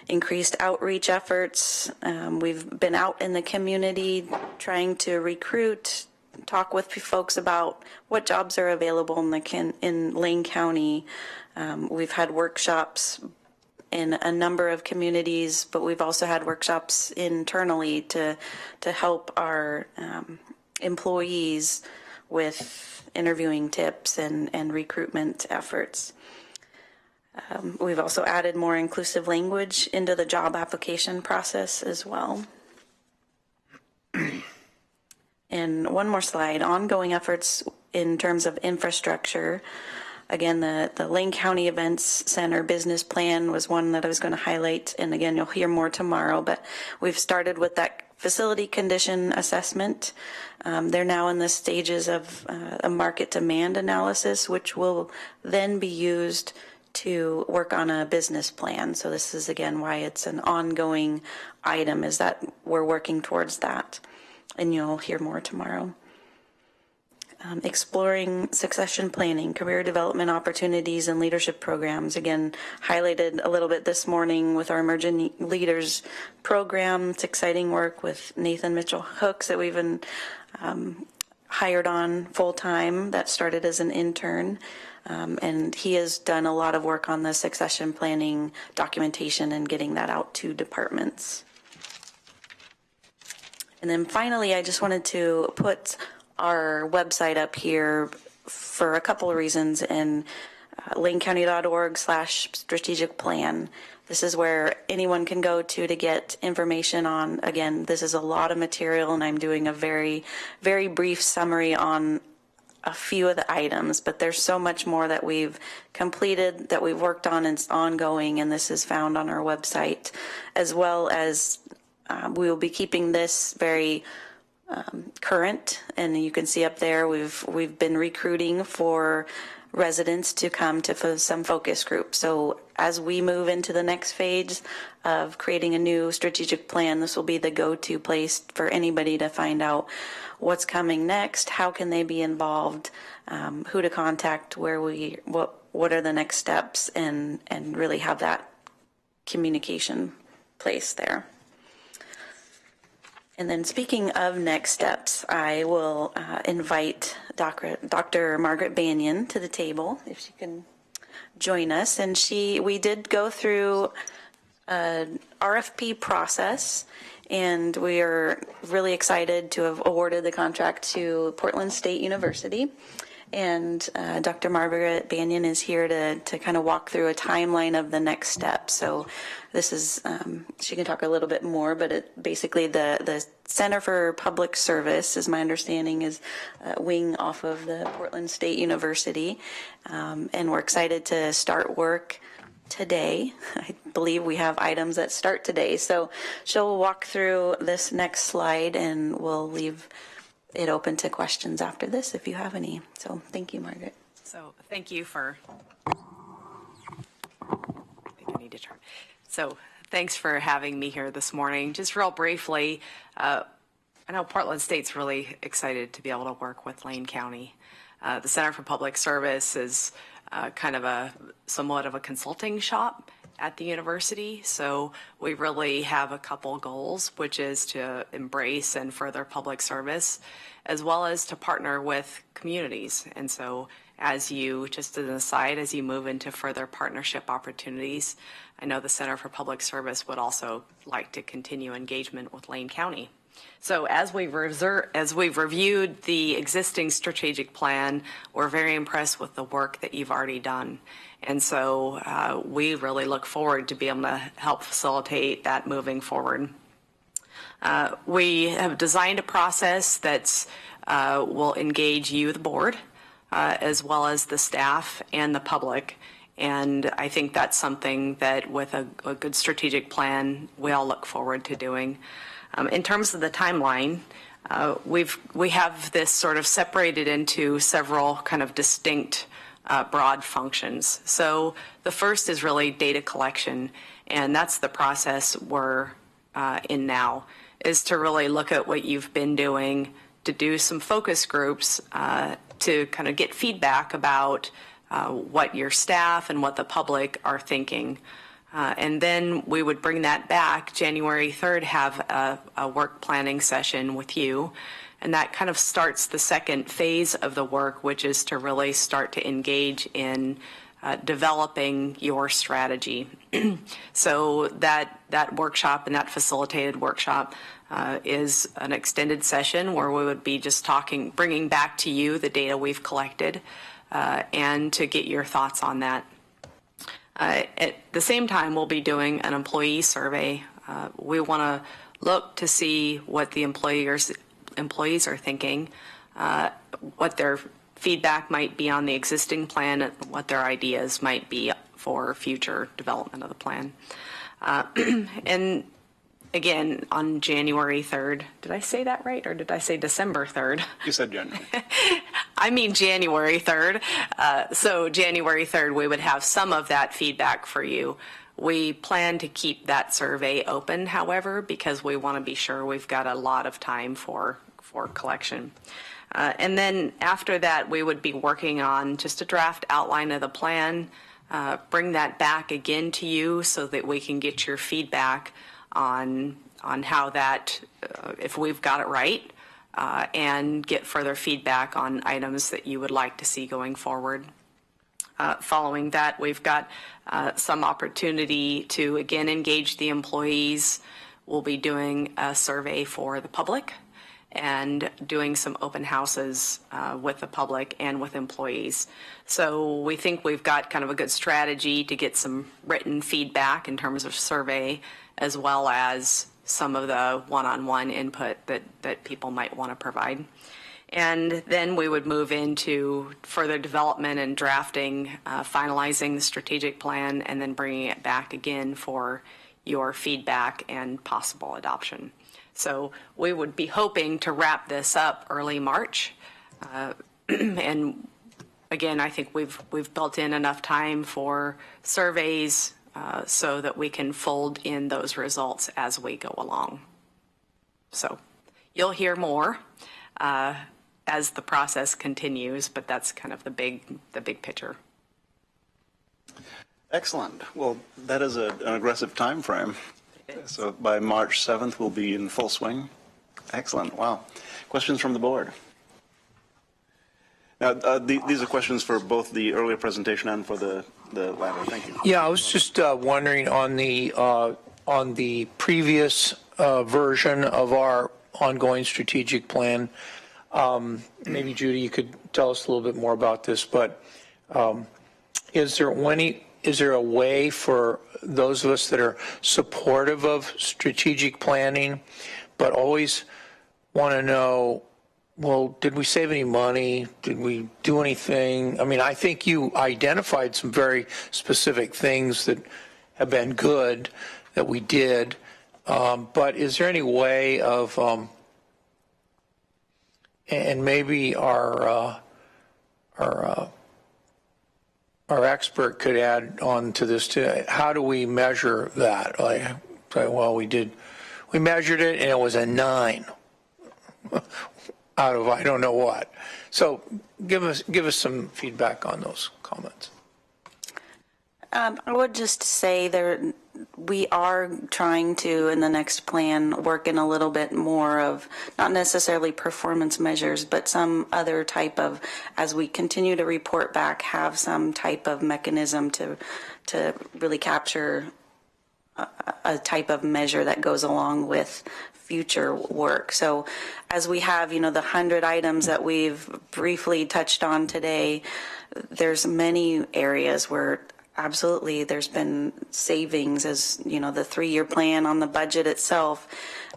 [SPEAKER 13] increased outreach efforts. We've been out in the community trying to recruit, talk with folks about what jobs are available in Lane County. We've had workshops in a number of communities, but we've also had workshops internally to help our employees with interviewing tips and recruitment efforts. We've also added more inclusive language into the job application process as well. And one more slide, ongoing efforts in terms of infrastructure. Again, the Lane County Events Center business plan was one that I was going to highlight. And again, you'll hear more tomorrow, but we've started with that facility condition assessment. They're now in the stages of a market demand analysis, which will then be used to work on a business plan. So this is, again, why it's an ongoing item, is that we're working towards that. And you'll hear more tomorrow. Exploring succession planning, career development opportunities, and leadership programs. Again, highlighted a little bit this morning with our Emerging Leaders program. It's exciting work with Nathan Mitchell Hooks that we've been hired on full-time, that started as an intern. And he has done a lot of work on the succession planning documentation and getting that out to departments. And then finally, I just wanted to put our website up here for a couple of reasons, and lanecounty.org/strategic plan. This is where anyone can go to get information on, again, this is a lot of material, and I'm doing a very, very brief summary on a few of the items, but there's so much more that we've completed, that we've worked on, and it's ongoing, and this is found on our website, as well as we will be keeping this very current, and you can see up there we've been recruiting for residents to come to some focus groups. So as we move into the next phase of creating a new strategic plan, this will be the go-to place for anybody to find out what's coming next, how can they be involved, who to contact, what are the next steps, and really have that communication place there. And then speaking of next steps, I will invite Dr. Margaret Banyan to the table, if she can join us. And we did go through an RFP process, and we are really excited to have awarded the contract to Portland State University. And Dr. Margaret Banyan is here to kind of walk through a timeline of the next step. So this is, she can talk a little bit more, but basically the Center for Public Service, is my understanding, is a wing off of the Portland State University. And we're excited to start work today. I believe we have items that start today. So she'll walk through this next slide, and we'll leave it open to questions after this if you have any. So thank you, Margaret.
[SPEAKER 14] So thank you for, I think I need to turn. So thanks for having me here this morning. Just real briefly, I know Portland State's really excited to be able to work with Lane County. The Center for Public Service is kind of somewhat of a consulting shop at the university. So we really have a couple goals, which is to embrace and further public service, as well as to partner with communities. And so just as an aside, as you move into further partnership opportunities, I know the Center for Public Service would also like to continue engagement with Lane County. So as we've reviewed the existing strategic plan, we're very impressed with the work that you've already done. And so we really look forward to be able to help facilitate that moving forward. We have designed a process that will engage you, the board, as well as the staff and the public. And I think that's something that with a good strategic plan, we all look forward to doing. In terms of the timeline, we have this sort of separated into several kind of distinct broad functions. So the first is really data collection, and that's the process we're in now, is to really look at what you've been doing, to do some focus groups, to kind of get feedback about what your staff and what the public are thinking. And then we would bring that back January 3rd, have a work planning session with you. And that kind of starts the second phase of the work, which is to really start to engage in developing your strategy. So that workshop and that facilitated workshop is an extended session where we would be just bringing back to you the data we've collected and to get your thoughts on that. At the same time, we'll be doing an employee survey. We want to look to see what the employees are thinking, what their feedback might be on the existing plan, and what their ideas might be for future development of the plan. And again, on January 3rd, did I say that right, or did I say December 3rd?
[SPEAKER 1] You said January.
[SPEAKER 14] I mean January 3rd. So January 3rd, we would have some of that feedback for you. We plan to keep that survey open, however, because we want to be sure we've got a lot of time for collection. And then after that, we would be working on just a draft outline of the plan, bring that back again to you so that we can get your feedback on how that, if we've got it right, and get further feedback on items that you would like to see going forward. Following that, we've got some opportunity to, again, engage the employees. We'll be doing a survey for the public and doing some open houses with the public and with employees. So we think we've got kind of a good strategy to get some written feedback in terms of survey, as well as some of the one-on-one input that people might want to provide. And then we would move into further development and drafting, finalizing the strategic plan, and then bringing it back again for your feedback and possible adoption. So we would be hoping to wrap this up early March. And again, I think we've built in enough time for surveys so that we can fold in those results as we go along. So you'll hear more as the process continues, but that's kind of the big picture.
[SPEAKER 1] Excellent. Well, that is an aggressive time frame. So by March 7th, we'll be in full swing. Excellent. Wow. Questions from the board? Now, these are questions for both the earlier presentation and for the latter. Thank you.
[SPEAKER 6] Yeah, I was just wondering on the previous version of our ongoing strategic plan. Maybe Judy, you could tell us a little bit more about this. But is there a way for those of us that are supportive of strategic planning, but always want to know, well, did we save any money? Did we do anything? I mean, I think you identified some very specific things that have been good that we did, but is there any way of, and maybe our expert could add on to this too. How do we measure that? Like, well, we measured it and it was a 9 out of I don't know what. So give us some feedback on those comments.
[SPEAKER 13] I would just say we are trying to, in the next plan, work in a little bit more of not necessarily performance measures, but some other type of, as we continue to report back, have some type of mechanism to really capture a type of measure that goes along with future work. So as we have, the 100 items that we've briefly touched on today, there's many areas where absolutely there's been savings, as the 3-year plan on the budget itself,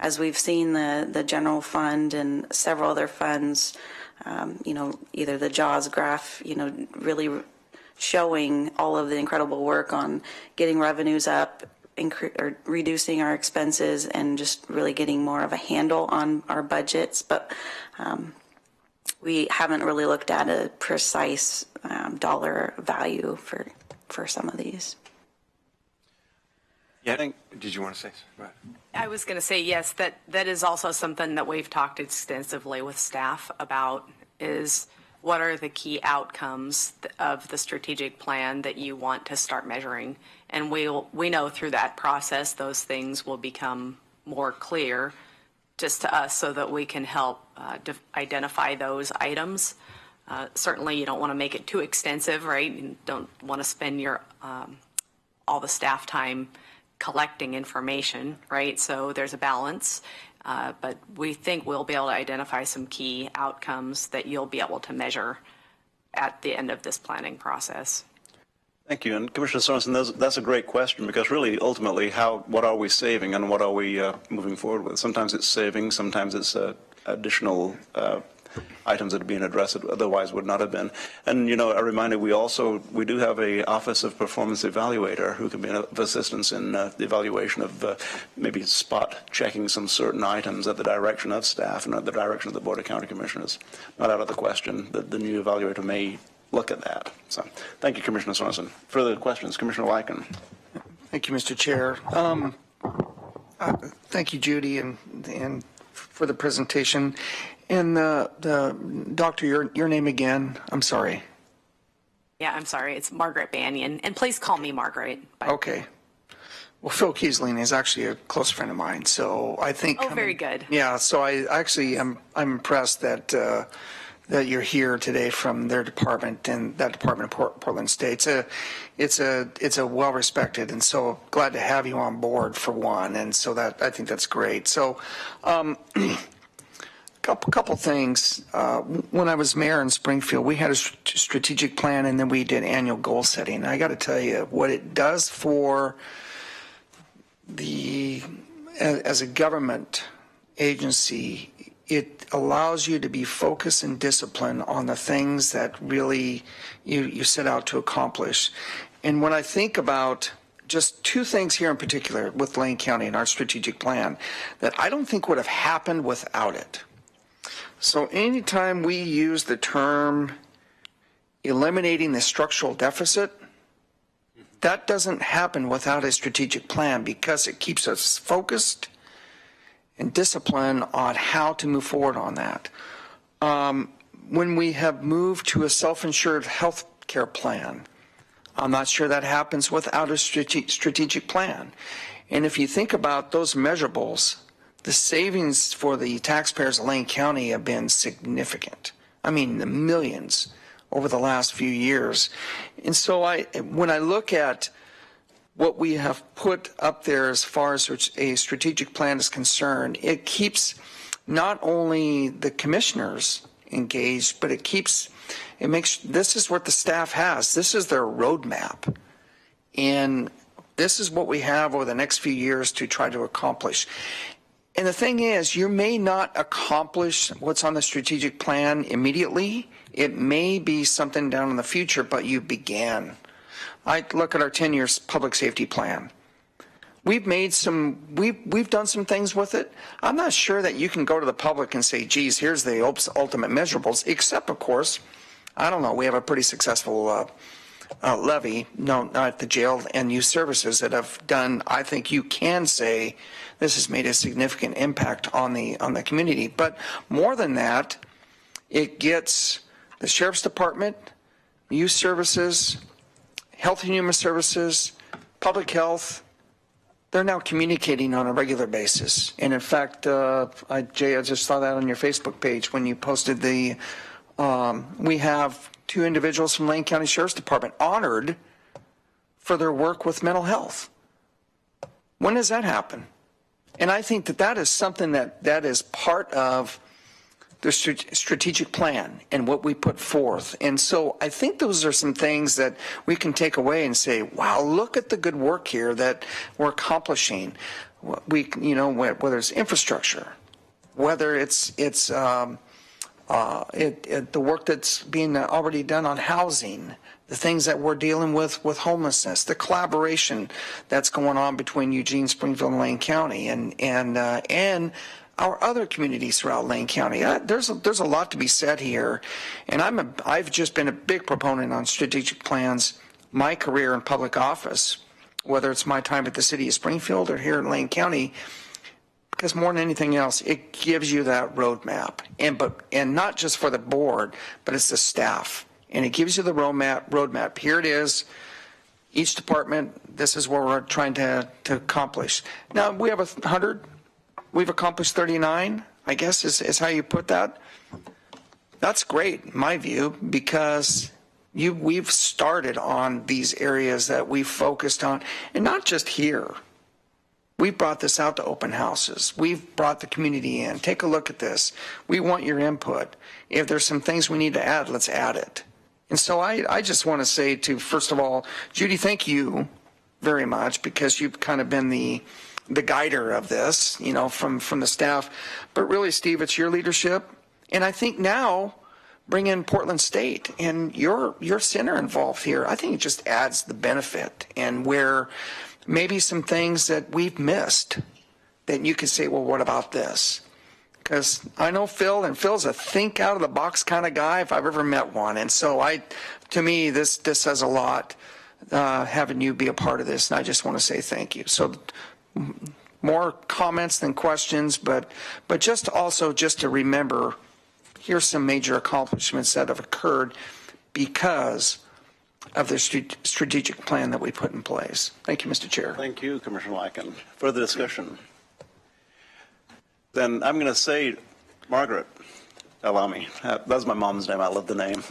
[SPEAKER 13] as we've seen the general fund and several other funds, either the JAWS graph, really showing all of the incredible work on getting revenues up, or reducing our expenses, and just really getting more of a handle on our budgets. But we haven't really looked at a precise dollar value for some of these.
[SPEAKER 3] Yeah, did you want to say something?
[SPEAKER 14] I was going to say, yes, that is also something that we've talked extensively with staff about, is what are the key outcomes of the strategic plan that you want to start measuring. And we know through that process those things will become more clear just to us, so that we can help identify those items Certainly, you don't want to make it too extensive, right? You don't want to spend your all the staff time collecting information, right? So there's a balance. But we think we'll be able to identify some key outcomes that you'll be able to measure at the end of this planning process.
[SPEAKER 1] Thank you. And Commissioner Sorensen, that's a great question, because really, ultimately, what are we saving and what are we moving forward with? Sometimes it's saving, sometimes it's additional items that are being addressed that otherwise would not have been. And, a reminder, we do have a Office of Performance Evaluator who can be of assistance in the evaluation of maybe spot checking some certain items at the direction of staff and at the direction of the Board of County Commissioners. Not out of the question that the new evaluator may look at that. So thank you, Commissioner Sorensen. Further questions? Commissioner Lycan.
[SPEAKER 2] Thank you, Mr. Chair. Thank you, Judy, and for the presentation. And Doctor, your name again? I'm sorry.
[SPEAKER 14] Yeah, I'm sorry. It's Margaret Banyan. And please call me Margaret.
[SPEAKER 2] Okay. Well, Phil Kiesling is actually a close friend of mine, so I think.
[SPEAKER 14] Oh, very good.
[SPEAKER 2] Yeah, so I actually I'm impressed that that you're here today from their department and that department of Portland State. It's a well respected, and so glad to have you on board for one, and so that I think that's great. So. Couple things. When I was mayor in Springfield, we had a strategic plan, and then we did annual goal setting. I got to tell you, what it does for as a government agency, it allows you to be focused and disciplined on the things that really you set out to accomplish. And when I think about just two things here in particular with Lane County and our strategic plan that I don't think would have happened without it. So anytime we use the term eliminating the structural deficit, that doesn't happen without a strategic plan, because it keeps us focused and disciplined on how to move forward on that. When we have moved to a self-insured health care plan, I'm not sure that happens without a strategic plan. And if you think about those measurables, the savings for the taxpayers of Lane County have been significant. I mean, the millions over the last few years. And so when I look at what we have put up there as far as a strategic plan is concerned, it keeps not only the commissioners engaged, but it makes, this is what the staff has. This is their roadmap. And this is what we have over the next few years to try to accomplish. And the thing is, you may not accomplish what's on the strategic plan immediately. It may be something down in the future, but you began. I look at our 10-year public safety plan. We've done some things with it. I'm not sure that you can go to the public and say, geez, here's the ultimate measurables, except, of course, I don't know, we have a pretty successful levy, no, not the jail and youth services that have done, I think you can say this has made a significant impact on the community. But more than that, it gets the Sheriff's Department, youth services, Health and Human Services, public health. They're now communicating on a regular basis. And in fact, Jay, I just saw that on your Facebook page when you posted we have two individuals from Lane County Sheriff's Department honored for their work with mental health. When does that happen? And I think that is something that is part of the strategic plan and what we put forth. And so I think those are some things that we can take away and say, wow, look at the good work here that we're accomplishing. Whether it's infrastructure, whether it's the work that's being already done on housing, the things that we're dealing with homelessness, the collaboration that's going on between Eugene, Springfield, and Lane County, and our other communities throughout Lane County. There's a lot to be said here, and I've just been a big proponent on strategic plans my career in public office, whether it's my time at the city of Springfield or here in Lane County, because more than anything else, it gives you that roadmap, and not just for the board, but it's the staff. And it gives you the roadmap. Here it is. Each department, this is what we're trying to accomplish. Now, we have 100. We've accomplished 39, I guess, is how you put that. that's great, in my view, because we've started on these areas that we've focused on, and not just here. We've brought this out to open houses. We've brought the community in. Take a look at this. We want your input. If there's some things we need to add, let's add it. And so I just want to say to, first of all, Judy, thank you very much, because you've kind of been the guider of this, you know, from the staff. But really, Steve, it's your leadership. And I think now, bring in Portland State and your center involved here. I think it just adds the benefit, and where maybe some things that we've missed that you could say, well, what about this? Because I know Phil, and Phil's a think out of the box kind of guy if I've ever met one. And so to me, this says a lot, having you be a part of this. And I just want to say thank you. So more comments than questions, but just to remember, here's some major accomplishments that have occurred because of the strategic plan that we put in place. Thank you, Mr. Chair.
[SPEAKER 1] Thank you, Commissioner Lycan. Further discussion? Then I'm going to say, Margaret, allow me. That's my mom's name. I love the name.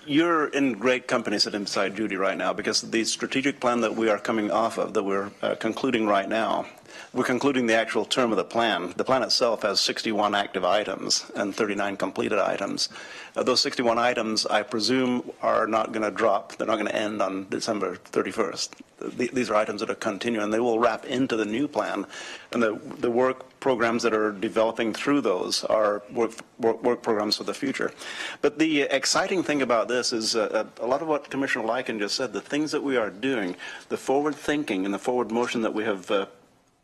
[SPEAKER 1] You're in great company sitting beside Judy right now, because the strategic plan that we are coming off of, that we're concluding right now, we're concluding the actual term of the plan. The plan itself has 61 active items and 39 completed items. Those 61 items, I presume, are not going to drop. They're not going to end on December 31st. These are items that are continuing. They will wrap into the new plan. And the work programs that are developing through those are work programs for the future. But the exciting thing about this is a lot of what Commissioner Lycan just said, the things that we are doing, the forward thinking and the forward motion that we have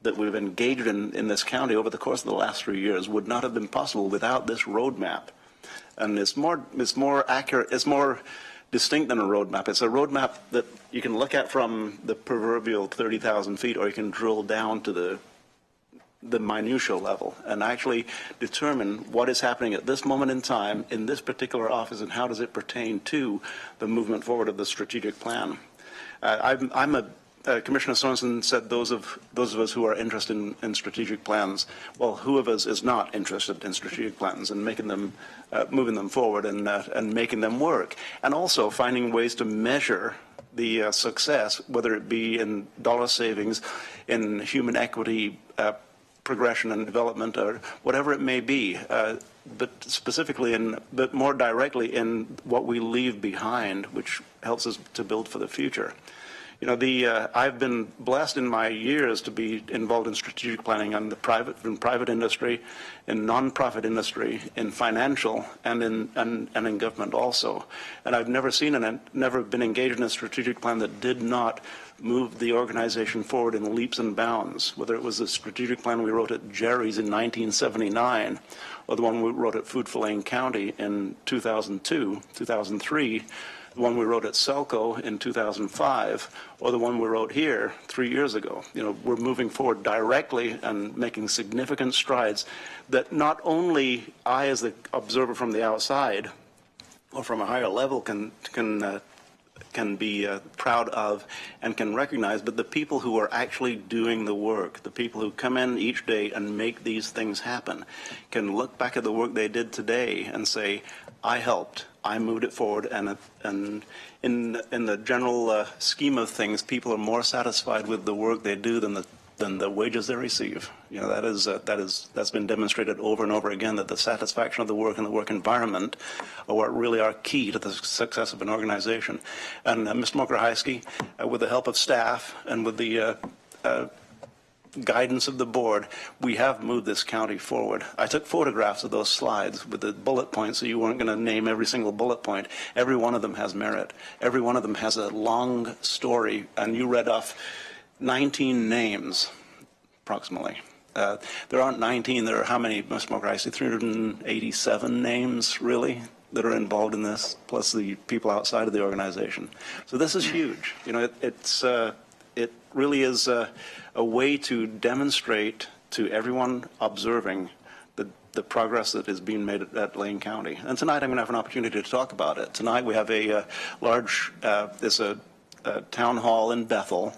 [SPEAKER 1] that we've engaged in this county over the course of the last 3 years would not have been possible without this roadmap. And it's more accurate, it's more distinct than a roadmap. It's a roadmap that you can look at from the proverbial 30,000 feet, or you can drill down to the minutiae level and actually determine what is happening at this moment in time in this particular office, and how does it pertain to the movement forward of the strategic plan. Commissioner Sorensen said those of us who are interested in strategic plans. Well, who of us is not interested in strategic plans and making them, moving them forward and making them work, and also finding ways to measure the success, whether it be in dollar savings, in human equity progression and development, or whatever it may be, but specifically but more directly in what we leave behind, which helps us to build for the future. You know, I've been blessed in my years to be involved in strategic planning in private industry, in nonprofit industry, in financial, and in government also. And I've never seen and never been engaged in a strategic plan that did not move the organization forward in leaps and bounds, whether it was the strategic plan we wrote at Jerry's in 1979, or the one we wrote at Food for Lane County in 2002, 2003, the one we wrote at Selco in 2005, or the one we wrote here 3 years ago. You know, we're moving forward directly and making significant strides that not only I, as the observer from the outside or from a higher level, can be proud of and can recognize, but the people who are actually doing the work, the people who come in each day and make these things happen, can look back at the work they did today and say, I helped, I moved it forward, and in the general scheme of things, people are more satisfied with the work they do than the wages they receive. You know, that's been demonstrated over and over again, that the satisfaction of the work and the work environment are what really are key to the success of an organization. And Ms. Mokrahysky, with the help of staff and with the guidance of the board, we have moved this county forward. I took photographs of those slides with the bullet points, so you weren't going to name every single bullet point. Every one of them has merit. Every one of them has a long story, and you read off 19 names, approximately. There aren't 19, there are how many, Ms. Mokrahysky? 387 names, really, that are involved in this, plus the people outside of the organization. So this is huge. You know, it really is a way to demonstrate to everyone observing the progress that is being made at Lane County. And tonight I'm going to have an opportunity to talk about it. Tonight we have a large, there's a town hall in Bethel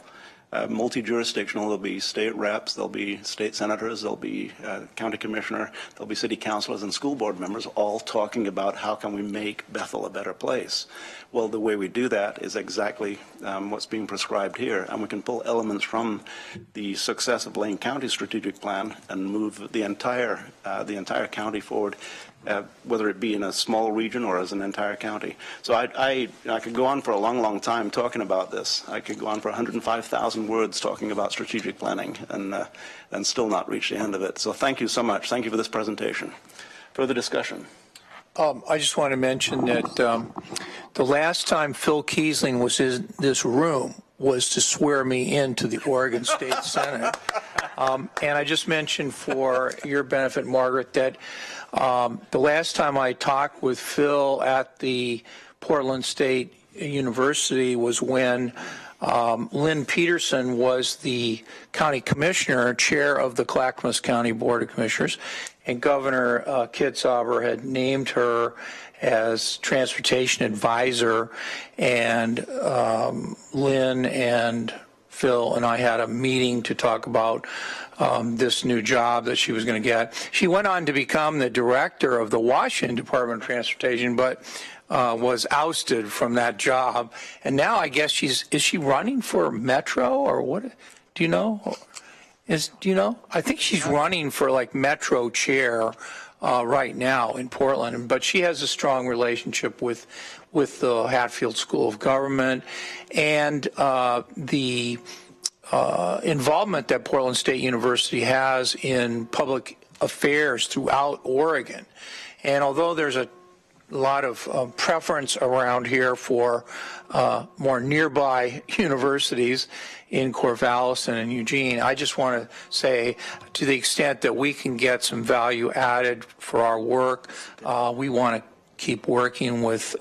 [SPEAKER 1] multi-jurisdictional. There'll be state reps, there'll be state senators, there'll be county commissioner, there'll be city councilors and school board members all talking about how can we make Bethel a better place. Well, the way we do that is exactly what's being prescribed here, and we can pull elements from the success of Lane County strategic plan and move the entire county forward, whether it be in a small region or as an entire county. So I could go on for a long, long time talking about this. I could go on for 105,000 words talking about strategic planning and still not reach the end of it. So thank you so much. Thank you for this presentation. Further discussion?
[SPEAKER 6] I just want to mention that the last time Phil Kiesling was in this room was to swear me into the Oregon State Senate. And I just mentioned for your benefit, Margaret, that the last time I talked with Phil at the Portland State University was when Lynn Peterson was the county commissioner, chair of the Clackamas County Board of Commissioners, and Governor Kitzhaber had named her as transportation advisor, and Lynn and Phil and I had a meeting to talk about this new job that she was going to get. She went on to become the director of the Washington Department of Transportation, but was ousted from that job. And now I guess is she running for Metro or what? Do you know? Do you know? I think she's running for like Metro chair right now in Portland, but she has a strong relationship with the Hatfield School of Government and the involvement that Portland State University has in public affairs throughout Oregon. And although there's a lot of preference around here for more nearby universities in Corvallis and in Eugene, I just want to say, to the extent that we can get some value added for our work, we want to keep working with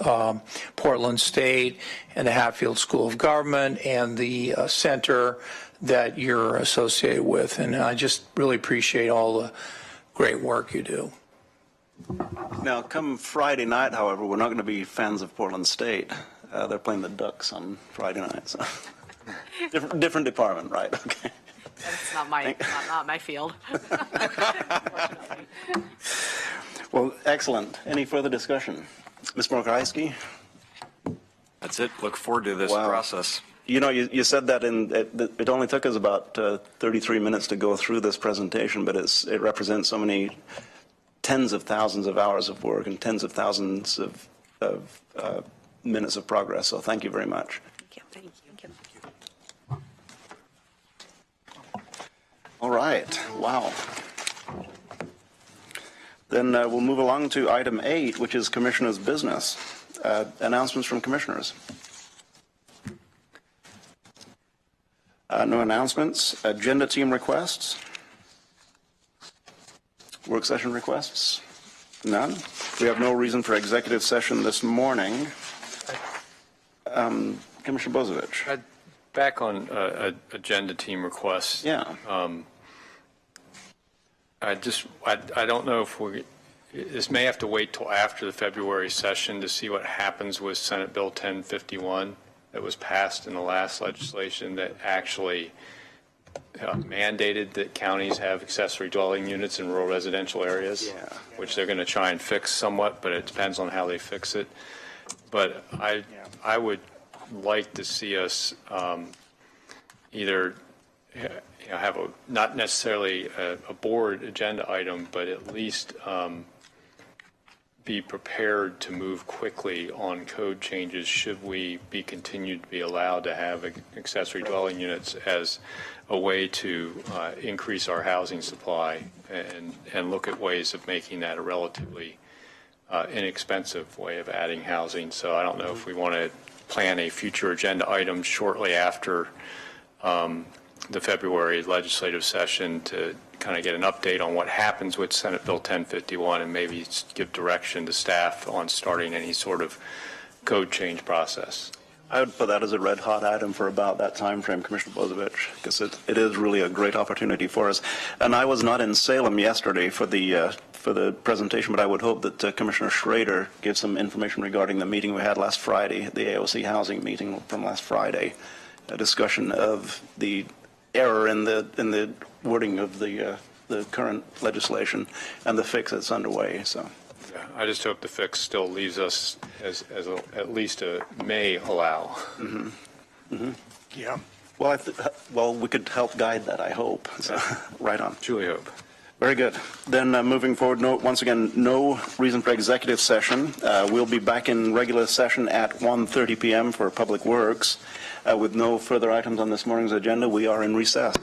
[SPEAKER 6] Portland State and the Hatfield School of Government and the center that you're associated with. And I just really appreciate all the great work you do.
[SPEAKER 1] Now, come Friday night, however, we're not going to be fans of Portland State. They're playing the Ducks on Friday night. So. different department, right? Okay.
[SPEAKER 14] That's not my field.
[SPEAKER 1] Well, excellent. Any further discussion? Ms. Murkowski?
[SPEAKER 3] That's it. Look forward to this process.
[SPEAKER 1] You know, you said that it only took us about 33 minutes to go through this presentation, but it represents so many tens of thousands of hours of work and tens of thousands of minutes of progress. So thank you very much.
[SPEAKER 13] Thank you.
[SPEAKER 1] All right. Wow. Then we'll move along to item 8, which is Commissioner's business. Announcements from commissioners. No announcements. Agenda team requests. Work session requests? None. We have no reason for executive session this morning. Commissioner Bozievich.
[SPEAKER 5] Back on agenda team requests.
[SPEAKER 1] Yeah.
[SPEAKER 5] I don't know if this may have to wait till after the February session to see what happens with Senate Bill 1051 that was passed in the last legislation that actually mandated that counties have accessory dwelling units in rural residential areas, which they're going to try and fix somewhat, but it depends on how they fix it. But I would like to see us either have not necessarily a board agenda item, but at least be prepared to move quickly on code changes should we be continued to be allowed to have accessory dwelling units as a way to increase our housing supply and look at ways of making that a relatively inexpensive way of adding housing. So I don't know if we want to plan a future agenda item shortly after the February legislative session to kind of get an update on what happens with Senate Bill 1051 and maybe give direction to staff on starting any sort of code change process.
[SPEAKER 1] I would put that as a red hot item for about that time frame, Commissioner Bozievich, because it is really a great opportunity for us. And I was not in Salem yesterday for the presentation, but I would hope that Commissioner Schrader gives some information regarding the meeting we had last Friday, the AOC housing meeting from last Friday, discussion of the error in the wording of the current legislation and the fix that's underway. So.
[SPEAKER 5] Yeah, I just hope the fix still leaves us as at least a may allow.
[SPEAKER 1] Mm-hmm. Mm-hmm.
[SPEAKER 7] Yeah.
[SPEAKER 1] Well, well, we could help guide that, I hope. So, right on.
[SPEAKER 5] Truly hope.
[SPEAKER 1] Very good. Then moving forward, once again, no reason for executive session. We'll be back in regular session at 1:30 p.m. for Public Works. With no further items on this morning's agenda, we are in recess.